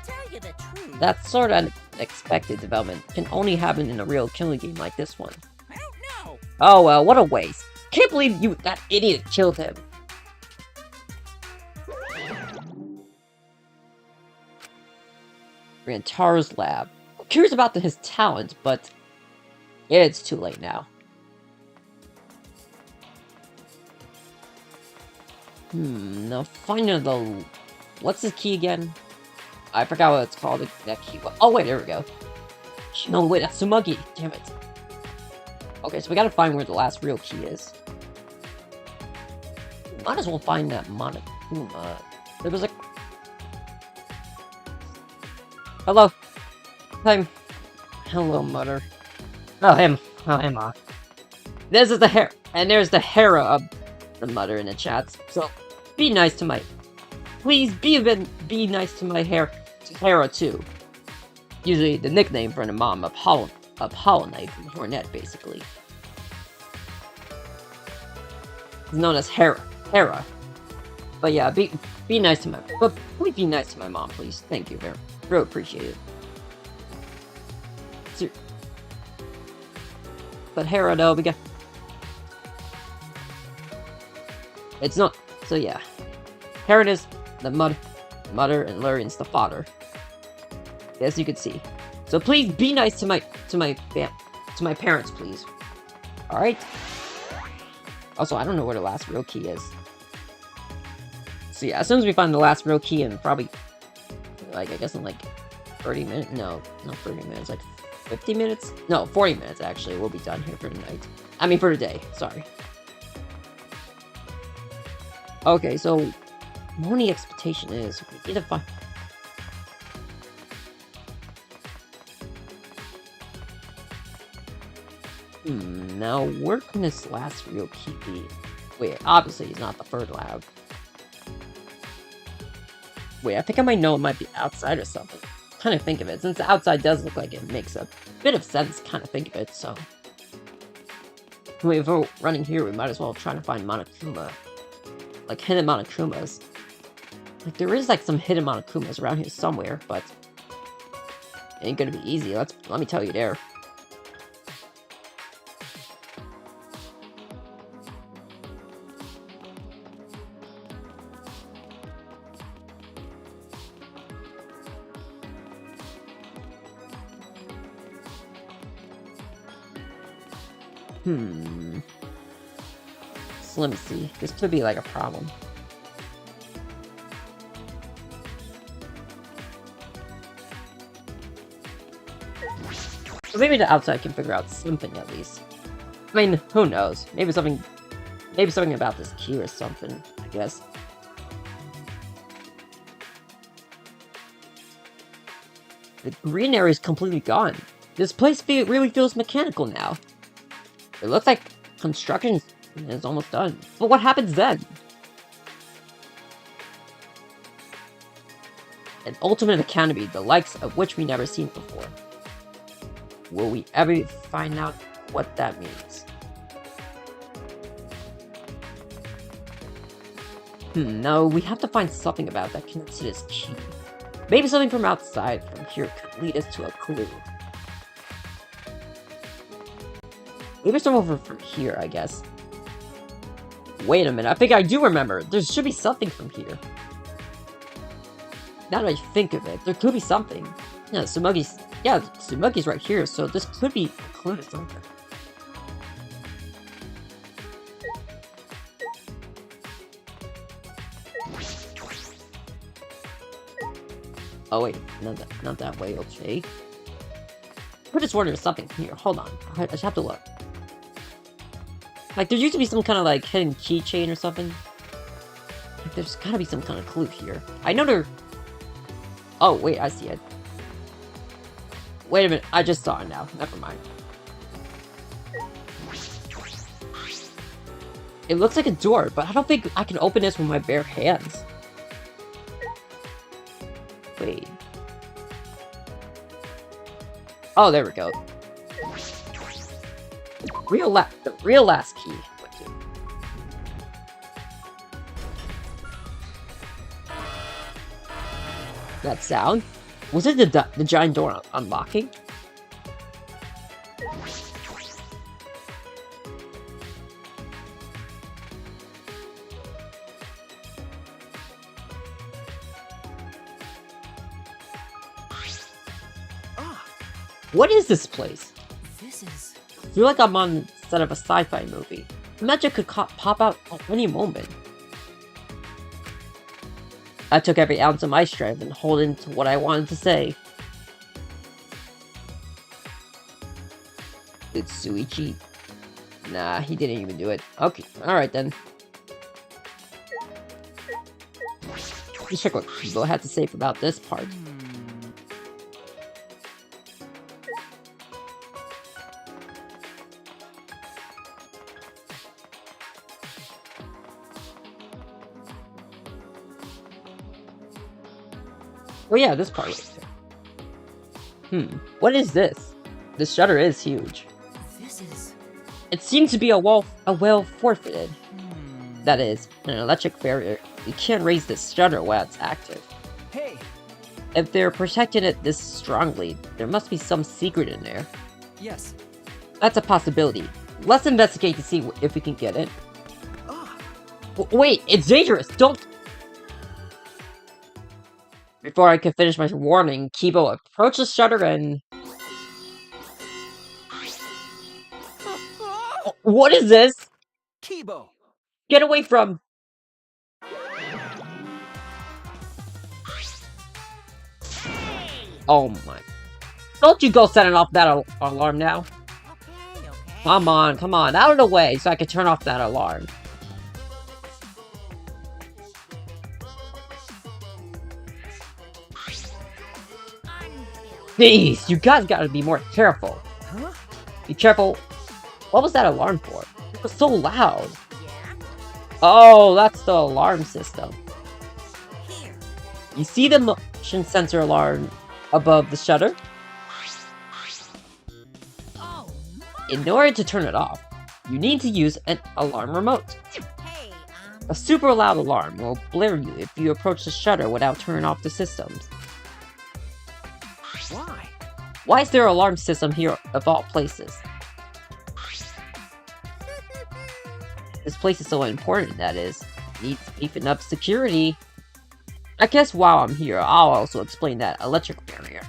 tell you the truth, That sort of unexpected development can only happen in a real killing game like this one. I don't know. Oh well, what a waste. Can't believe that idiot killed him. Rantaro's lab. I'm curious about his talent, but it's too late now. Now finding the... What's the key again? I forgot what it's called, that key. Oh wait, there we go. No, wait, that's Tsumugi. Damn it. Okay, so we gotta find where the last real key is. Might as well find that Monokuma. There was a... Hello. Hi. Hello, Mother. Oh, him. Oh, him. This is the hair, and there's the Hera of the Mother in the chat. So, be nice to my... Please, be nice to my Hera too. Usually the nickname for the mom of Hollow Knight from Hornet, basically. It's known as Hera. But yeah, be nice to please be nice to my mom, please. Thank you, very appreciate it. But Hera, though, we got... It's not... So yeah. Hera is the mother, and Lurian's the father. As you can see. So please be nice to my parents, please. Alright? Also, I don't know where the last real key is. So yeah, as soon as we find the last real key in probably... Like, I guess in like 30 minutes? No, not 30 minutes. Like 50 minutes? No, 40 minutes actually. We'll be done here for the night. I mean, for the day. Sorry. Okay, so... My only expectation is we need to find... Now where can this last real key be? Wait, obviously he's not the third lab. Wait, I think I might know it might be outside or something. Kind of think of it, since the outside does look like it makes a bit of sense, kind of think of it, so... Wait, if we're running here, we might as well try to find Monokuma. Like, hidden Monokumas. Like, there is, like, some hidden Monokumas around here somewhere, but... It ain't gonna be easy, let me tell you there. So let me see. This could be like a problem. So maybe the outside can figure out something at least. I mean, who knows? Maybe something about this key or something, I guess. The green area is completely gone. This place really feels mechanical now. It looks like construction is almost done. But what happens then? An ultimate academy, the likes of which we never seen before. Will we ever find out what that means? No, we have to find something about that connects to this key. Maybe something from outside from here could lead us to a clue. Maybe some over from here, I guess. Wait a minute, I think I do remember. There should be something from here. Now that I think of it, there could be something. Yeah, Tsumugi's right here, so this could be a clue to something. Oh wait, not that way, okay. I just wondering something here. Hold on, I just have to look. Like, there used to be some kind of, like, hidden keychain or something. Like, there's gotta be some kind of clue here. I know there... Oh, wait, I see it. Wait a minute, I just saw it now. Never mind. It looks like a door, but I don't think I can open this with my bare hands. Wait. Oh, there we go. the real last key. That sound? Was it the giant door unlocking? What is this place? This is... I feel like I'm on the set of a sci-fi movie. Magic could pop out at any moment. I took every ounce of my strength and hold into what I wanted to say. Did Shuichi? Nah, he didn't even do it. Okay, alright then. Let's check what Kibo had to say about this part. Oh yeah, this part right there. What is this? This shutter is huge. This is... It seems to be a well forfeited. That is, an electric barrier. You can't raise this shutter while it's active. Hey! If they're protecting it this strongly, there must be some secret in there. Yes. That's a possibility. Let's investigate to see if we can get it. Wait, it's dangerous! Don't... Before I could finish my warning, Kibo approached the shutter and... What is this? Kibo! Get away from... Oh my... Don't you go setting off that alarm now. Okay. Come on, out of the way so I can turn off that alarm. Jeez, you guys gotta be more careful. Huh? Be careful. What was that alarm for? It was so loud. Yeah. Oh, that's the alarm system. Here. You see the motion sensor alarm above the shutter? Oh. In order to turn it off, you need to use an alarm remote. Hey. A super loud alarm will blare you if you approach the shutter without turning off the systems. Why? Why is there an alarm system here of all places? This place is so important, that is. Needs beefing up security. I guess while I'm here, I'll also explain that electric barrier.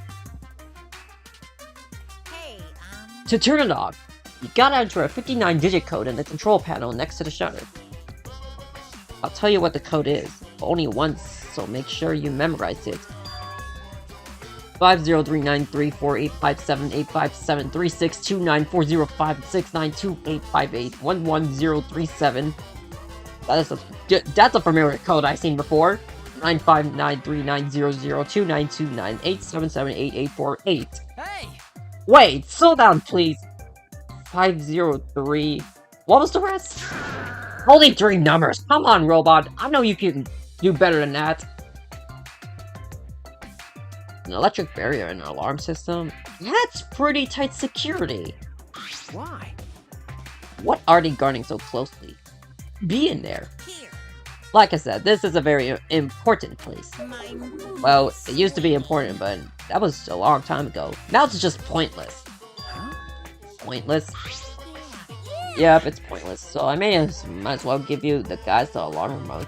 Hey. To turn it off, you gotta enter a 59-digit code in the control panel next to the shutter. I'll tell you what the code is, but only once, so make sure you memorize it. 50393485786294056929858111037. That's a familiar code I've seen before. 9593900292987788848. Hey! Wait, slow down, please. 503. What was the rest? Only 3 numbers. Come on, robot. I know you can do better than that. An electric barrier and an alarm system? That's pretty tight security. Why? What are they guarding so closely? Be in there. Here. Like I said, this is a very important place. My Well, it used to be important, but that was a long time ago. Now it's just pointless. Huh? Pointless? Yeah. Yep, it's pointless. So I might as well give you the guys the alarm remote.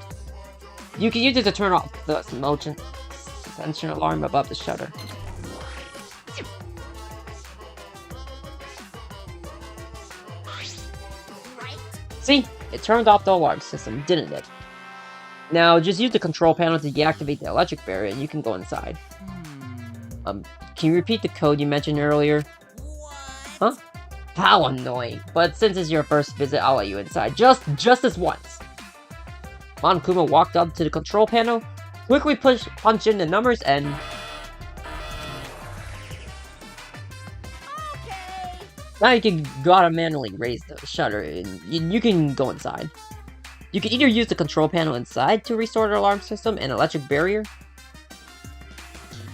You can use it to turn off the motion sensor alarm above the shutter. Right. See? It turned off the alarm system, didn't it? Now, just use the control panel to deactivate the electric barrier and you can go inside. Can you repeat the code you mentioned earlier? What? Huh? How annoying. But since it's your first visit, I'll let you inside. Just this once. Monokuma walked up to the control panel, quickly punch in the numbers, and... Okay. Now you can gotta manually raise the shutter, and you can go inside. You can either use the control panel inside to restore the alarm system and electric barrier,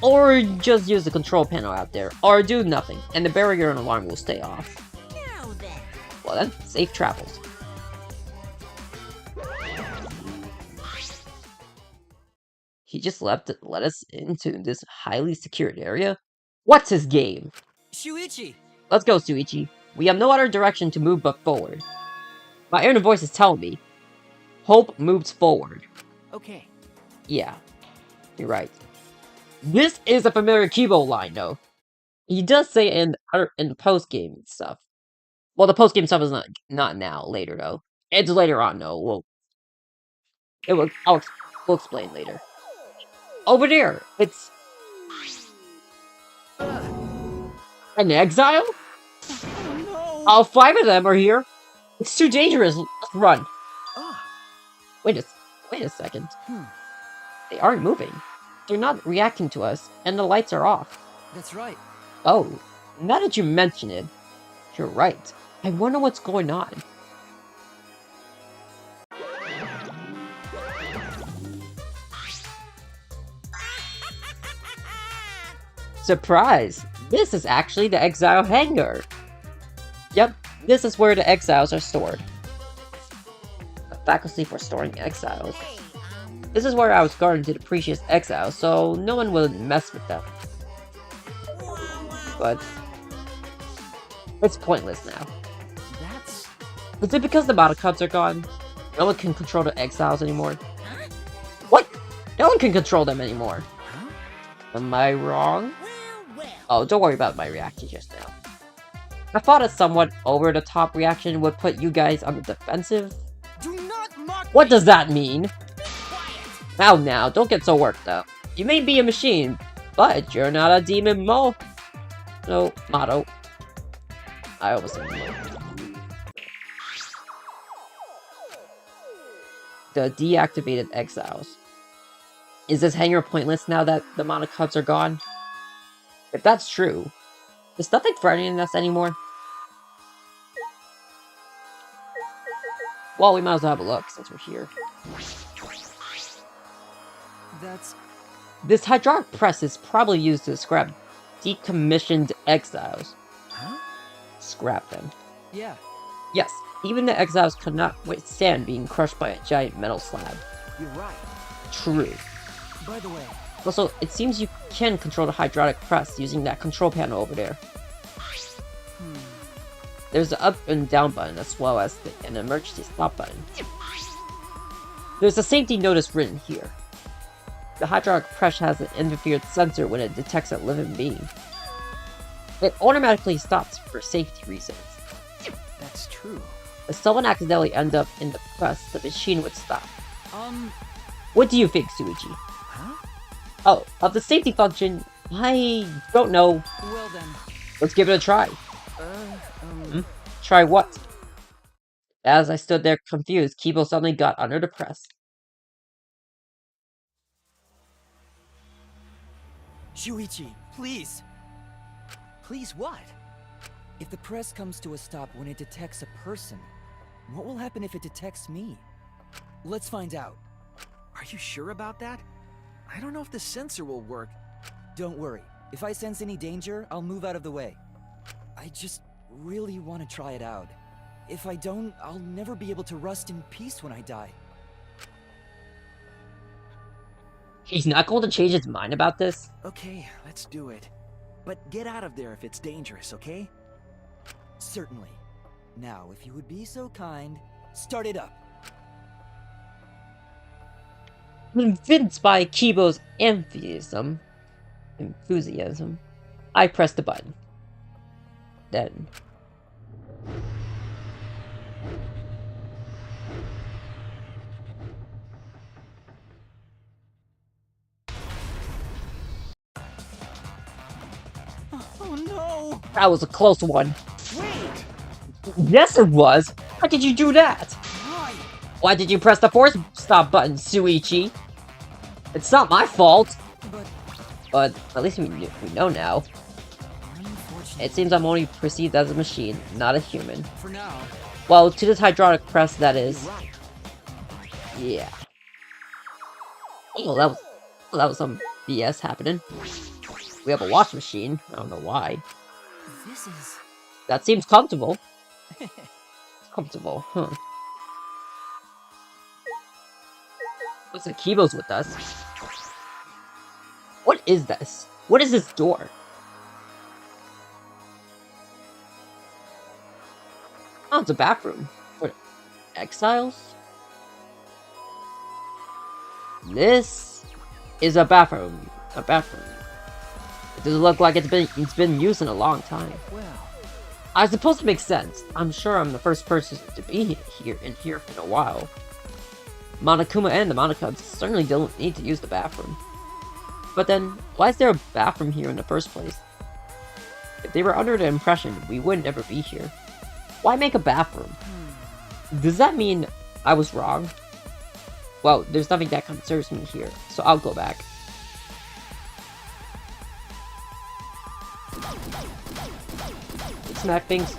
or just use the control panel out there, or do nothing, and the barrier and alarm will stay off. Now then. Well then, safe travels. He just let us into this highly secured area? What's his game? Shuichi! Let's go, Suichi. We have no other direction to move but forward. My inner voice is telling me. Hope moves forward. Okay. Yeah, you're right. This is a familiar Kibo line, though. He does say it in the post-game stuff. Well, the post-game stuff is not now, later, though. It's later on, though. We'll explain later. Over there, it's... an exile? Oh no! All 5 of them are here. It's too dangerous. Let's run. Ah, Wait a second. They aren't moving. They're not reacting to us, and the lights are off. That's right. Oh, now that you mention it, you're right. I wonder what's going on. Surprise! This is actually the exile hangar. Yep, this is where the exiles are stored. A faculty for storing exiles. This is where I was guarding to the precious exiles, so no one would mess with them. But it's pointless now. that's... Is it because the battle cards are gone? No one can control the exiles anymore? What? No one can control them anymore. Am I wrong? Oh, don't worry about my reaction just now. I thought a somewhat over-the-top reaction would put you guys on the defensive. Do not mock What does that mean? Now, don't get so worked up. You may be a machine, but you're not a demon mo. No, motto. I almost said mo. The deactivated exiles. Is this hangar pointless now that the monocuts are gone? If that's true, is nothing threatening us anymore? Well, we might as well have a look since we're here. That's... This hydraulic press is probably used to scrap decommissioned exiles. Huh? Scrap them. yeah. Yes, even the exiles could not withstand being crushed by a giant metal slab. You're right. True. By the way, Also, it seems you can control the hydraulic press using that control panel over there. There's the up and down button as well as an emergency stop button. There's a safety notice written here. The hydraulic press has an interfered sensor when it detects a living being. It automatically stops for safety reasons. That's true. If someone accidentally ends up in the press, the machine would stop. um... What do you think, Suichi? Huh? Oh, of the safety function, I don't know. Well then. Let's give it a try. Try what? As I stood there confused, Kibo suddenly got under the press. Shuichi, please! Please what? If the press comes to a stop when it detects a person, what will happen if it detects me? Let's find out. Are you sure about that? I don't know if the sensor will work. Don't worry. If I sense any danger, I'll move out of the way. I just really want to try it out. If I don't, I'll never be able to rest in peace when I die. He's not going to change his mind about this? Okay, let's do it. But get out of there if it's dangerous, okay? Certainly. Now, if you would be so kind, start it up. Convinced by Kibo's enthusiasm, I pressed the button. Then... Oh no! that was a close one. Wait! Yes, it was! How did you do that? Why? Why did you press the force stop button, Suichi? It's not my fault! But at least we know now. Unfortunately, It seems I'm only perceived as a machine, not a human. for now. Well, to this hydraulic press, that is. You're right. Yeah. Oh, that was some BS happening. We have a wash machine. I don't know why. This is... That seems comfortable. Comfortable, huh? Looks like Kibo's with us. What is this? What is this door? Oh, it's a bathroom. For exiles? This is a bathroom. A bathroom. It doesn't look like it's been used in a long time. Well, I suppose it makes sense. I'm sure I'm the first person to be here in a while. Monokuma and the Monokubs certainly don't need to use the bathroom. But then, why is there a bathroom here in the first place? If they were under the impression we would never be here, why make a bathroom? Does that mean I was wrong? Well, there's nothing that concerns me here, so I'll go back. Smack things?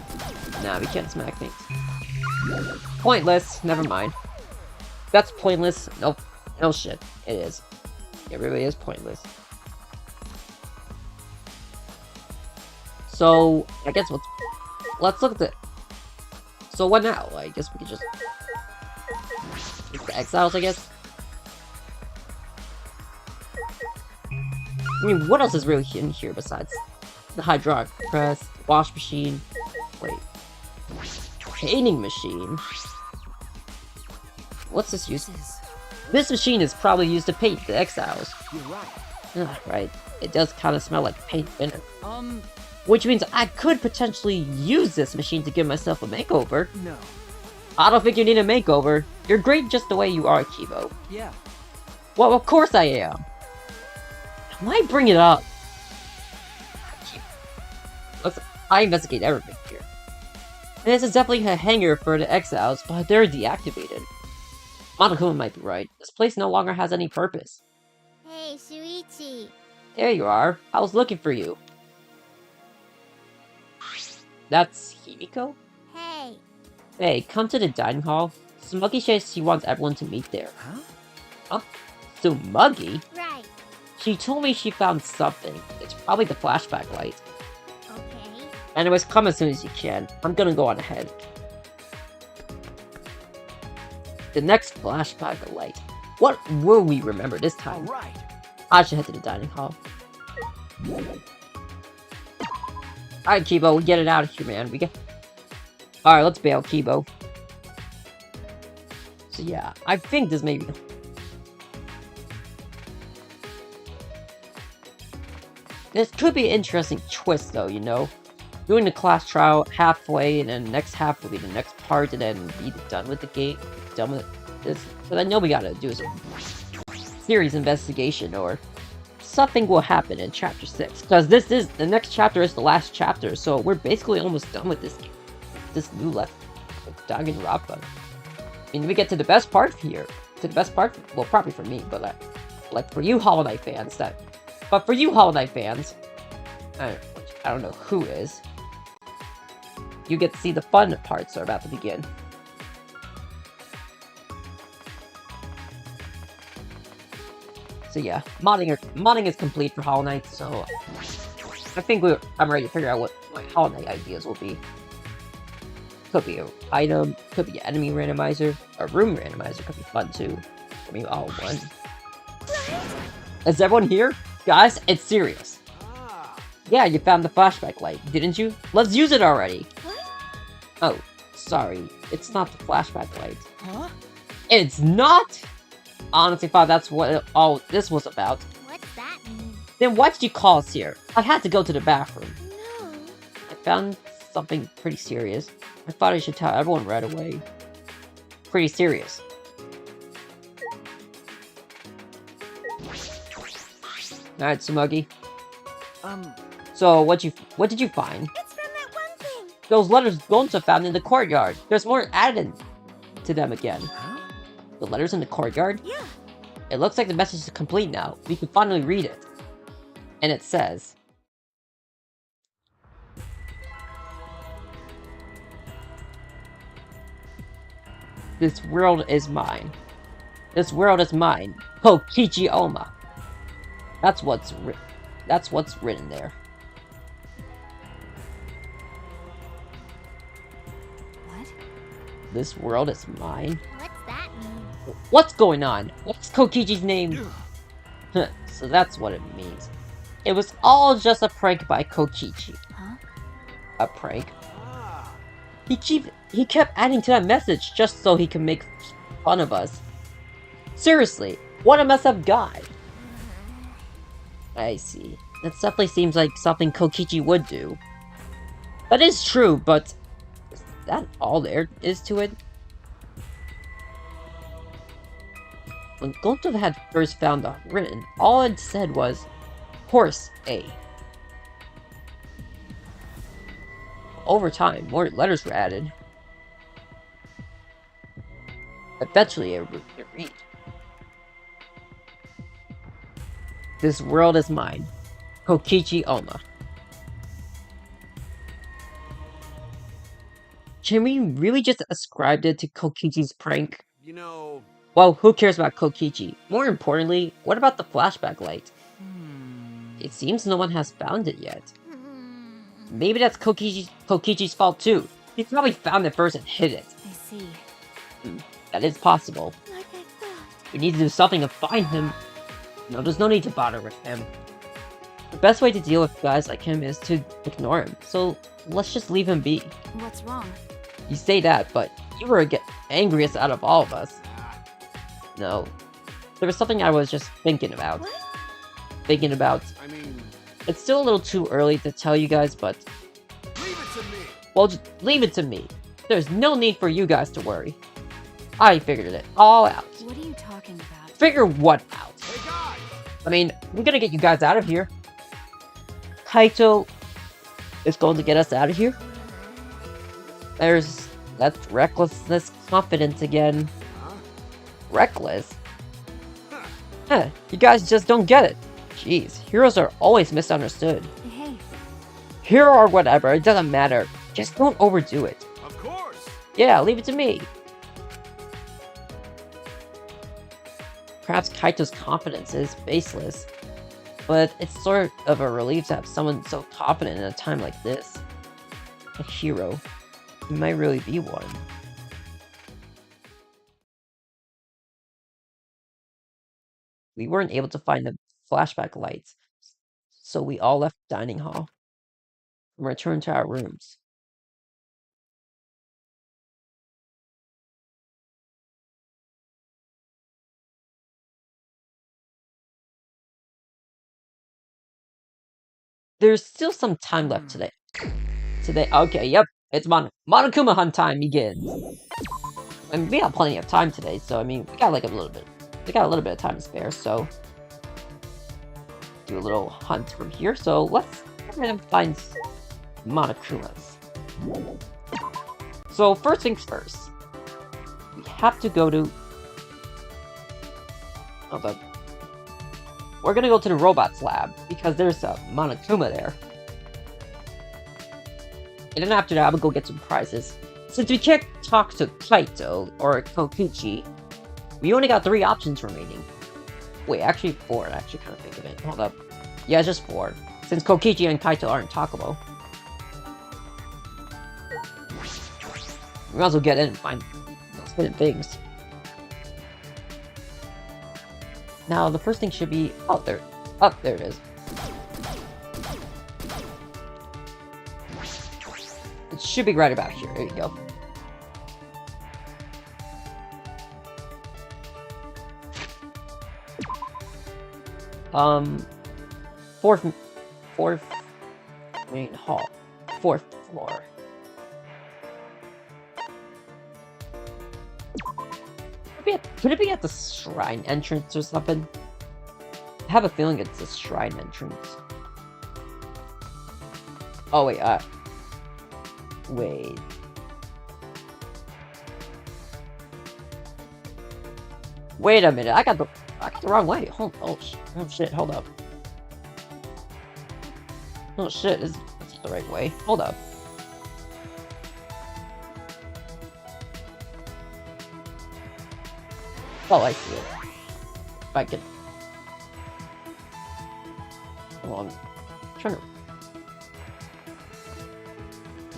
Nah, we can't smack things. Pointless. Never mind. That's pointless. Nope. No shit. It is. It really is pointless. So, I guess let's look at the... So what now? I guess we could just... It's the exiles, I guess? I mean, what else is really in here besides the hydraulic press, wash machine, wait, painting machine? What's this use? This machine is probably used to paint the exiles. you're right. Ah, right. It does kind of smell like paint thinner. Which means I could potentially use this machine to give myself a makeover. No. I don't think you need a makeover. You're great just the way you are, Kibo. Yeah. Well, of course I am. Why bring it up? Looks like I investigate everything here. This is definitely a hangar for the exiles, but they're deactivated. Monokuma might be right. This place no longer has any purpose. Hey, Shuichi. There you are. I was looking for you. That's Himiko? Hey. Hey, come to the dining hall. Smuggy says she wants everyone to meet there. Huh? Oh, so Muggy? Right. She told me she found something. It's probably the flashback light. Okay. Anyways, come as soon as you can. I'm gonna go on ahead. The next flashback light. What will we remember this time? All right. I should head to the dining hall. Alright, Kibo, we get it out of here, man. Alright, let's bail, Kibo. So yeah, I think this may be... This could be an interesting twist, though, you know? Doing the class trial halfway, and then the next half will be the next part, and then be done with the game. Done with this. But I know we gotta do some serious investigation, or something will happen in chapter 6. Because the next chapter is the last chapter, so we're basically almost done with this game. This new left of Danganronpa. I mean, we get to the best part here. To the best part, well, probably for me, but like for you Hollow Knight fans, but for you Hollow Knight fans, I don't know who is, you get to see the fun parts are about to begin. So yeah, modding is complete for Hollow Knight, so I think I'm ready to figure out what my Hollow Knight ideas will be. Could be an item, could be an enemy randomizer, a room randomizer could be fun too. I mean, all one. Is everyone here? Guys, it's serious. Yeah, you found the flashback light, didn't you? Let's use it already! What? Oh, sorry. It's not the flashback light. Huh? It's not?! Honestly thought that's what all this was about. What's that mean? Then why did you call us here? I had to go to the bathroom. No. I found something pretty serious. I thought I should tell everyone right away. Pretty serious. Alright, Smuggy. So, what did you find? It's from that one thing. Those letters Gonta found in the courtyard. There's more added to them again. Huh? The letters in the courtyard? Yeah. It looks like the message is complete now. We can finally read it. And it says... This world is mine. This world is mine. Kokichi Oma. That's what's written there. What? This world is mine? What's that mean? What's going on? What's Kokichi's name? So that's what it means. It was all just a prank by Kokichi. Huh? A prank? He kept adding to that message just so he could make fun of us. Seriously, what a messed up guy. I see. That definitely seems like something Kokichi would do. That is true, but is that all there is to it? When Gonta had first found the written, all it said was, Horse A. Over time, more letters were added. Eventually, it would read. This world is mine. Kokichi Oma. Can we really just ascribe it to Kokichi's prank? You know, Well, who cares about Kokichi? More importantly, what about the flashback light? It seems no one has found it yet. Maybe that's Kokichi's fault too. He probably found it first and hid it. I see. That is possible. Like I thought. We need to do something to find him. No, there's no need to bother with him. The best way to deal with guys like him is to ignore him. So let's just leave him be. What's wrong? You say that, but you were the angriest out of all of us. No. There was something I was just thinking about. What? Thinking about. I mean, It's still a little too early to tell you guys, but... leave it to me. Well, just leave it to me. There's no need for you guys to worry. I figured it all out. What are you talking about? Figure what out? Hey guys, I mean, I'm gonna get you guys out of here. Kaito is going to get us out of here. That's recklessness confidence again. Huh? Reckless? Huh, you guys just don't get it. Jeez, heroes are always misunderstood. Hey, Hero or whatever, it doesn't matter. Just don't overdo it. Of course. Yeah, leave it to me. Perhaps Kaito's confidence is baseless, but it's sort of a relief to have someone so confident in a time like this. A hero. He might really be one. We weren't able to find the flashback lights, so we all left the dining hall and returned to our rooms. There's still some time left today. Okay, yep, it's Monokuma Hunt time begins. I mean, we got plenty of time today, so I mean, we got like a little bit. We got a little bit of time to spare, so do a little hunt from here. So let's go ahead and find Monokumas. So first things first, we have to go to. Hold on. We're gonna go to the robots lab because there's a Monokuma there. And then after that, I'm gonna go get some prizes. Since we can't talk to Kaito or Kokichi, we only got 3 options remaining. Wait, actually 4, actually kind of think of it. Hold up. Yeah, it's just 4. Since Kokichi and Kaito aren't talkable. We might as well get in and find those hidden things. Now, the first thing should be... Oh, there it is. It should be right about here. There you go. Fourth main hall. 4th floor. Could it be at the shrine entrance or something? I have a feeling it's the shrine entrance. Oh wait, wait. Wait a minute, I got the wrong way. Oh shit, hold up. Oh shit, that's the right way. Hold up. Oh, I see it. If I could... Hold on. I'm trying to...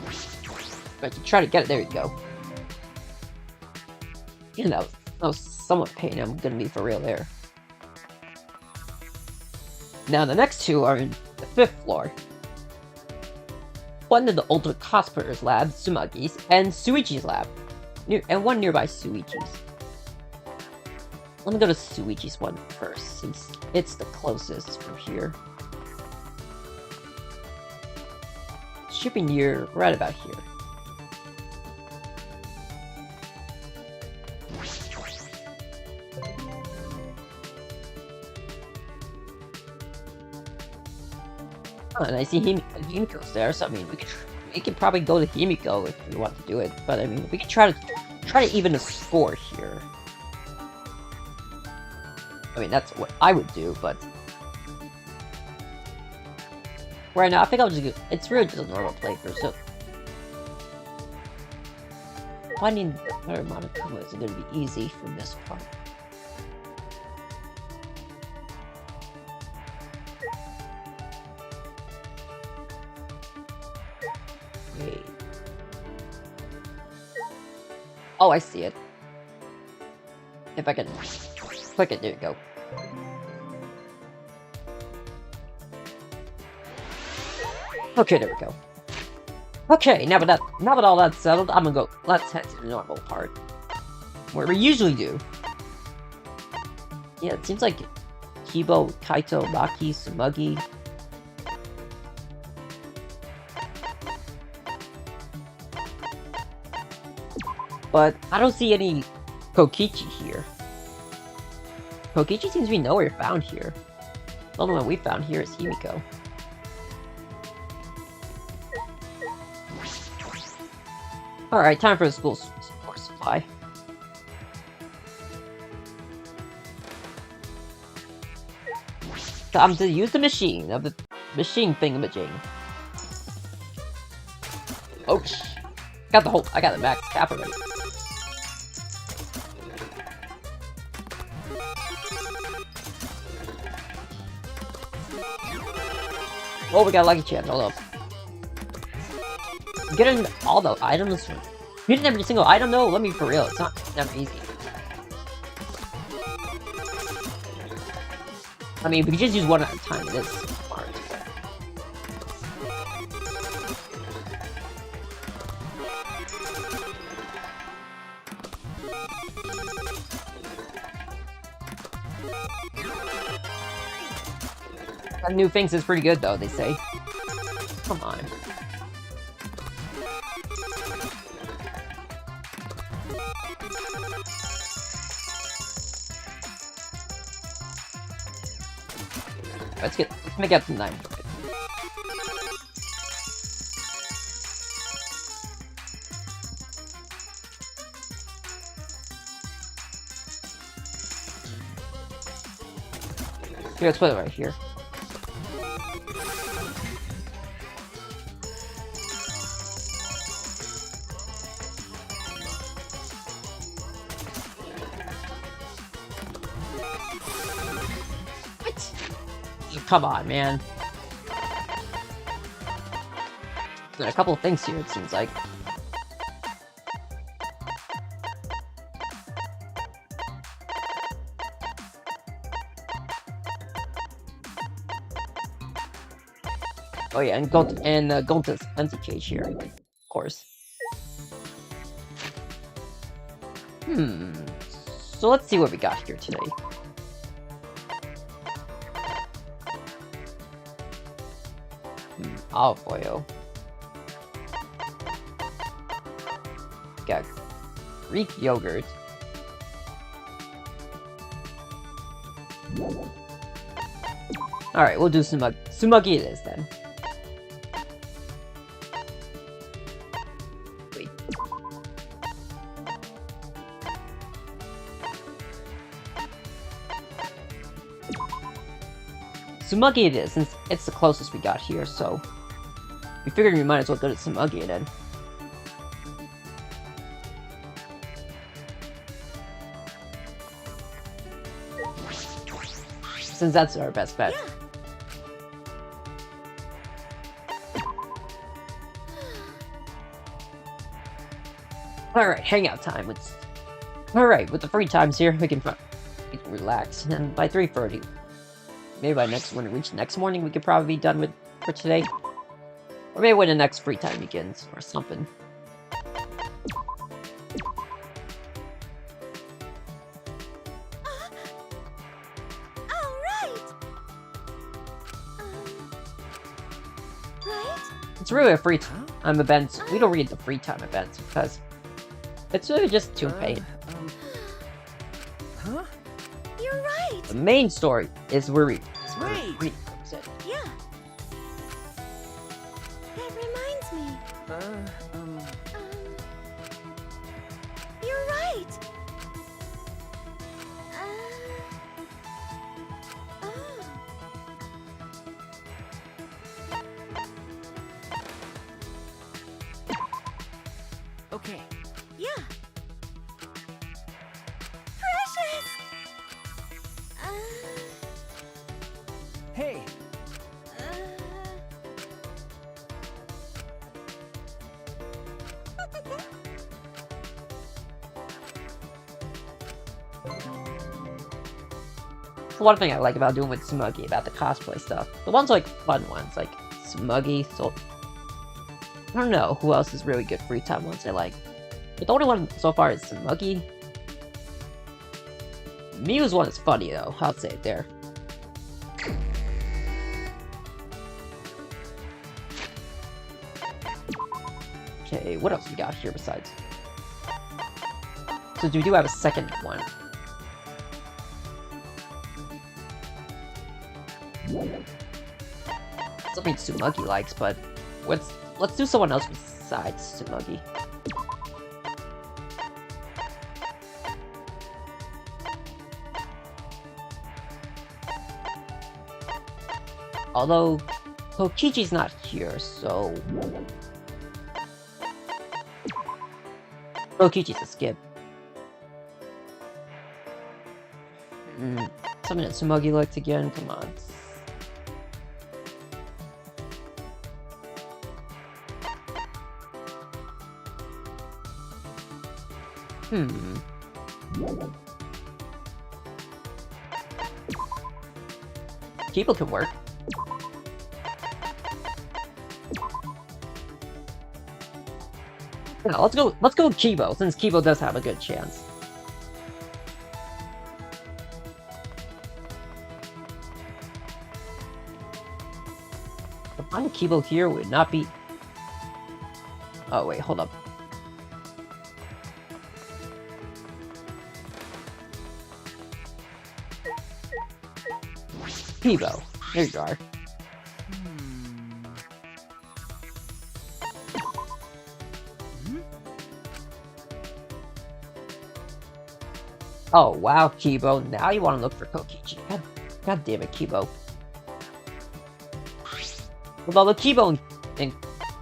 If I can try to get it, there you go. You know, that was somewhat pain. I'm gonna be for real there. Now the next two are in the 5th floor. One in the older cosplayer's lab, Tsumagi's, and Suichi's lab, and one nearby Suichi's. Let me go to Suichi's one first, since it's the closest from here. Should be near, right about here. Oh, and I see Himiko's there, so I mean, we could probably go to Himiko if we want to do it. But I mean, we could try to even the score here. I mean, that's what I would do, but right now I think I'll just go. It's really just a normal playthrough, so finding the better amount of Kuma is going to be easy from this part. Oh, I see it. If I can click it, there you go. Okay, there we go. Okay, now that all that's settled, I'm gonna go. Let's head to the normal part, where we usually do. Yeah, it seems like Kibo, Kaito, Maki, Tsumagi. But I don't see any Kokichi here. Kokichi seems to be nowhere found here. The only one we found here is Himiko. Alright, time for the school supply. Time to use the machine of the machine thingamajig. Oh, I got the max cap already. Oh, we got a lucky chance. Hold up. Getting all the items. Getting every single item though, let me for real. It's never easy. I mean, we can just use one at a time. It is smart. That new things is pretty good though, they say. Come on. Let's make it up to 9. Here, let's put it right here. Come on, man. There are a couple of things here, it seems like. Oh yeah, and Gonta's empty cage here, of course. So let's see what we got here today. Oh boy, oh. Got Greek yogurt. Alright, we'll do Tsumagi it is then. Wait. Tsumagi it is, since it's the closest we got here, so we figured we might as well go to Tsumagi then. Since that's our best bet. Alright, hangout time. Alright, with the free times here, we can relax. And by 3:30, maybe by when we reach next morning, we could probably be done with for today. Or maybe when the next free time begins, or something. Right? It's really a free time event. We don't read the free time events because it's really just to pain. Huh? You're right. The main story is where we Wait. read comes in. Yeah. That reminds me. You're right. Oh. Okay. Yeah. Precious. Hey, One thing I like about doing with Smuggy, about the cosplay stuff. The ones like fun ones, like Smuggy, so I don't know who else is really good free time ones I like. But the only one so far is Smuggy. Mew's one is funny though, I'll say it there. Okay, what else we got here besides? So we do have a second one. Something Tsumagi likes, but let's do someone else besides Tsumagi. Although Kokichi's not here, so Kokichi's a skip. Something that Tsumagi liked again, come on. Kibo could work. No, let's go with Kibo, since Kibo does have a good chance. To find Kibo here would not be... Oh wait, hold up. Kibo, there you are. Oh wow, Kibo, now you want to look for Kokichi. God damn it, Kibo. Although the Kibo and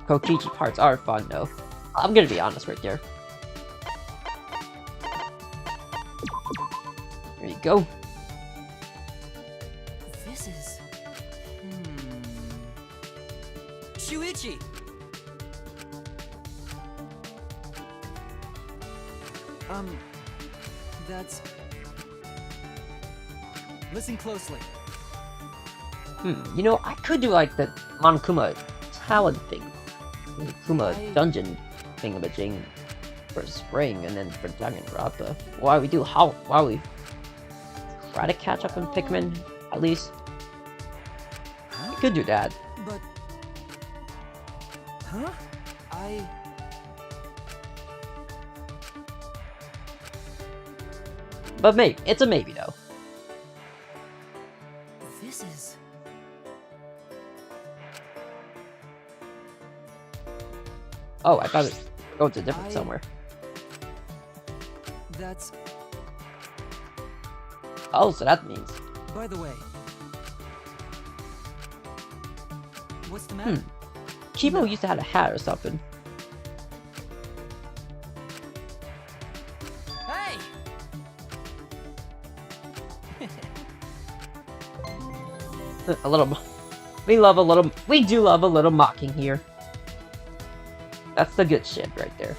Kokichi parts are fun though. I'm gonna be honest right there. There you go. This is... Shuichi! That's... Listen closely. You know, I could do like the Monokuma talent thing. Monokuma dungeon thingamajig for spring and then for Danganronpa. Why we try to catch up on Pikmin, at least. We could do that. But... Huh? But maybe. It's a maybe, though. This is... Oh, I thought it was going to different somewhere. That's... Oh, so that means... By the way... What's the matter? Kibo used to have a hat or something. Hey! A little... We do love a little mocking here. That's the good shit right there.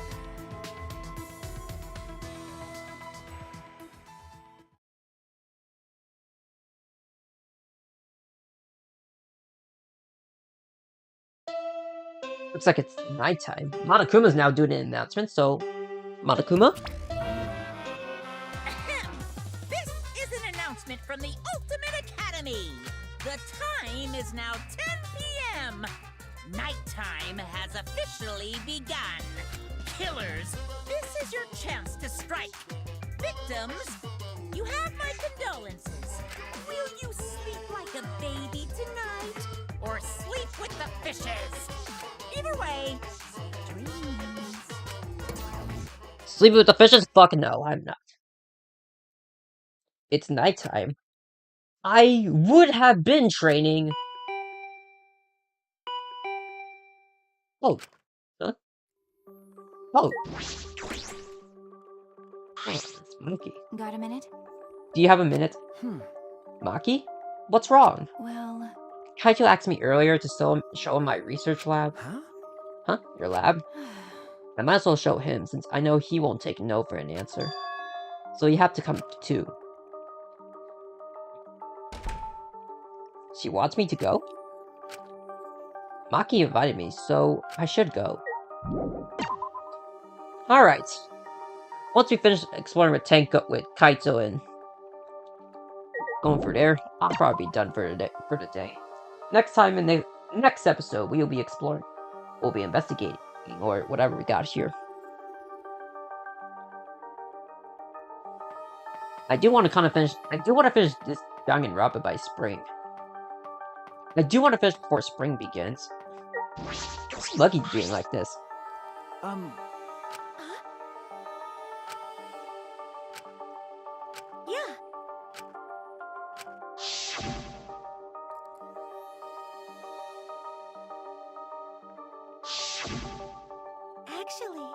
Looks like it's nighttime. Monokuma's now doing an announcement, so... Monokuma? Ahem. This is an announcement from the Ultimate Academy. The time is now 10 p.m. Nighttime has officially begun. Killers, this is your chance to strike. Victims, you have my condolences. Will you sleep like a baby tonight, or sleep with the fishes? Either way, sweet dreams. Sleeping with the fishes? Fuck no, I'm not. It's nighttime. I would have been training. Oh. Huh? Oh. Oh, it's Maki. Got a minute? Do you have a minute? Maki? What's wrong? Well, Kaito asked me earlier to show him my research lab. Huh? Huh? Your lab? I might as well show him, since I know he won't take no for an answer. So you have to come too. She wants me to go? Maki invited me, so I should go. Alright. Once we finish exploring with Kaito and going for there, I'll probably be done for the day. Next time in the next episode, we'll be exploring. We'll be investigating, or whatever we got here. I do want to finish this Danganronpa by spring. I do want to finish before spring begins. What's Lucky doing like this? Yeah. Actually,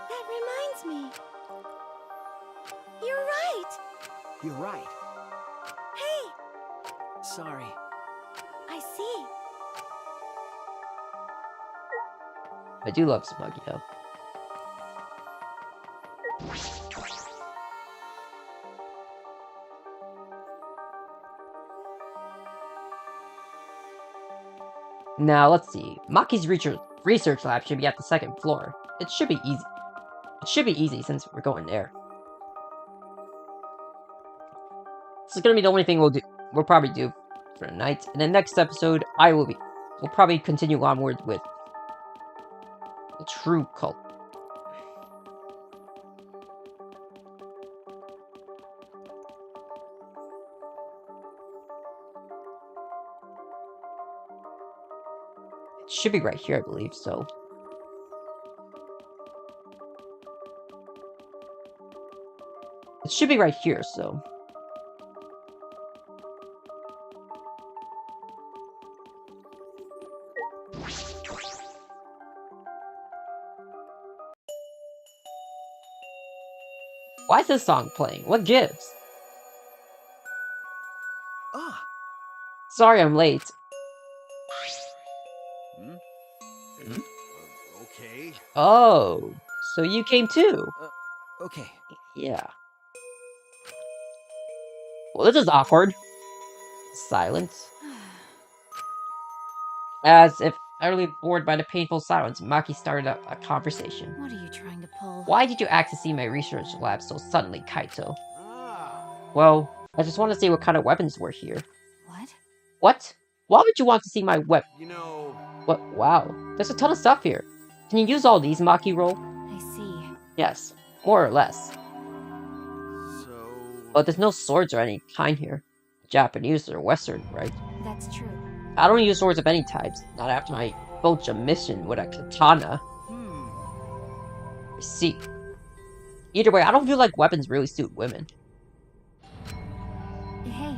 that reminds me. You're right. You're right. Hey, Sorry. I see. I do love Smuggy though. Now, let's see. Maki's research lab should be at the second floor. It should be easy. It should be easy since we're going there. This is gonna be the only thing we'll probably do for the night. In the next episode, we'll probably continue onward with the true cult. It should be right here, I believe, so. It should be right here, so. Why is this song playing? What gives? Ah, Sorry I'm late. Okay. Oh, so you came too? okay. Yeah. Well, this is awkward. Silence. As if utterly bored by the painful silence, Maki started a conversation. what are you trying to pull? Why did you ask to see my research lab so suddenly, Kaito? Ah. Well, I just want to see what kind of weapons were here. What? What? Why would you want to see my weapon? You know, What? Wow, there's a ton of stuff here. Can you use all these, Maki roll? I see. Yes, more or less. so... But there's no swords or any kind here. Japanese or Western, right? That's true. I don't use swords of any types, not after my Bocha mission with a katana. I see. Either way, I don't feel like weapons really suit women. Hey,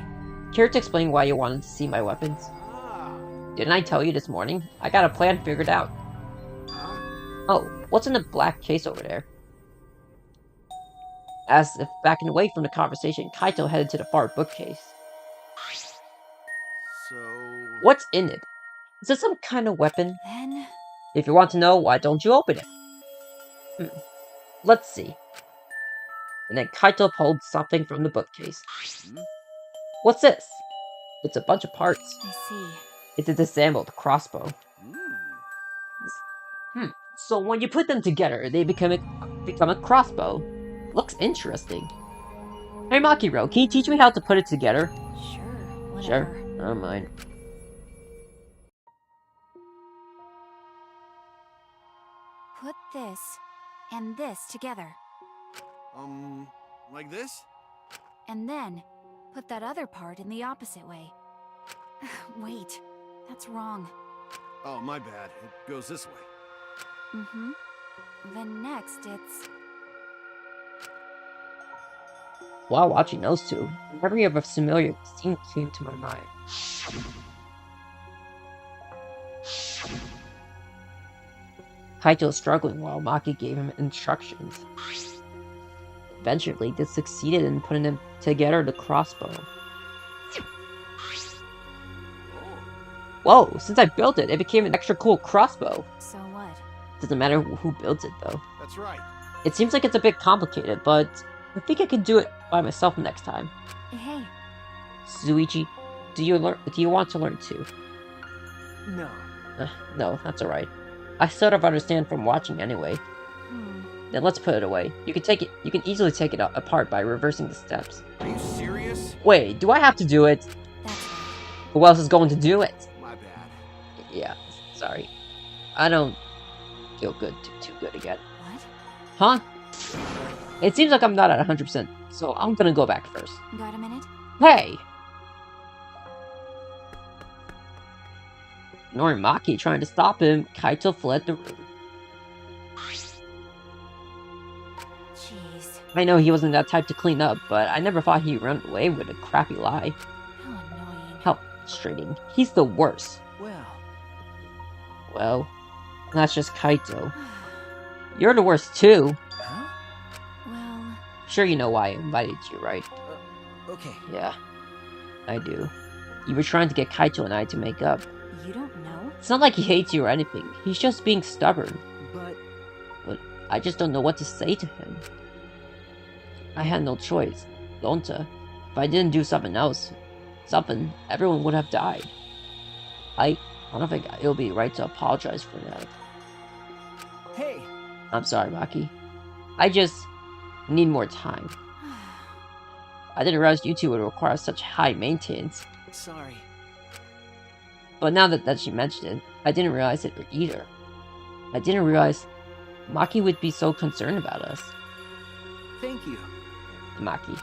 Care to explain why you wanted to see my weapons? Ah. Didn't I tell you this morning? I got a plan figured out. Huh? Oh, what's in the black case over there? As if backing away from the conversation, Kaito headed to the far bookcase. So... What's in it? Is it some kind of weapon? then If you want to know, why don't you open it? Let's see. And then Kaito pulled something from the bookcase. What's this? It's a bunch of parts. I see. It's a disassembled crossbow. So when you put them together, they become a crossbow. Looks interesting. Hey Makiro, can you teach me how to put it together? Sure, whatever. Sure, never mind. Put this and this together. Like this? And then, put that other part in the opposite way. Wait, that's wrong. Oh, my bad. It goes this way. Mm-hmm. Then next it's... While watching those two, a memory of a familiar scene came to my mind. Kaito was struggling while Maki gave him instructions. Eventually, they succeeded in putting them together the crossbow. Whoa, since I built it, it became an extra cool crossbow. So what? Doesn't matter who builds it, though. That's right. It seems like it's a bit complicated, but I think I can do it by myself next time. Hey. Zuichi, do you want to learn too? No. No, that's alright. I sort of understand from watching anyway. Then let's put it away. You can easily take it apart by reversing the steps. Are you serious? Wait, do I have to do it? That's right. Who else is going to do it? My bad. Yeah, sorry. I don't feel too good again. What? Huh? It seems like I'm not at 100%, so I'm gonna go back first. Got a minute? Hey! Ignoring Maki trying to stop him, Kaito fled the room. Jeez. I know he wasn't that type to clean up, but I never thought he'd run away with a crappy lie. How annoying. How frustrating. He's the worst. Well, that's just Kaito. You're the worst too. Huh? Well... Sure you know why I invited you, right? Okay. Yeah, I do. You were trying to get Kaito and I to make up. You don't know? It's not like he hates you or anything. He's just being stubborn. But I just don't know what to say to him. I had no choice. Gonta. If I didn't do something else, everyone would have died. I don't think it'll be right to apologize for that. hey, I'm sorry, Maki. I just need more time. I didn't realize you two would require such high maintenance. sorry. But now that she mentioned it, I didn't realize it either. I didn't realize Maki would be so concerned about us. Thank you. Maki.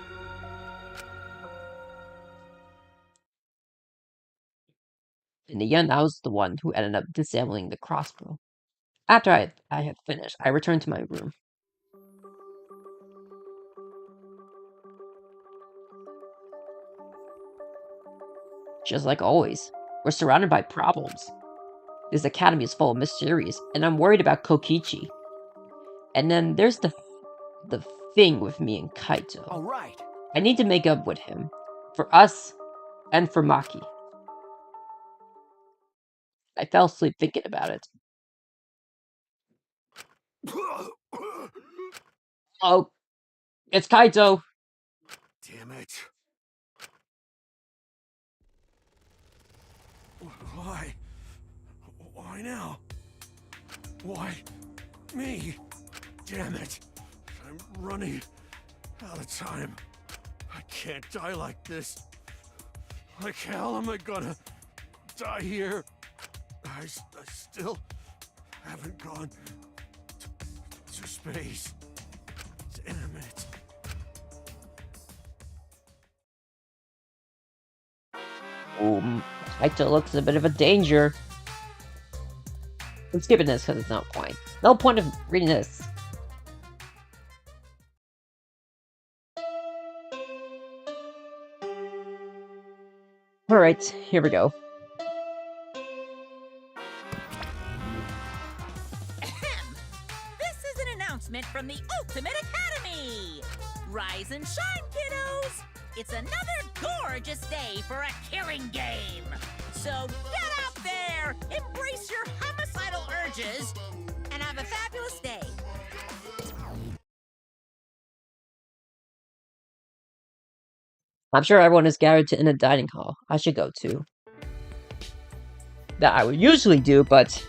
In the end, I was the one who ended up disabling the crossbow. After I had finished, I returned to my room. Just like always, we're surrounded by problems. This academy is full of mysteries, and I'm worried about Kokichi. And then there's the thing with me and Kaito. All right. I need to make up with him. For us, and for Maki. I fell asleep thinking about it. Oh, it's Kaito! Damn it. Why? Why now? Why me? Damn it. I'm running out of time. I can't die like this. Like hell am I gonna die here? I still haven't gone to space. Damn it. Kaito looks a bit of a danger. I'm skipping this because it's no point. No point of reading this. Alright, here we go. This is an announcement from the Ultimate Academy! Rise and shine, kiddos! It's another gorgeous day for a killing game! So get out there, embrace your homicidal urges, and have a fabulous day! I'm sure everyone is gathered in a dining hall. I should go too. That I would usually do, but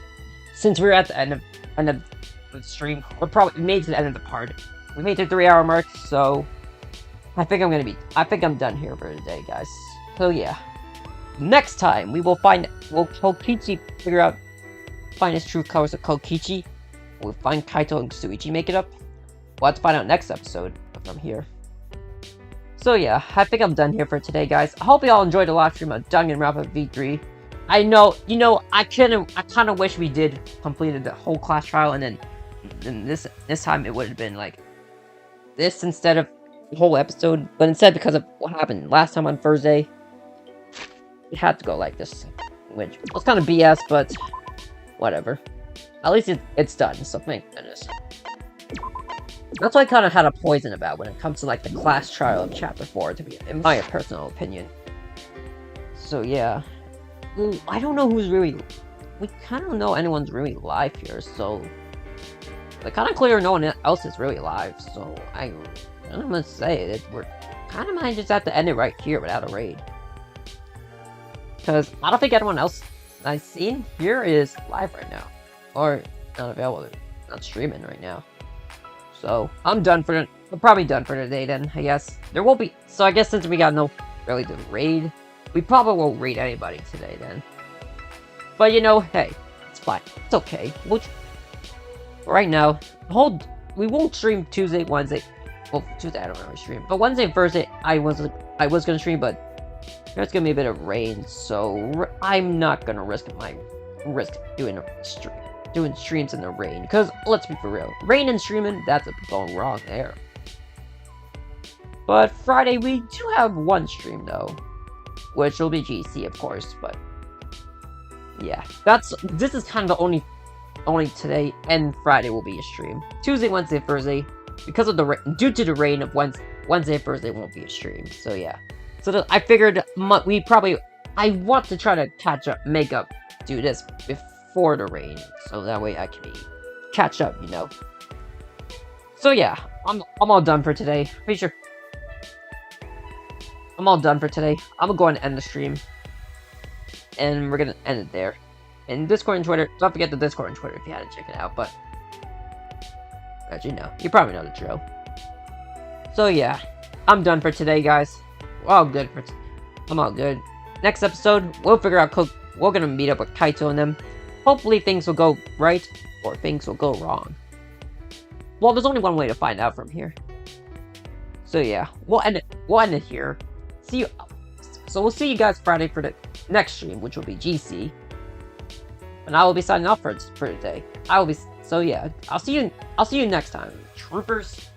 since we're at the end of end of the stream. We're probably made to the end of the part. We made the 3-hour mark, so I think I'm done here for today, guys. So yeah. Next time will Kokichi find his true colors of Kokichi. We'll find Kaito and Shuichi make it up. We'll have to find out next episode from here. So yeah, I think I'm done here for today, guys. I hope you all enjoyed the live stream of Danganronpa V3. I know, I kind of wish we did completed the whole class trial, and then this time it would have been like this instead of the whole episode. But instead, because of what happened last time on Thursday, it had to go like this, which was kind of BS, but whatever. At least it's done, so thank goodness. That's what I kind of had a poison about when it comes to like the class trial of Chapter 4, to be in my personal opinion. So yeah. Ooh, I don't know who's really... We kind of don't know anyone's really live here, so... It's kind of clear no one else is really live, so I'm gonna say that we're kind of might just have to end it right here without a raid. Because I don't think anyone else I've seen here is live right now. Or not available, not streaming right now. So, I'm probably done for today then, I guess. There won't be... So I guess since we got no really to raid, we probably won't raid anybody today then. But hey, it's fine. It's okay. Right now, we won't stream Tuesday, Wednesday. Well, Tuesday I don't really stream, but Wednesday and Thursday I was gonna stream, but there's gonna be a bit of rain, so I'm not gonna risk doing streams in the rain. Because let's be for real, rain and streaming, that's going wrong there. But Friday we do have one stream though, which will be GC of course. But yeah, this is kind of the only today and Friday will be a stream. Tuesday, Wednesday, Thursday, because of due to the rain of Wednesday, Thursday won't be a stream. So yeah, so I figured I want to try to do this before the rain, so that way I can catch up, So yeah, I'm all done for today. Pretty sure I'm all done for today. I'm gonna go ahead and end the stream, and we're gonna end it there. And Discord and Twitter, don't forget the Discord and Twitter if you hadn't checked it out, but actually you probably know the drill. So yeah, I'm done for today, guys. We're all good I'm all good. Next episode, we'll figure out we're gonna meet up with Kaito and them. Hopefully things will go right, or things will go wrong. Well, there's only one way to find out from here. So yeah, we'll end it here. So we'll see you guys Friday for the next stream, which will be GC. And I will be signing off for today. So yeah, I'll see you next time, troopers.